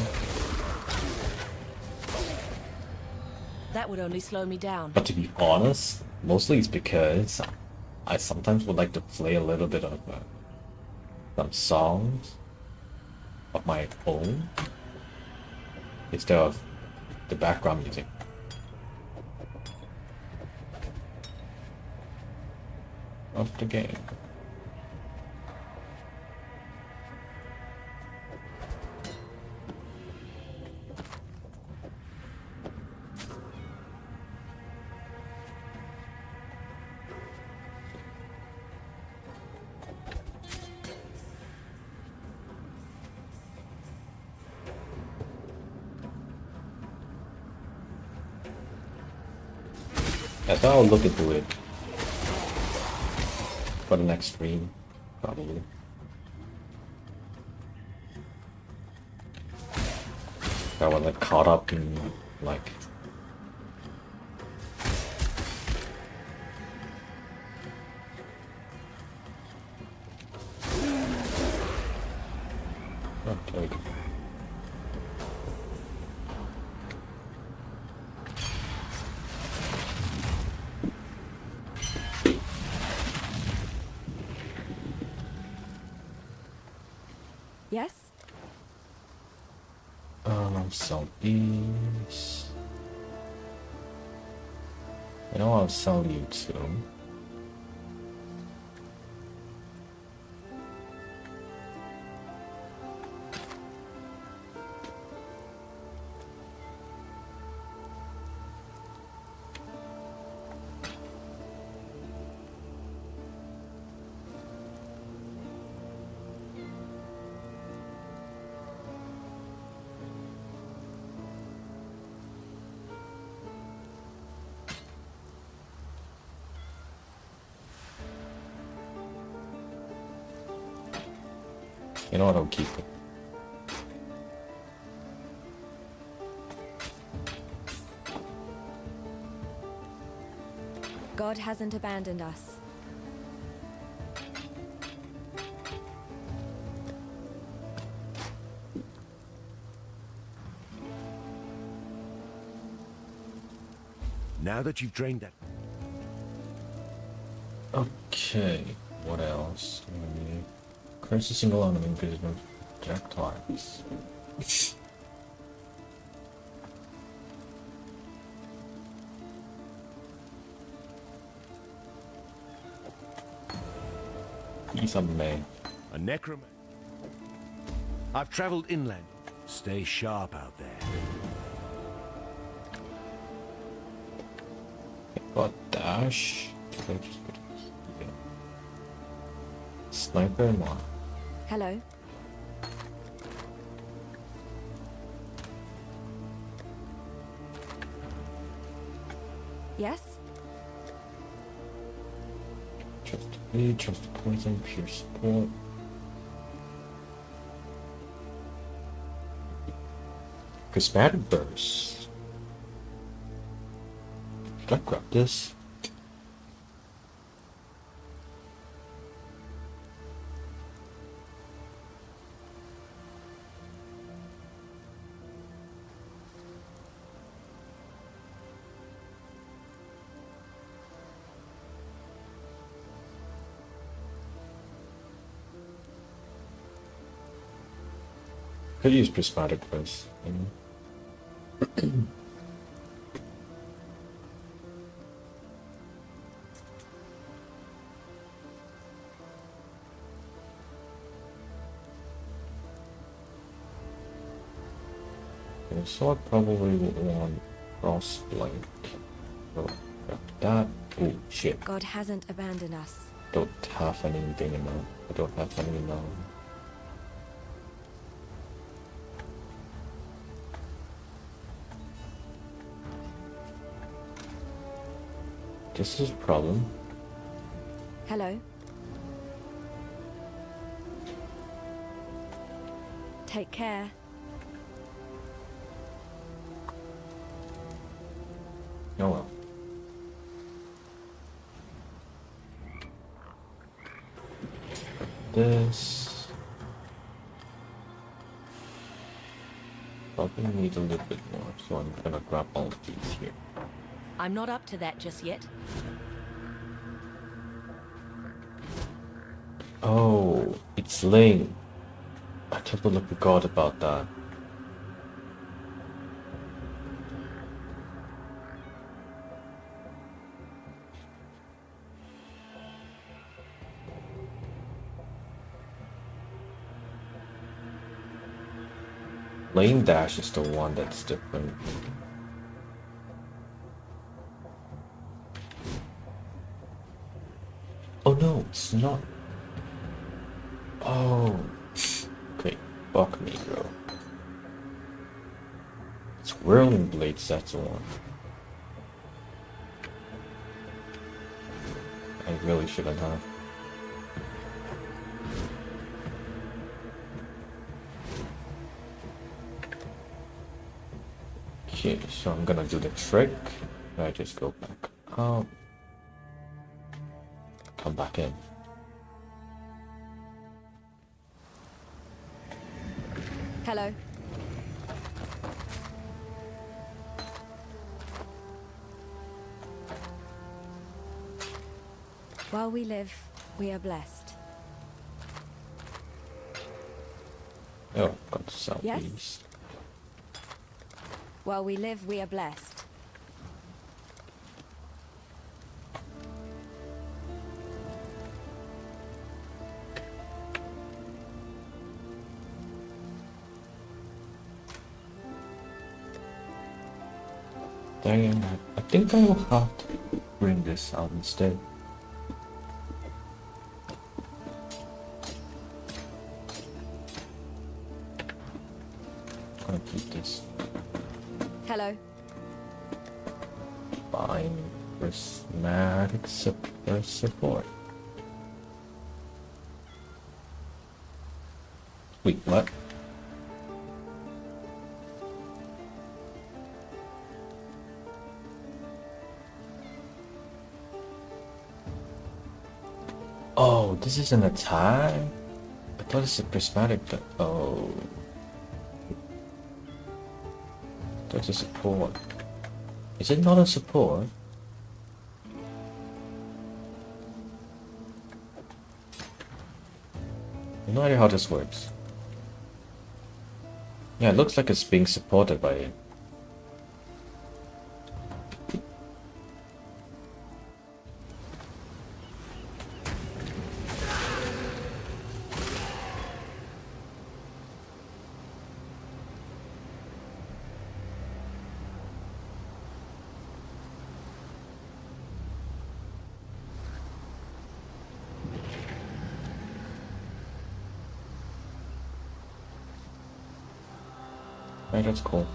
That would only slow me down. But to be honest, mostly it's because I sometimes would like to play a little bit of some songs of my own instead of the background music. Of the game. I thought I'll look into it for the next stream, probably. I was like caught up in like okay. Yes? Southeast. You know, I'll sell you too. You know what, I'll keep it. God hasn't abandoned us. Now that you've drained that... Okay, what else? Curse a single enemy because of projectiles. He's a man. A necromancer. I've traveled inland. Stay sharp out there. Got dash. Should I just put it here? Sniper and one. Hello? Yes? Trust the bleed, trust the poison, pure support. Prismatic burst. Should I grab this? Could use prismatic burst. Okay, so I probably would want crossblade. So grab that. Oh shit! God hasn't abandoned us. Don't have anything in mind. I don't have any in mind. This is a problem. Hello? Take care. Oh well. This probably need a little bit more, so I'm gonna grab all of these here. I'm not up to that just yet. Oh, it's Ling. I totally forgot about that. Lane dash is the one that's different. Oh no, it's not. Oh, okay, fuck me, bro. It's Whirling Blades, that's the one. I really shouldn't have. Okay, so I'm gonna do the trick. I just go back out. Come back in. Hello? While we live, we are blessed. Oh, got the southeast. Yes? While we live, we are blessed. Dang, I think I will have to bring this out instead. I'm gonna keep this. Hello. Fine. Prismatic support. Wait, what? Oh, this is an attack? I thought it's a prismatic. Oh. That's a support. Is it not a support? No idea how this works. Yeah, it looks like it's being supported by it. Right, that's cool.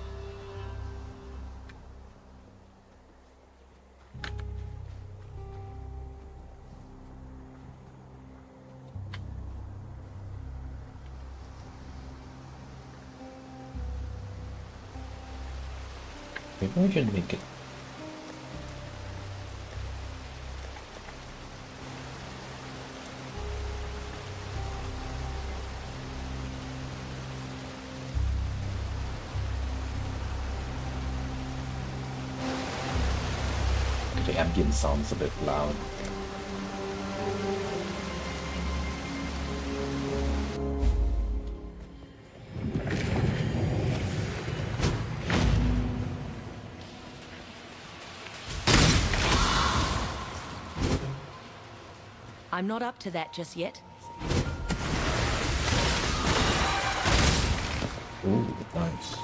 Maybe I should make it. The ambient sounds a bit loud. I'm not up to that just yet. Ooh, nice.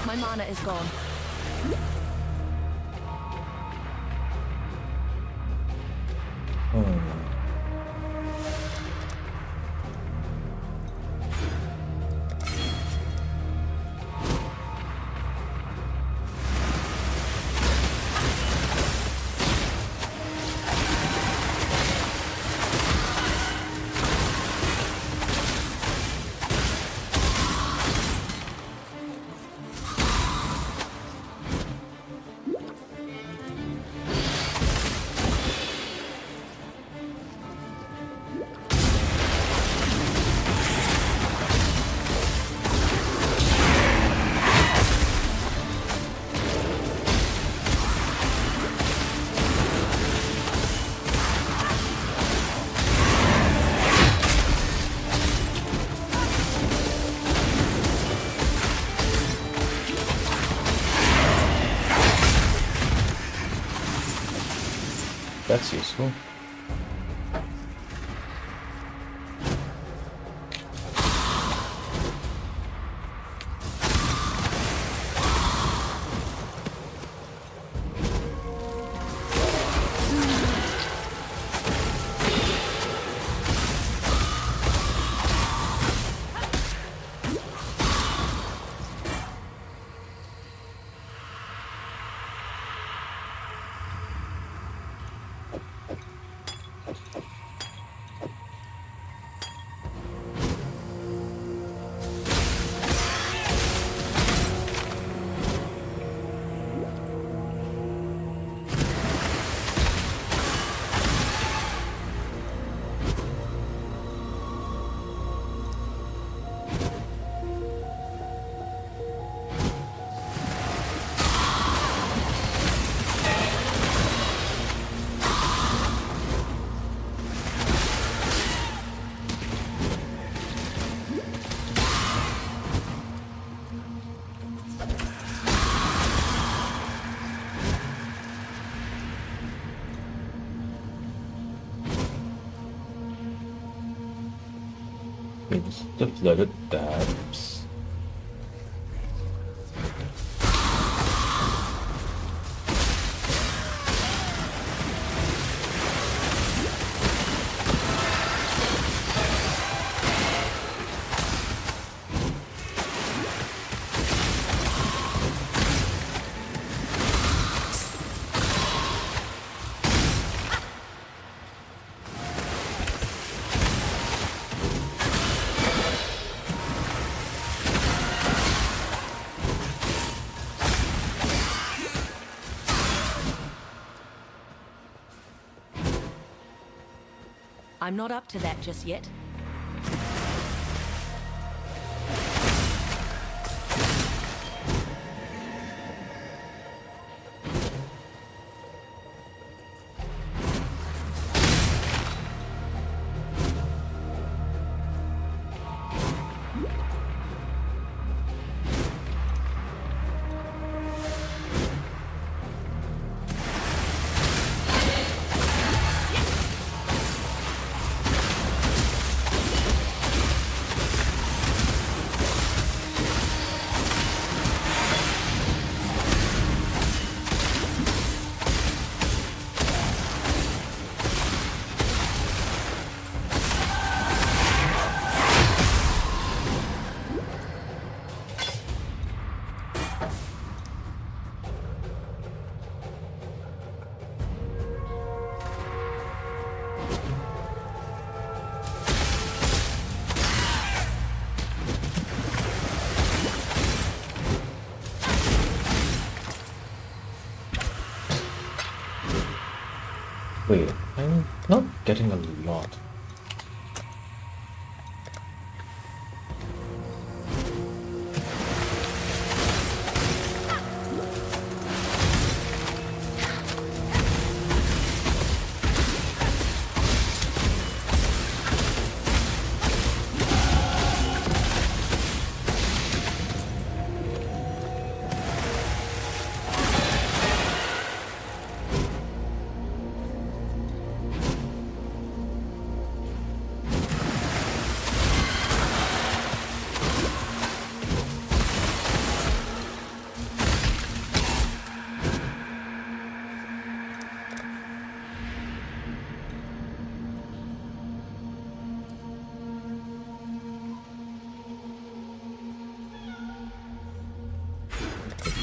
My mana is gone. That's useful. It's the flooded depths. I'm not up to that just yet. Wait, I'm not getting a lot.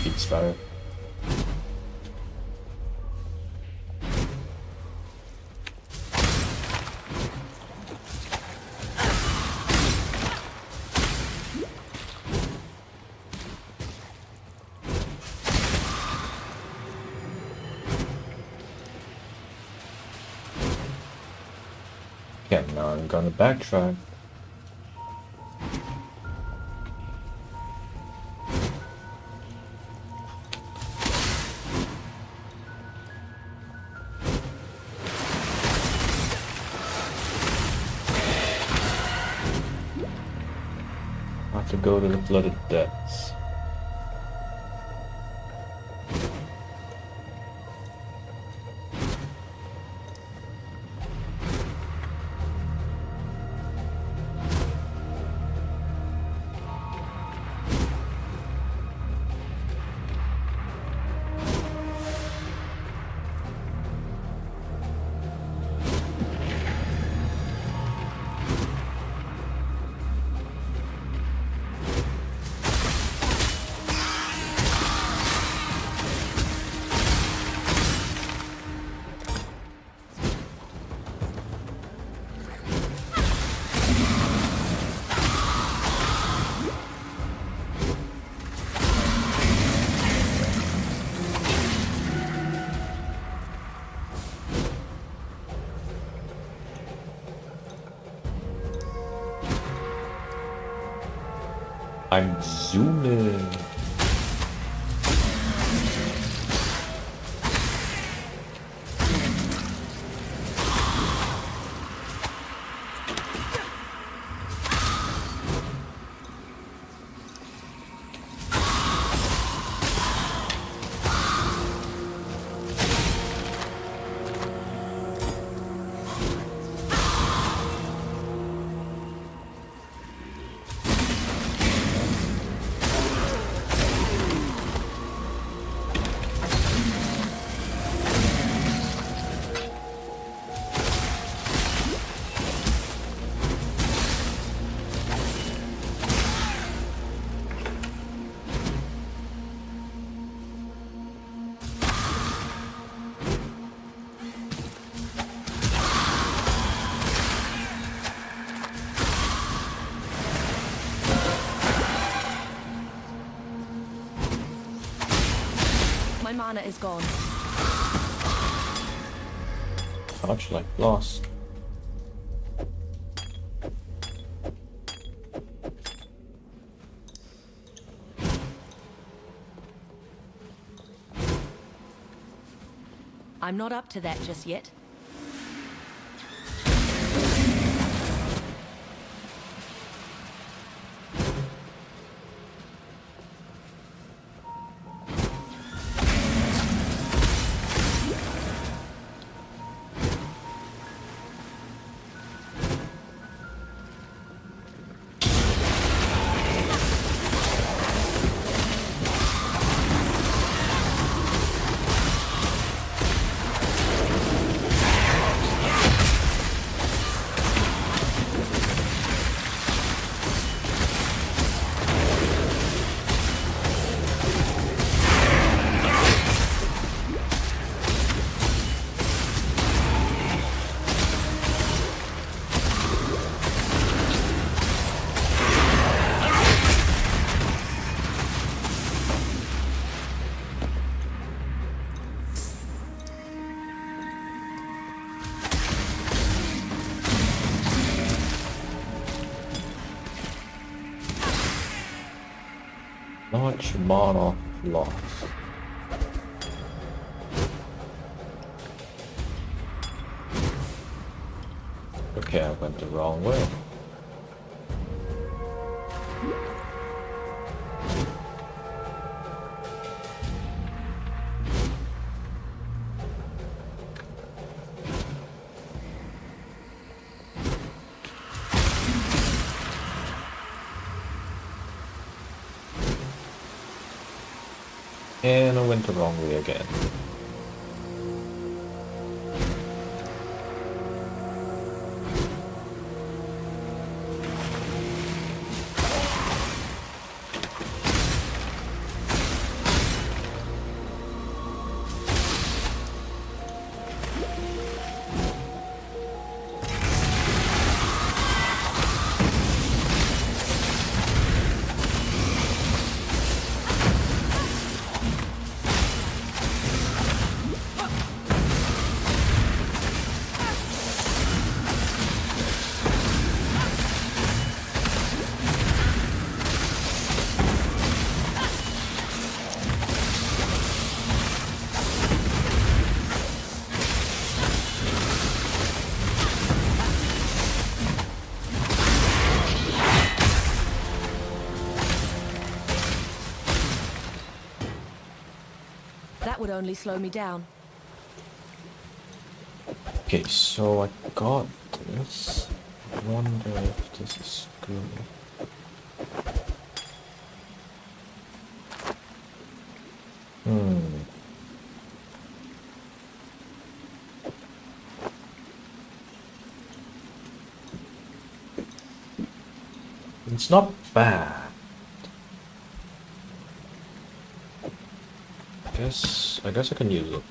It's fire. Yeah, now I'm gonna backtrack. I have to go to the flooded depths. I'm zooming. Nirvana is gone. Much like lost. I'm not up to that just yet. Much mana lost. Okay, I went the wrong way. And I went the wrong way again. That would only slow me down. Okay, so I got this. I wonder if this is good. It's not bad. I guess I can use it.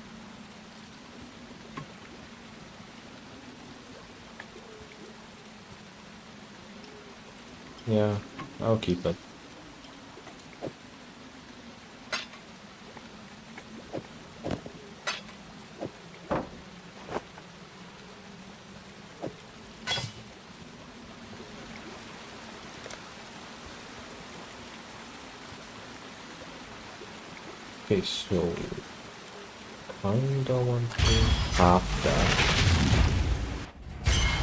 Yeah, I'll keep it. Okay, so kinda want to have that.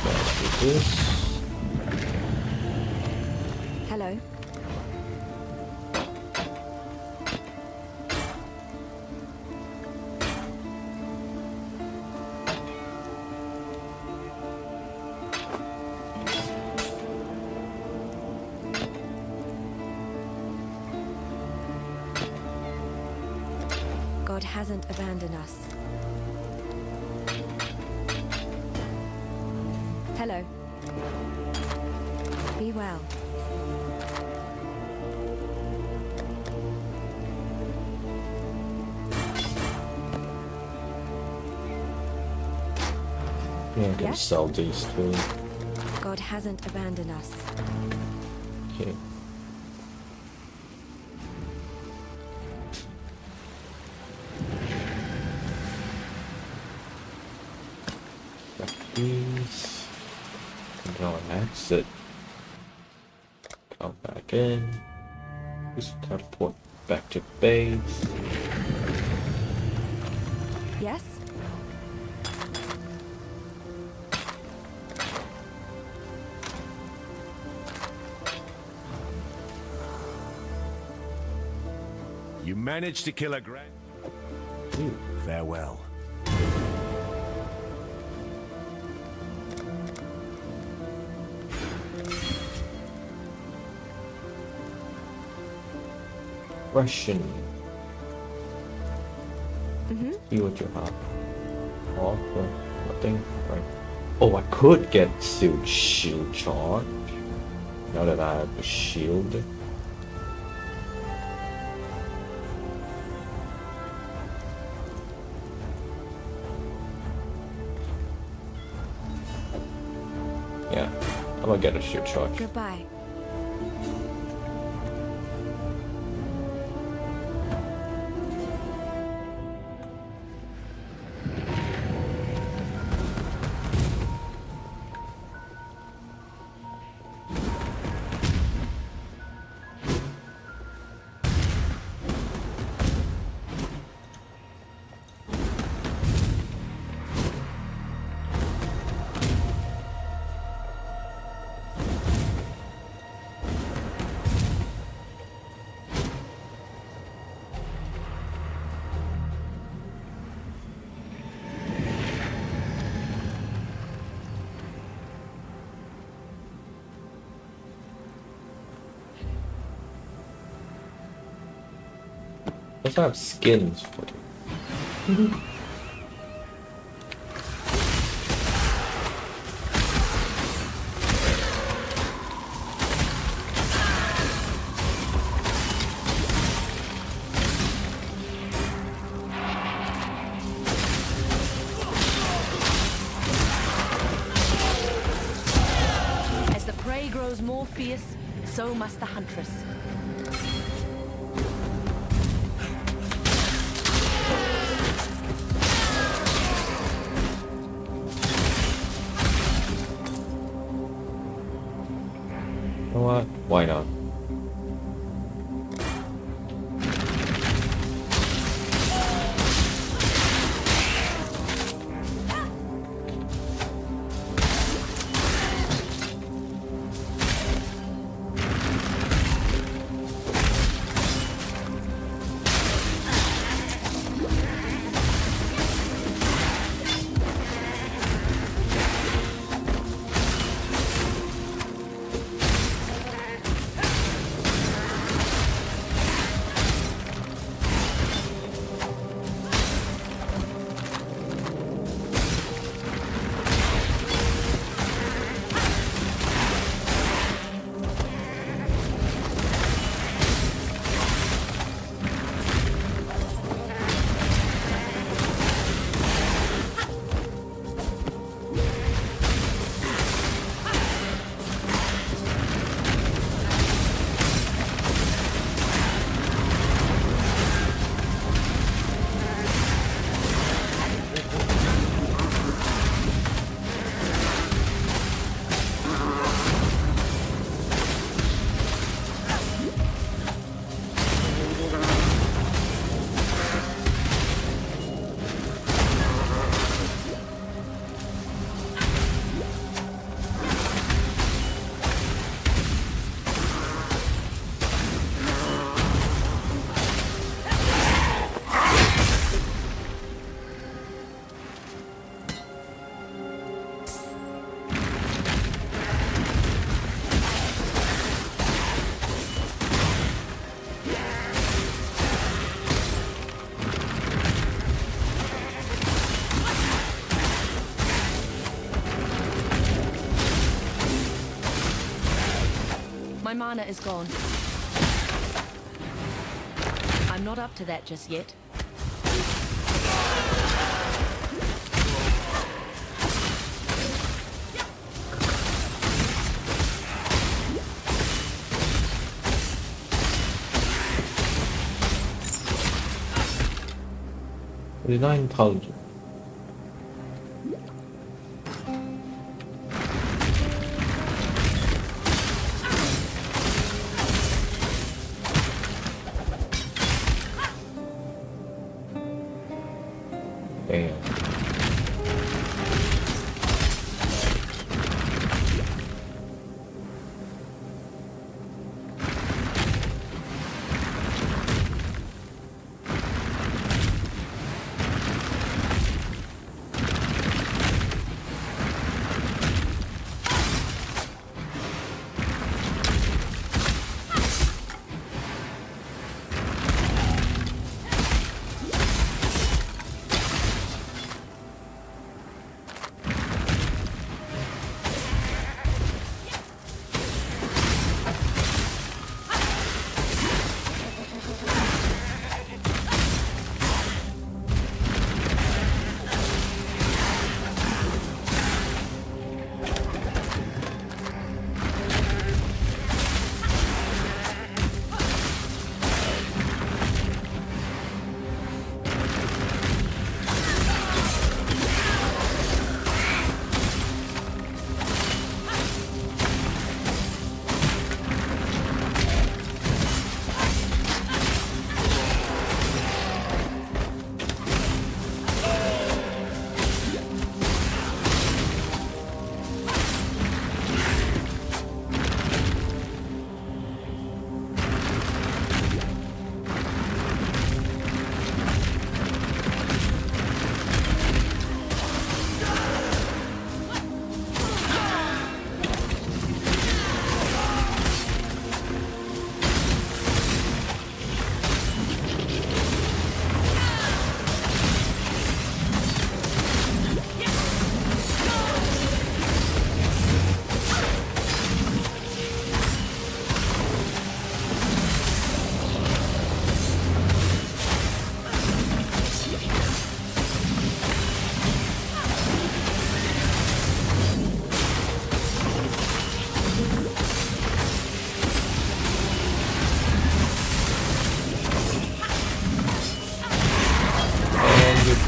Let's do this. Hello. God hasn't abandoned us. Hello. Be well. Yeah, I can Yes? sell these too. God hasn't abandoned us. Okay. These. Control and exit. Come back in. Just teleport back to base. Yes? You managed to kill a grand... Farewell. Question. See what you have. Oh, nothing. Right. Oh, I could get shield charge. Now that I have a shield. Yeah, I'm gonna get a shield charge. Goodbye. Let's have skins for you. As the prey grows more fierce, so must the huntress. You know what? Why not? My mana is gone. I'm not up to that just yet. It's not intelligent. Damn.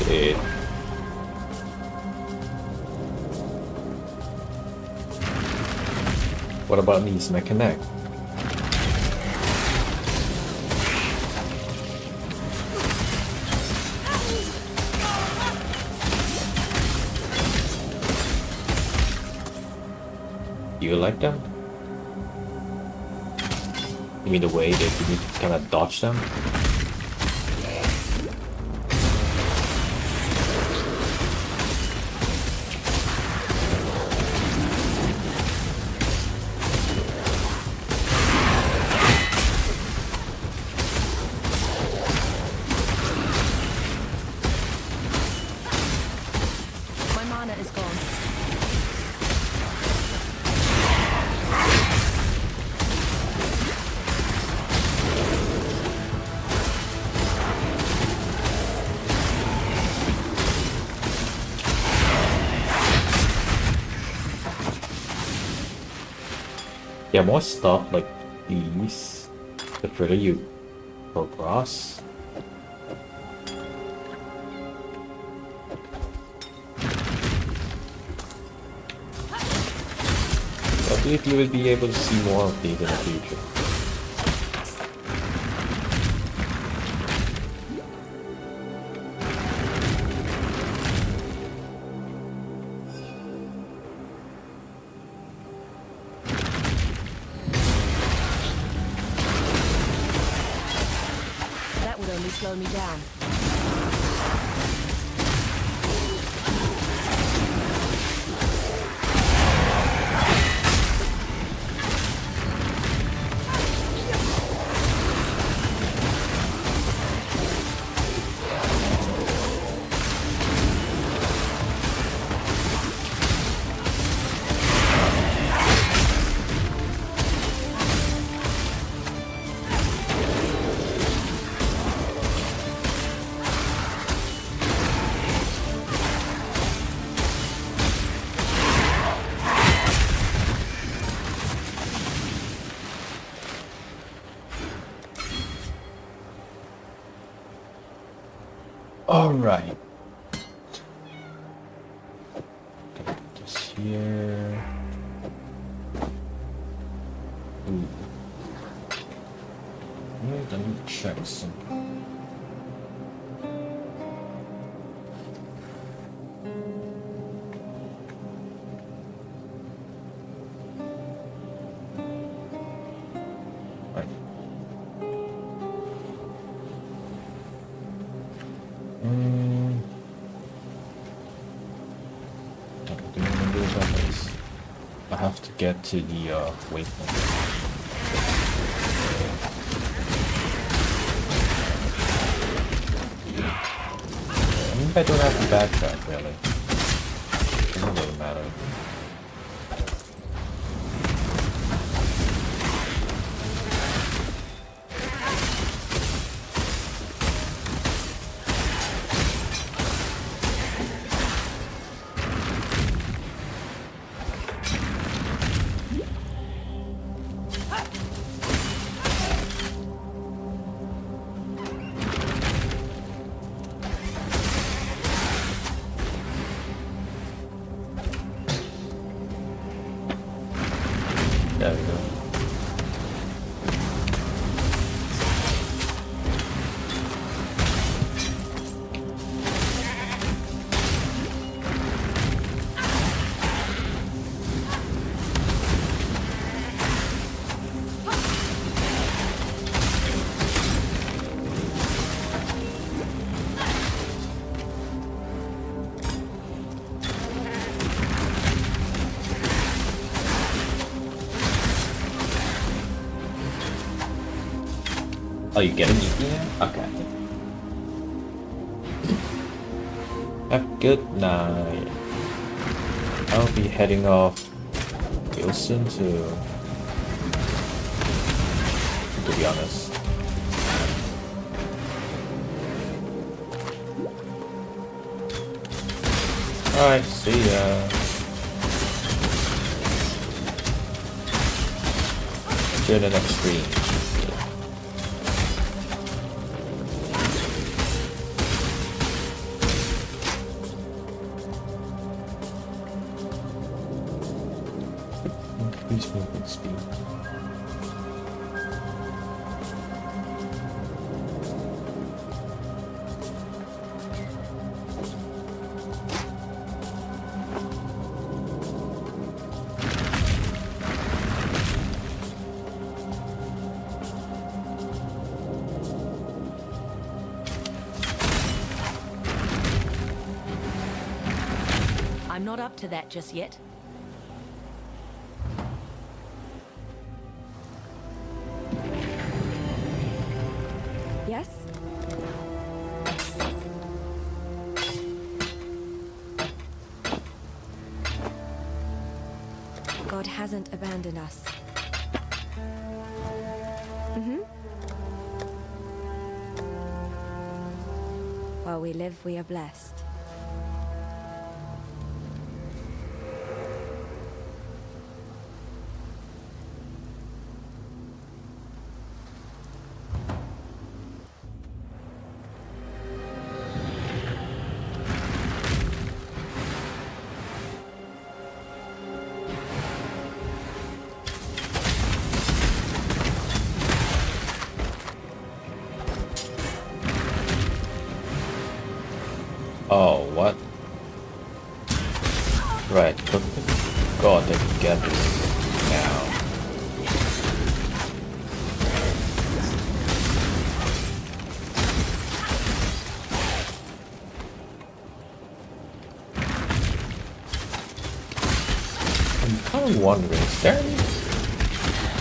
It. What about these mechanic? Do you like them? You mean the way that you kind of dodge them? Yeah, more stuff like these, the further you progress. I believe you will be able to see more of these in the future. Slow me down. All right. This here. Ooh. Let me check some. I have to get to the waypoint. I mean, I don't have to backtrack, really. Doesn't really matter. There we go. Oh, you getting me here? Okay. Have a good night. I'll be heading off real soon to be honest. Alright, see ya. See you in the next stream. Increase movement speed. I'm not up to that just yet. Yes? God hasn't abandoned us. Mm-hmm. While we live, we are blessed. Oh, what? Right, God, I can get this now. I'm kind of wondering, is there any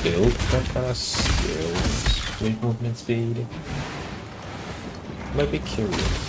build that kind of skills with movement speed? Might be curious.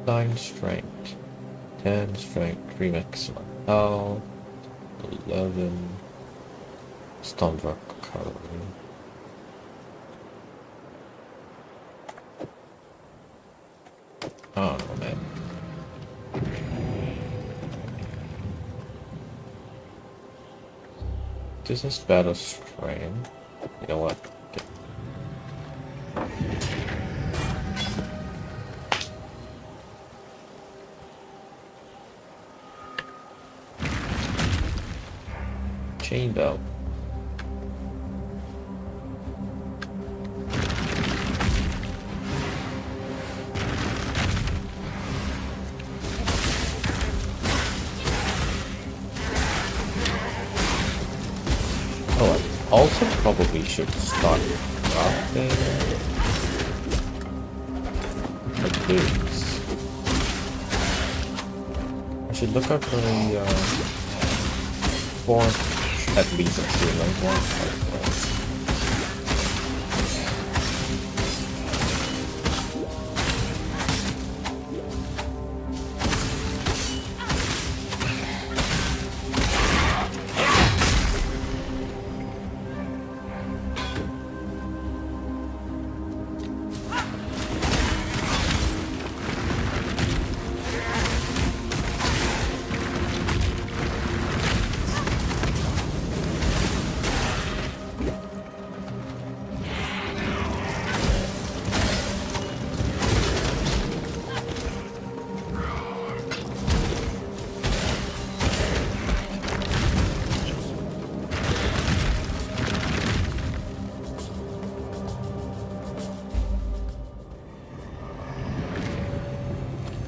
9 strength, 10 strength, 3 maximum health, 11 stun recovery. I don't know, man. This is battle strength. You know what? Okay. Chain belt. Oh, I also probably should start crafting like this. I should look out for the 4 at least like one.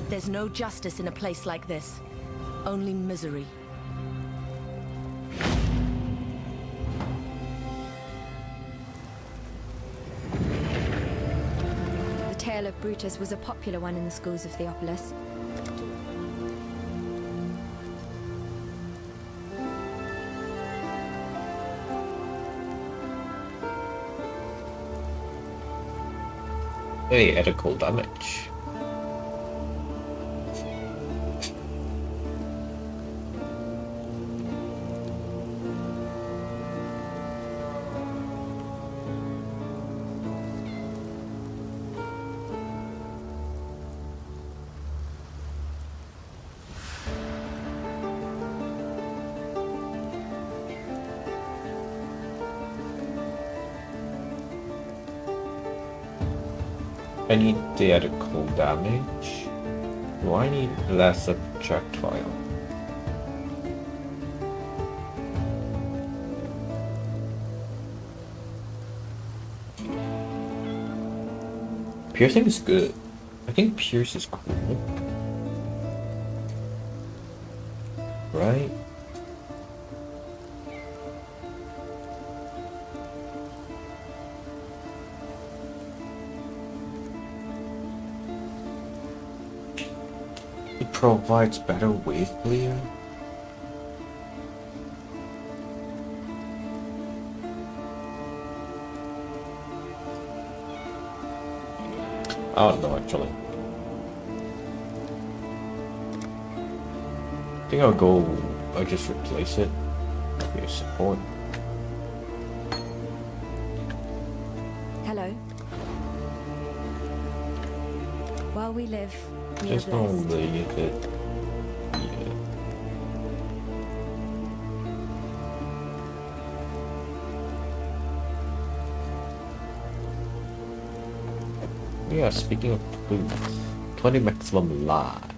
There's no justice in a place like this. Only misery. The tale of Brutus was a popular one in the schools of Theopolis. Hey, ethical damage. I need theatrical damage. Do I need less projectile? Piercing is good. I think Pierce is cool. Right? It provides better wave clear. I don't know actually. I think I'll just replace it. Here's support. Hello. While we live, we are Just gonna blessed. leave it. Yeah, speaking of boots, 20 maximum live.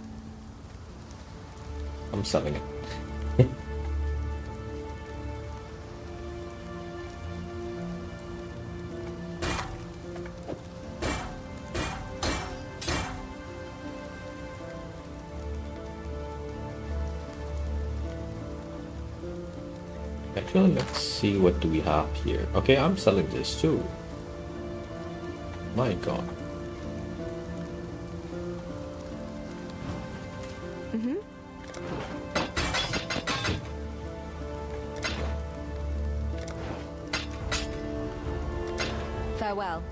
I'm selling it. Actually, let's see what do we have here. Okay, I'm selling this too. My god. Farewell.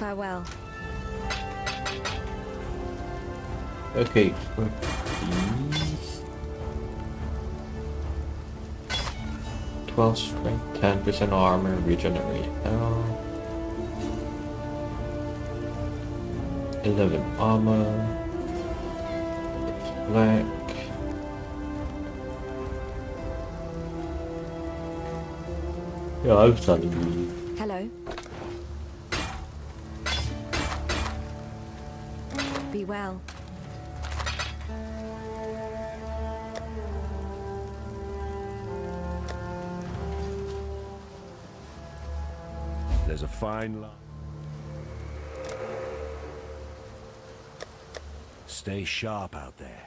Farewell. Okay, for these 12 strength, 10% armor, regenerate health, 11 armor, black. Yeah, I'm telling you. Hello. Be well. There's a fine line. Stay sharp out there.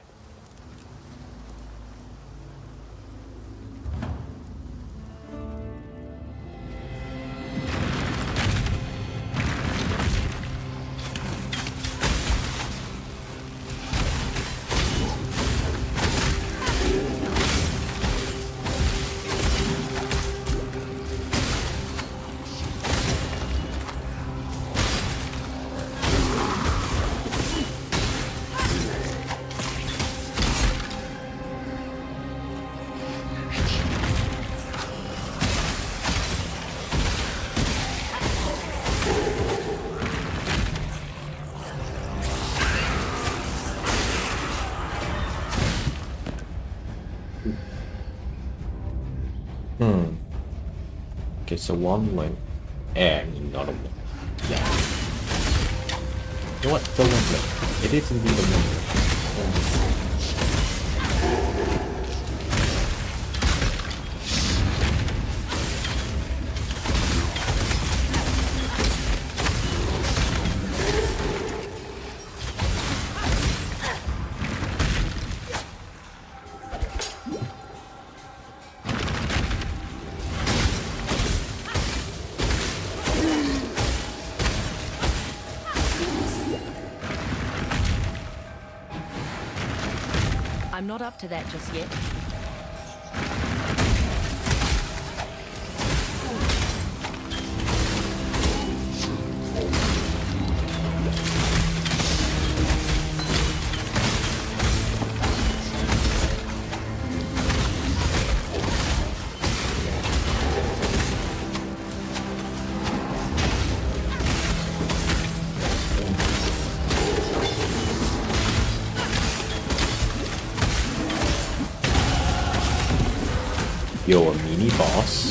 Okay, so one link and another one. Yeah. You know what? The one link. It is indeed a link. I'm not up to that just yet. You're a mini boss.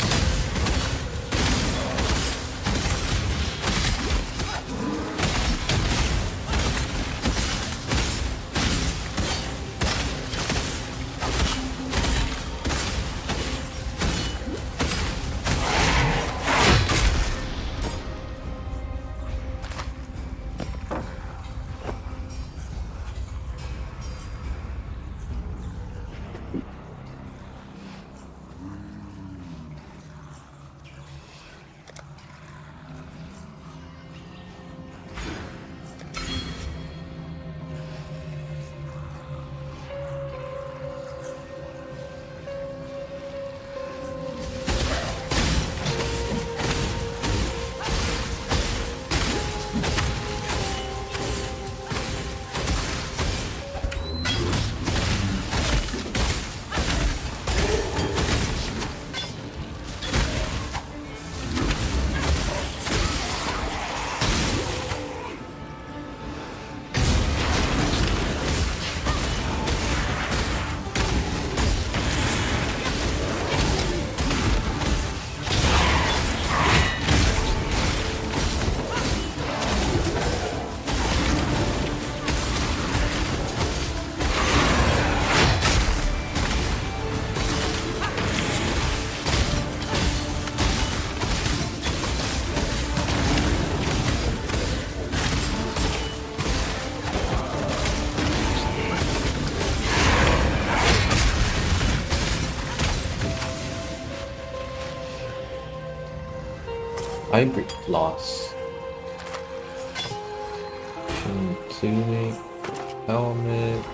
Hybrid loss. Tunic, helmet.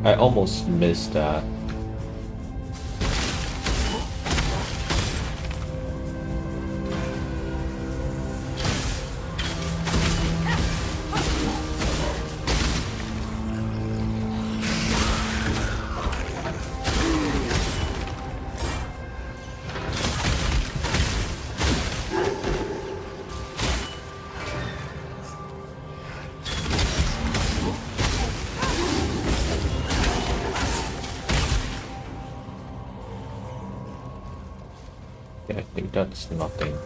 I almost missed that. Yeah, I think that's nothing.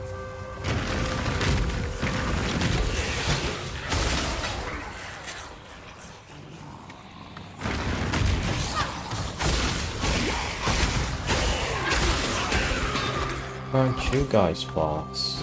Aren't you guys bots?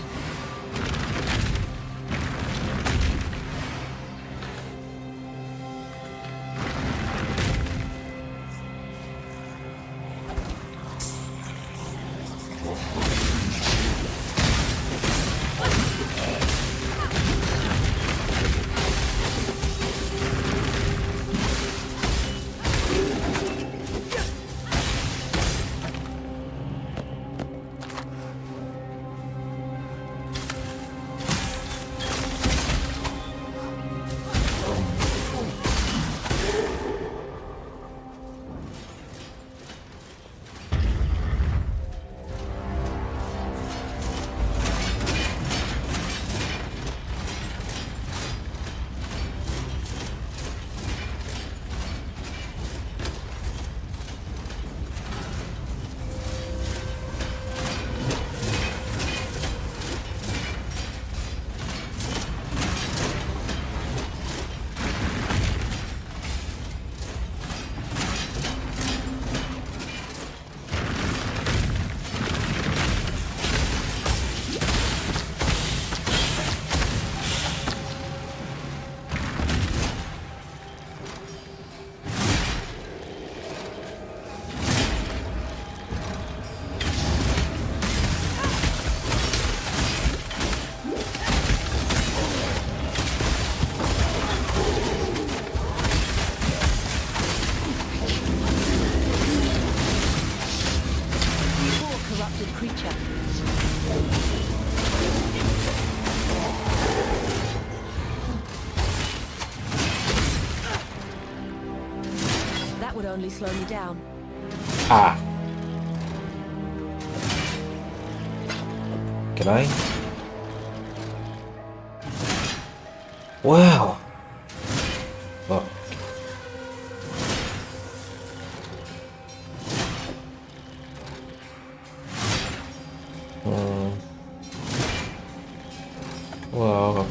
Only slow me down. Ah. Can I? Wow. Fuck. Well,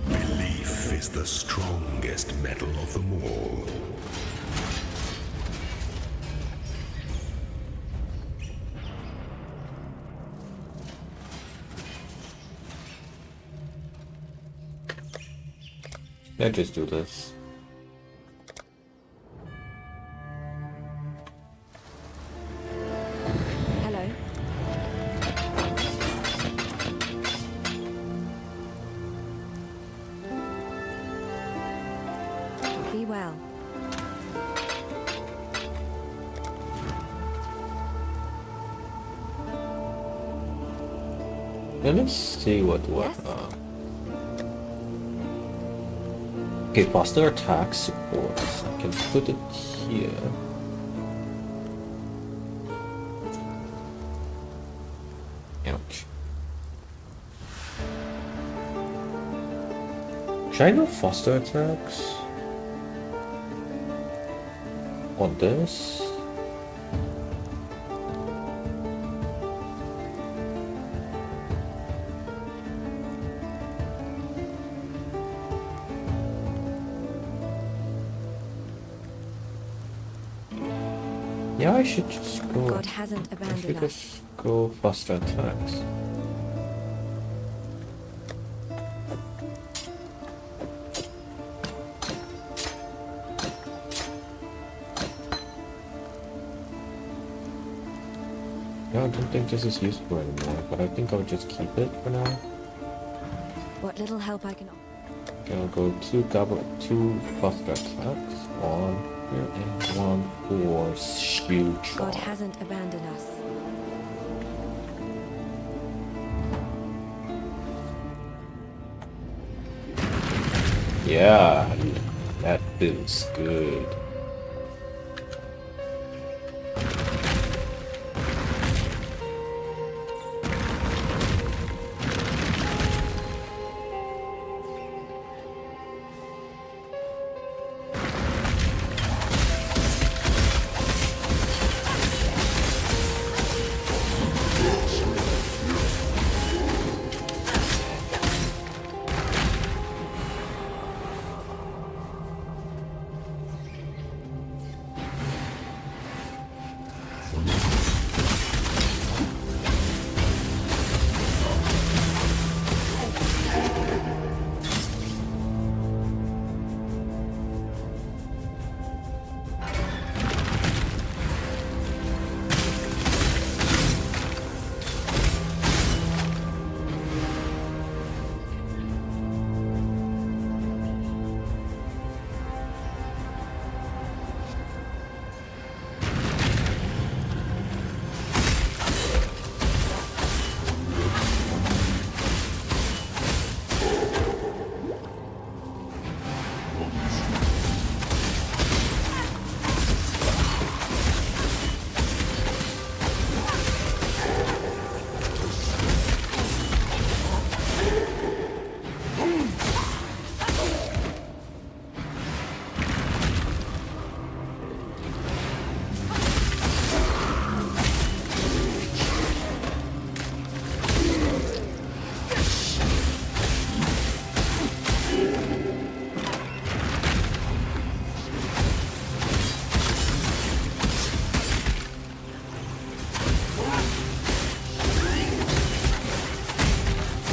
Belief is the strongest metal of them all. Let's just do this. Hello. Be well. Let me see what okay, faster attack support. I can put it here. Ouch. Should I do faster attacks on this? Yeah, I should just go. God hasn't I abandoned should us. just go faster attacks. Yeah, I don't think this is useful anymore, but I think I'll just keep it for now. What little help I can offer. I'll go two buster attacks. One here and one for shield God charge. hasn't abandoned us. Yeah, that feels good.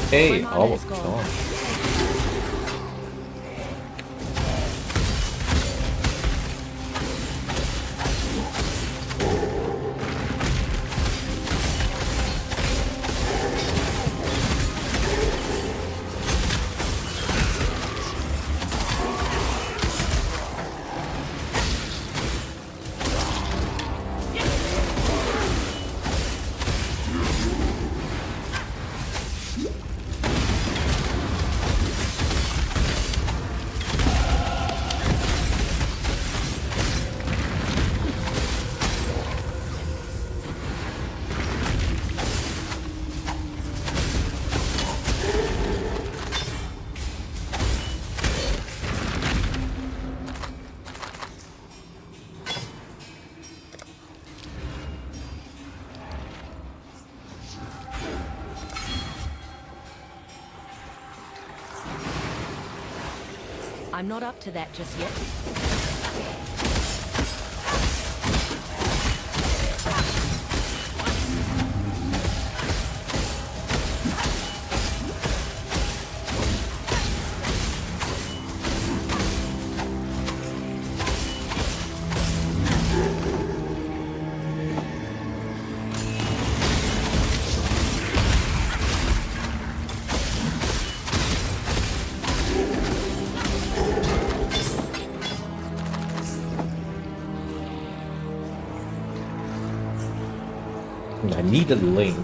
Hey, almost gone. I'm not up to that just yet. I need a link.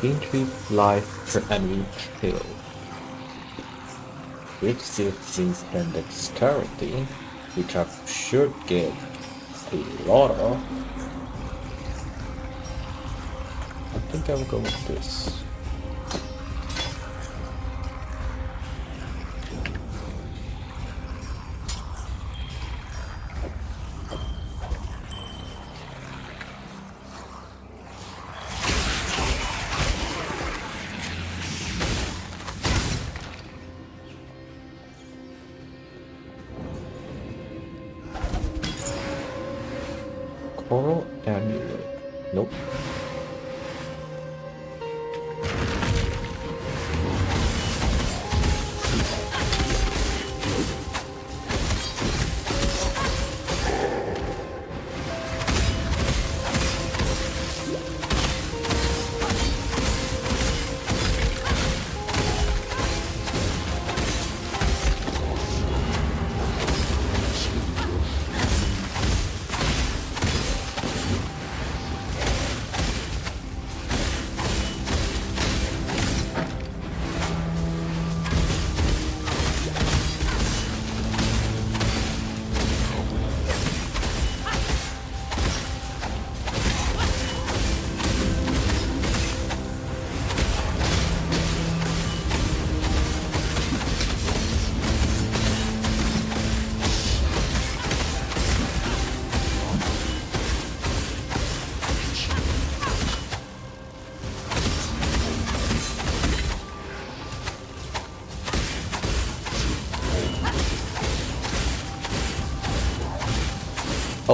Gain 3 life per enemy kill. Which gives instant dexterity, which I should get a lot of. I think I'll go with this. Coral amulet. Nope.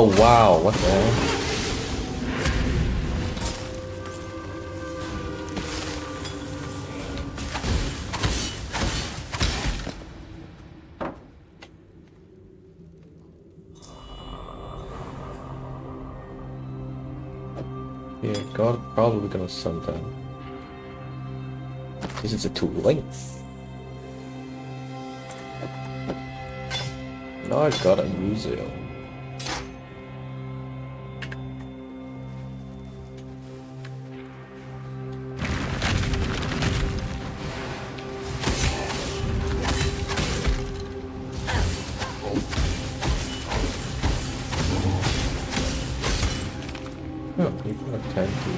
Oh wow, what the hell? Yeah, God, probably gonna send them. This is a too late. Now I gotta use it. Oh, you can attack you.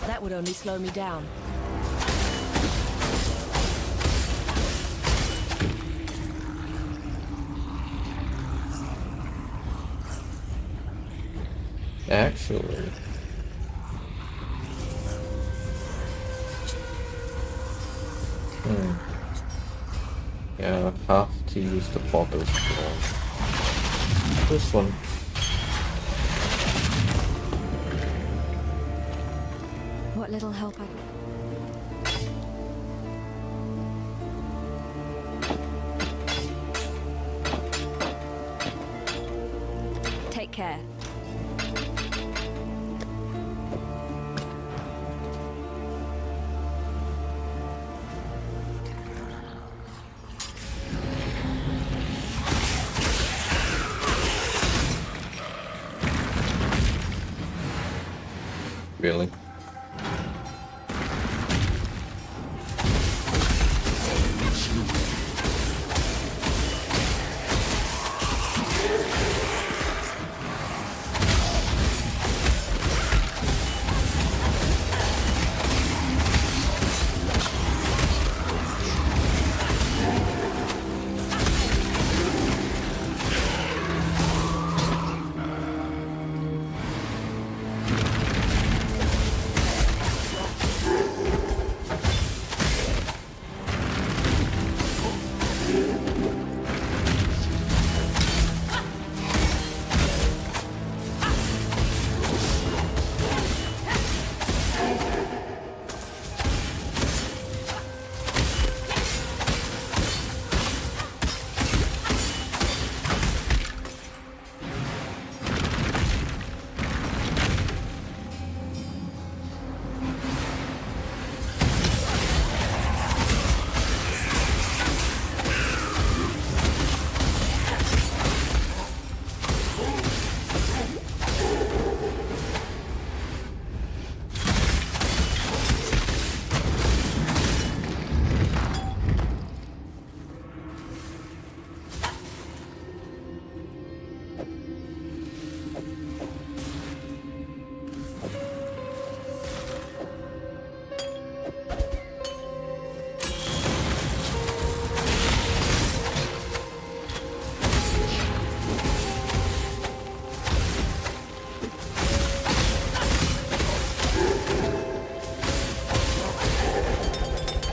That would only slow me down. Actually. Yeah, I have to use the bottle scroll. This one. What little help I Take care. Really?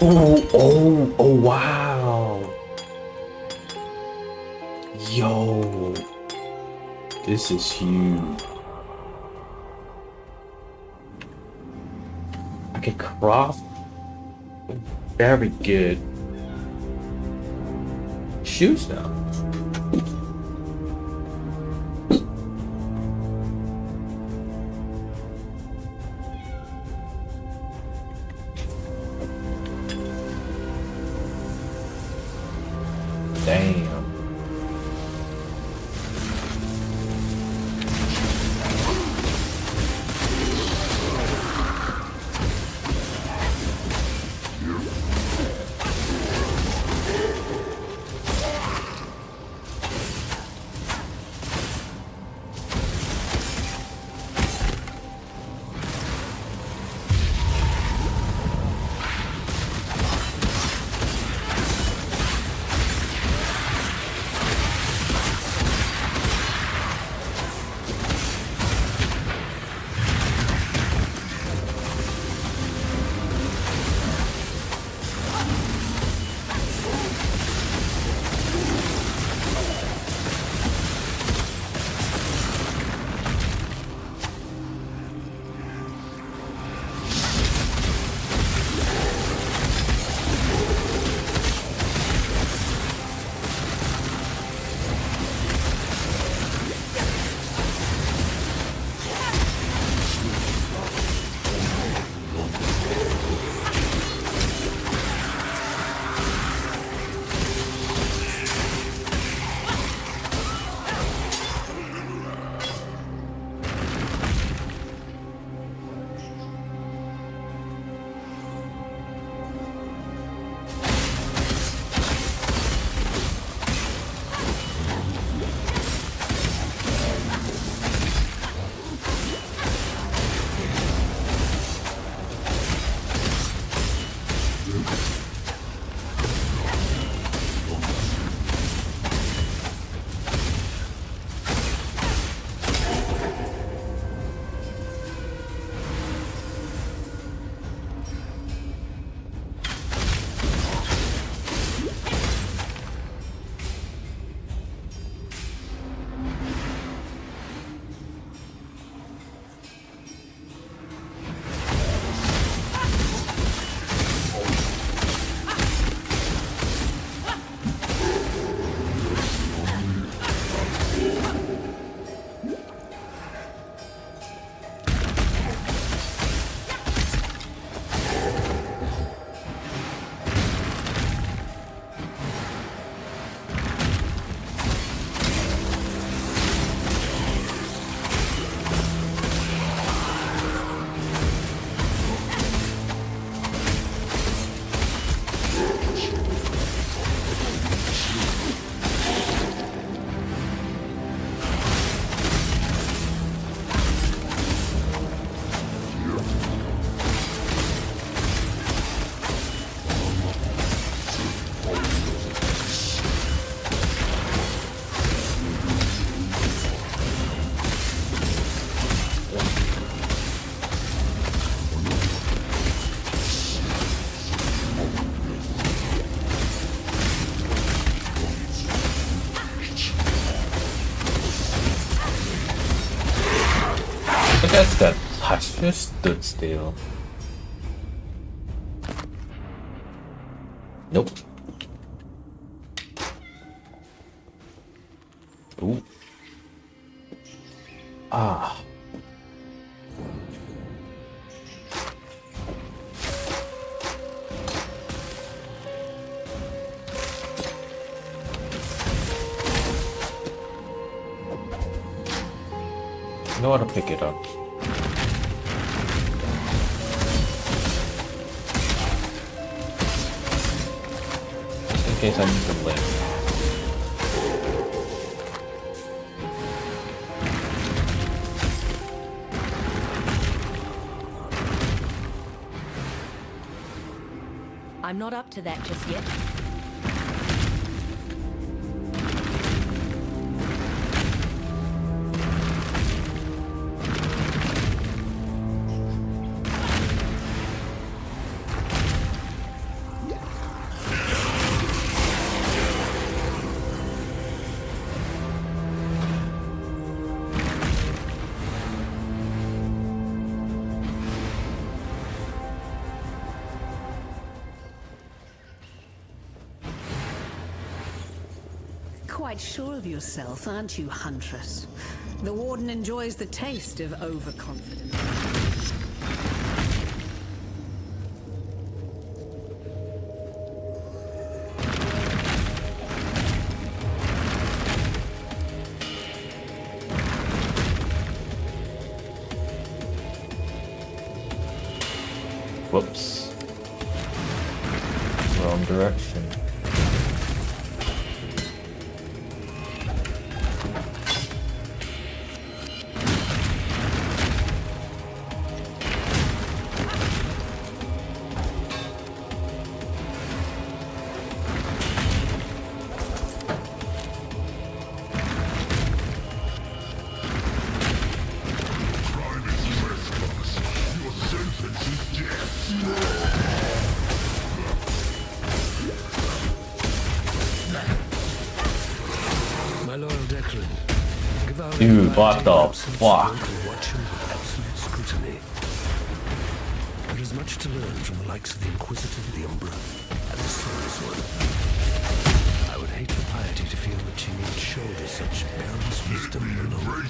Oh, wow. Yo. This is huge. I can craft very good shoes now. Damn. That's that hush just stood still. Nope. Ooh. Ah. Know how to pick it up. Just in case I need to live. I'm not up to that just yet. Quite sure of yourself, aren't you, Huntress? The Warden enjoys the taste of overconfidence. Whoops. Wrong direction. Dude, what the fuck? There is much to learn from the likes of the Inquisitor, the Umbra, and the Serious One. I would hate for Piety to feel that she need shoulder such perilous wisdom alone.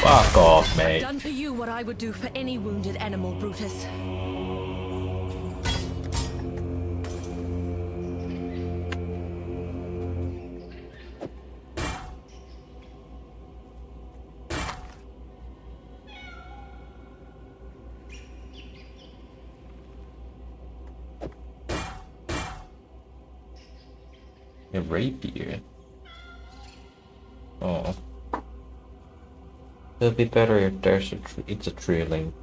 Fuck off, mate. I've done for you what I would do for any wounded animal, Brutus. A rapier. Oh. It'll be better if there's it's a trailing.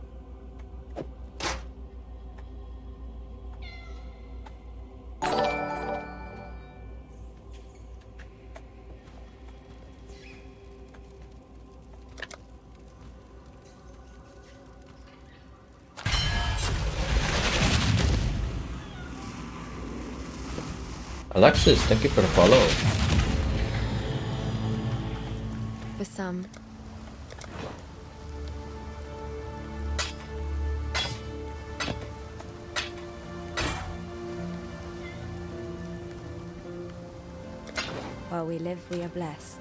Alexis, thank you for the follow. For some. While we live, we are blessed.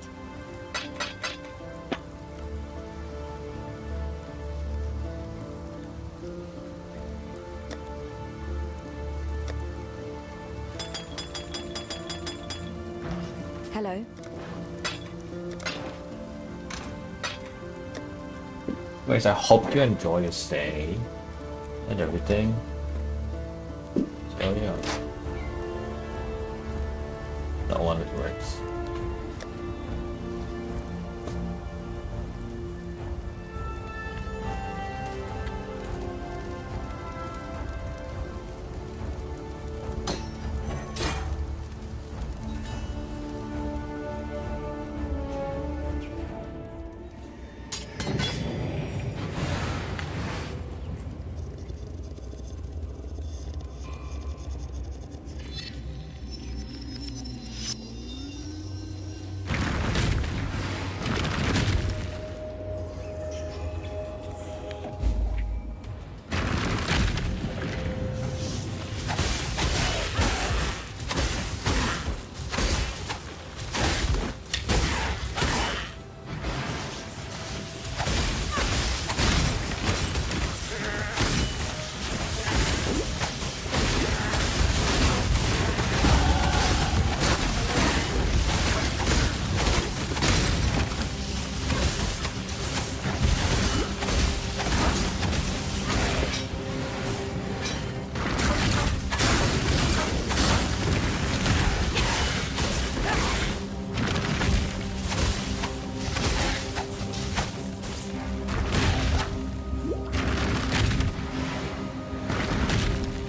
Hello. Guys, I hope you enjoy your stay and everything. So yeah. That one it works.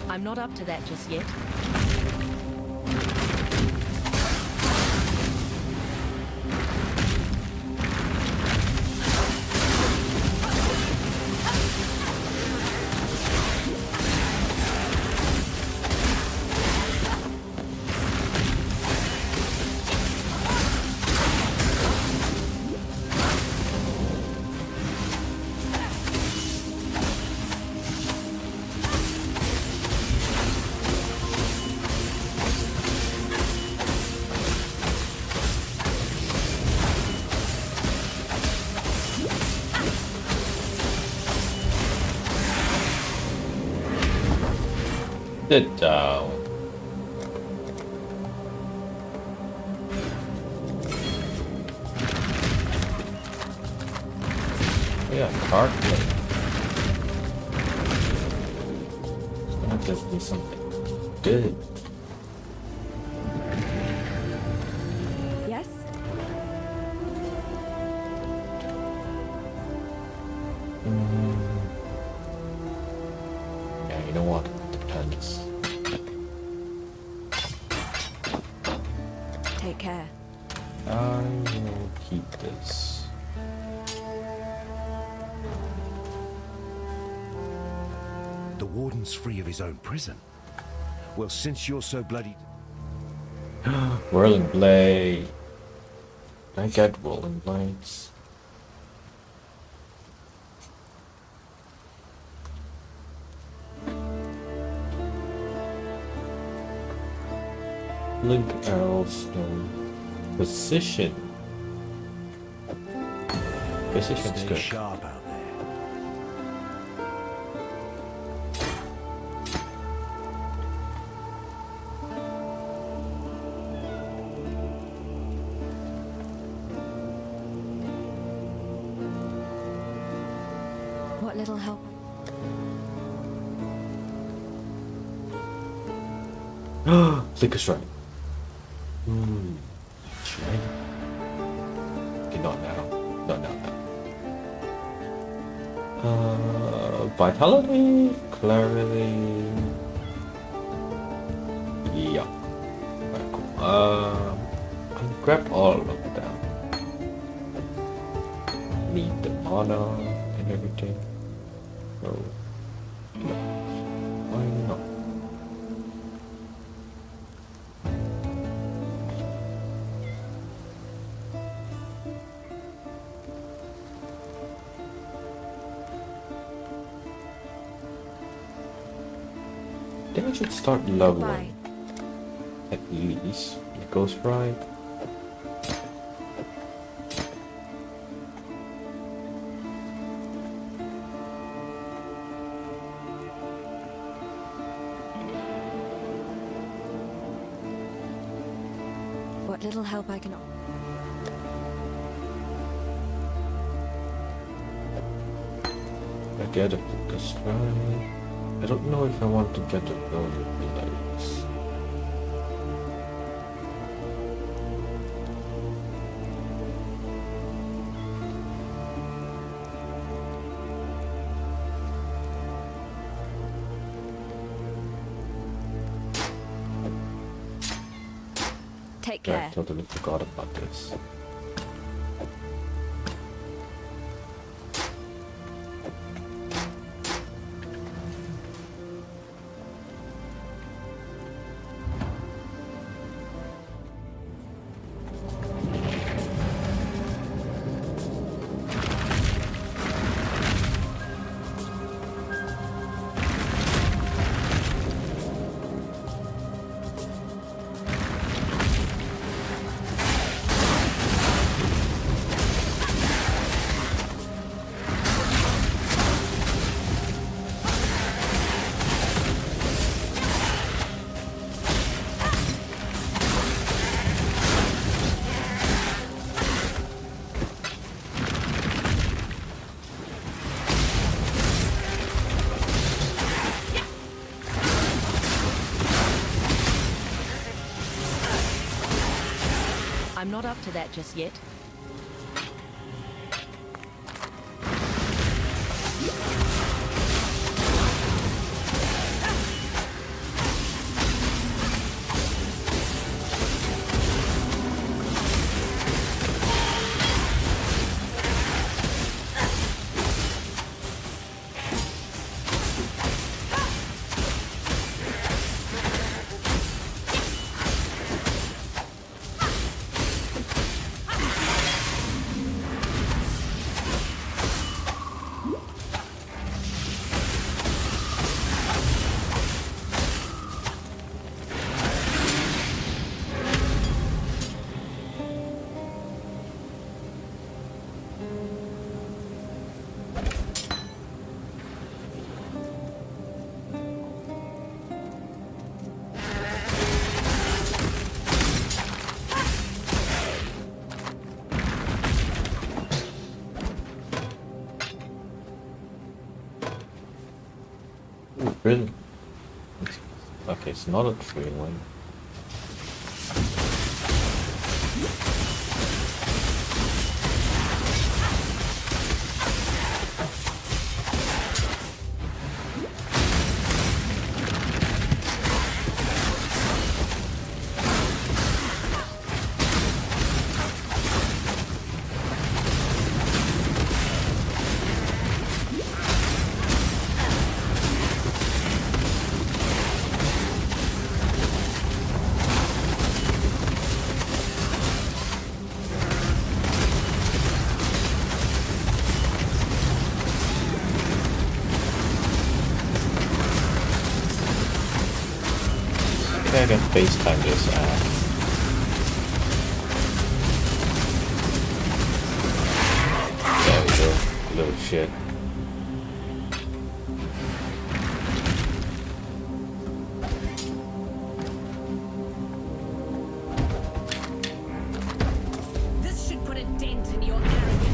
I'm not up to that just yet. Sit down. Yeah, card play. It's gonna just be something good. Yes? Yeah, you know what? Depends. Take care. I will keep this. The warden's free of his own prison. Well, since you're so bloody... Whirling blade. I get whirling blades. Link Arrowstone. Position. Position's Stay good. sharp out there. What little help? Flicker strike. Should I? Okay, not now. Not now. Vitality, clarity. Yeah. Alright, cool. I'll grab all of them. Need the mana and everything. So, why not? I think I should start leveling. At least it goes right. What little help I can offer. I get it this right. I don't know if I want to get a building blades. Take I care. totally forgot about this. I'm not up to that just yet. Really? Okay, it's not a tree one. I can FaceTime this There we go, little shit. This should put a dent in your arrogance.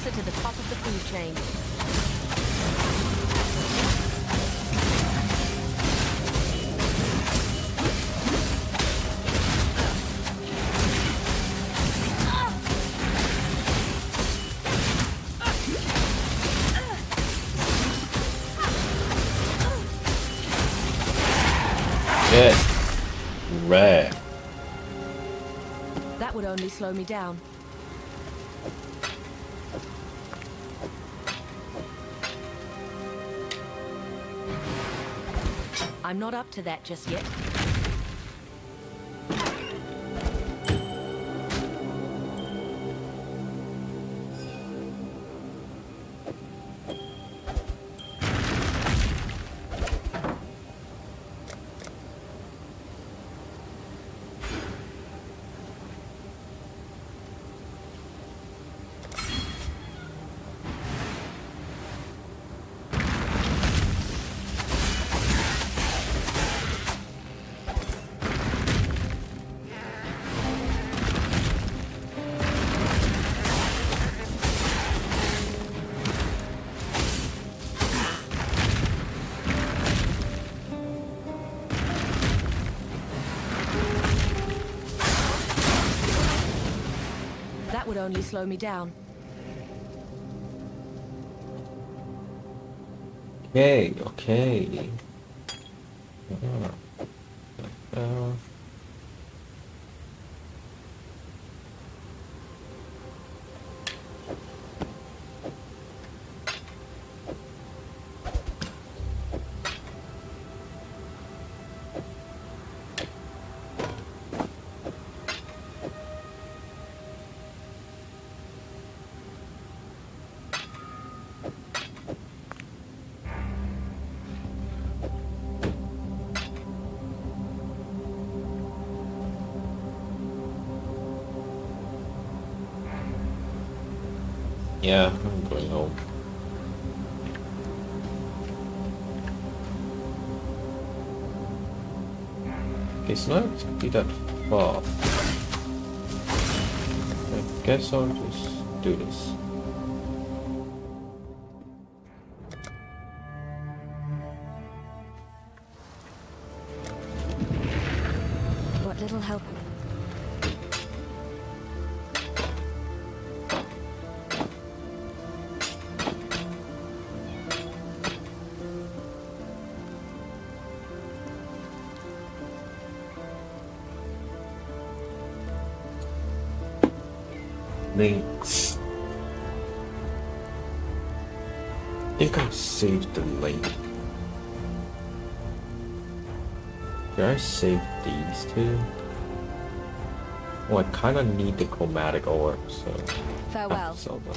closer to the top of the food chain. Get rare. That would only slow me down. I'm not up to that just yet. That would only slow me down. Okay, okay. Yeah, I'm going home. Okay, it's not be that far. I guess I'll just do this. What little help? Links. I think I saved the link. Did I save these two? Oh, I kind of need the chromatic ore, so Farewell. sell them.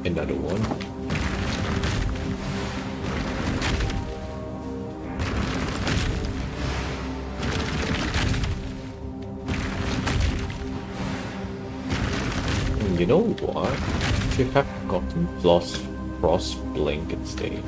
Another one. You know what? Should have gotten frost blink instead.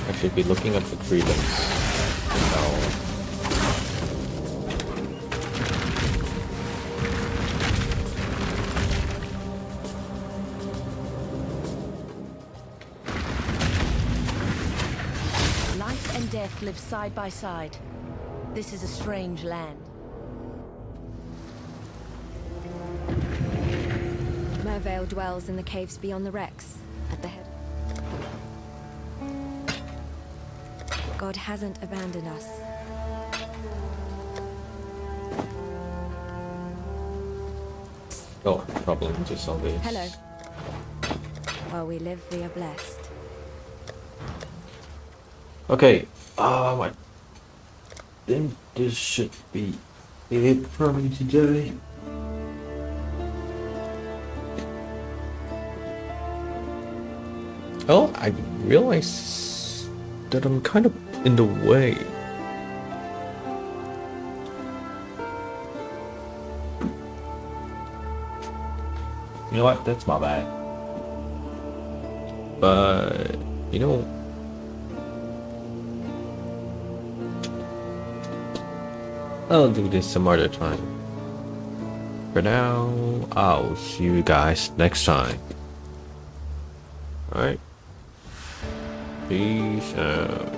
I should be looking at the tree links now. Life and death live side by side. This is a strange land. Mervale dwells in the caves beyond the wrecks, at the head. God hasn't abandoned us. Oh, problem just zombies. Hello. While we live, we are blessed. Okay, I think this should be it for me today. Oh, I realize that I'm kind of in the way. You know what? That's my bad. But, you know, I'll do this some other time. For now, I'll see you guys next time. Alright? Peace out.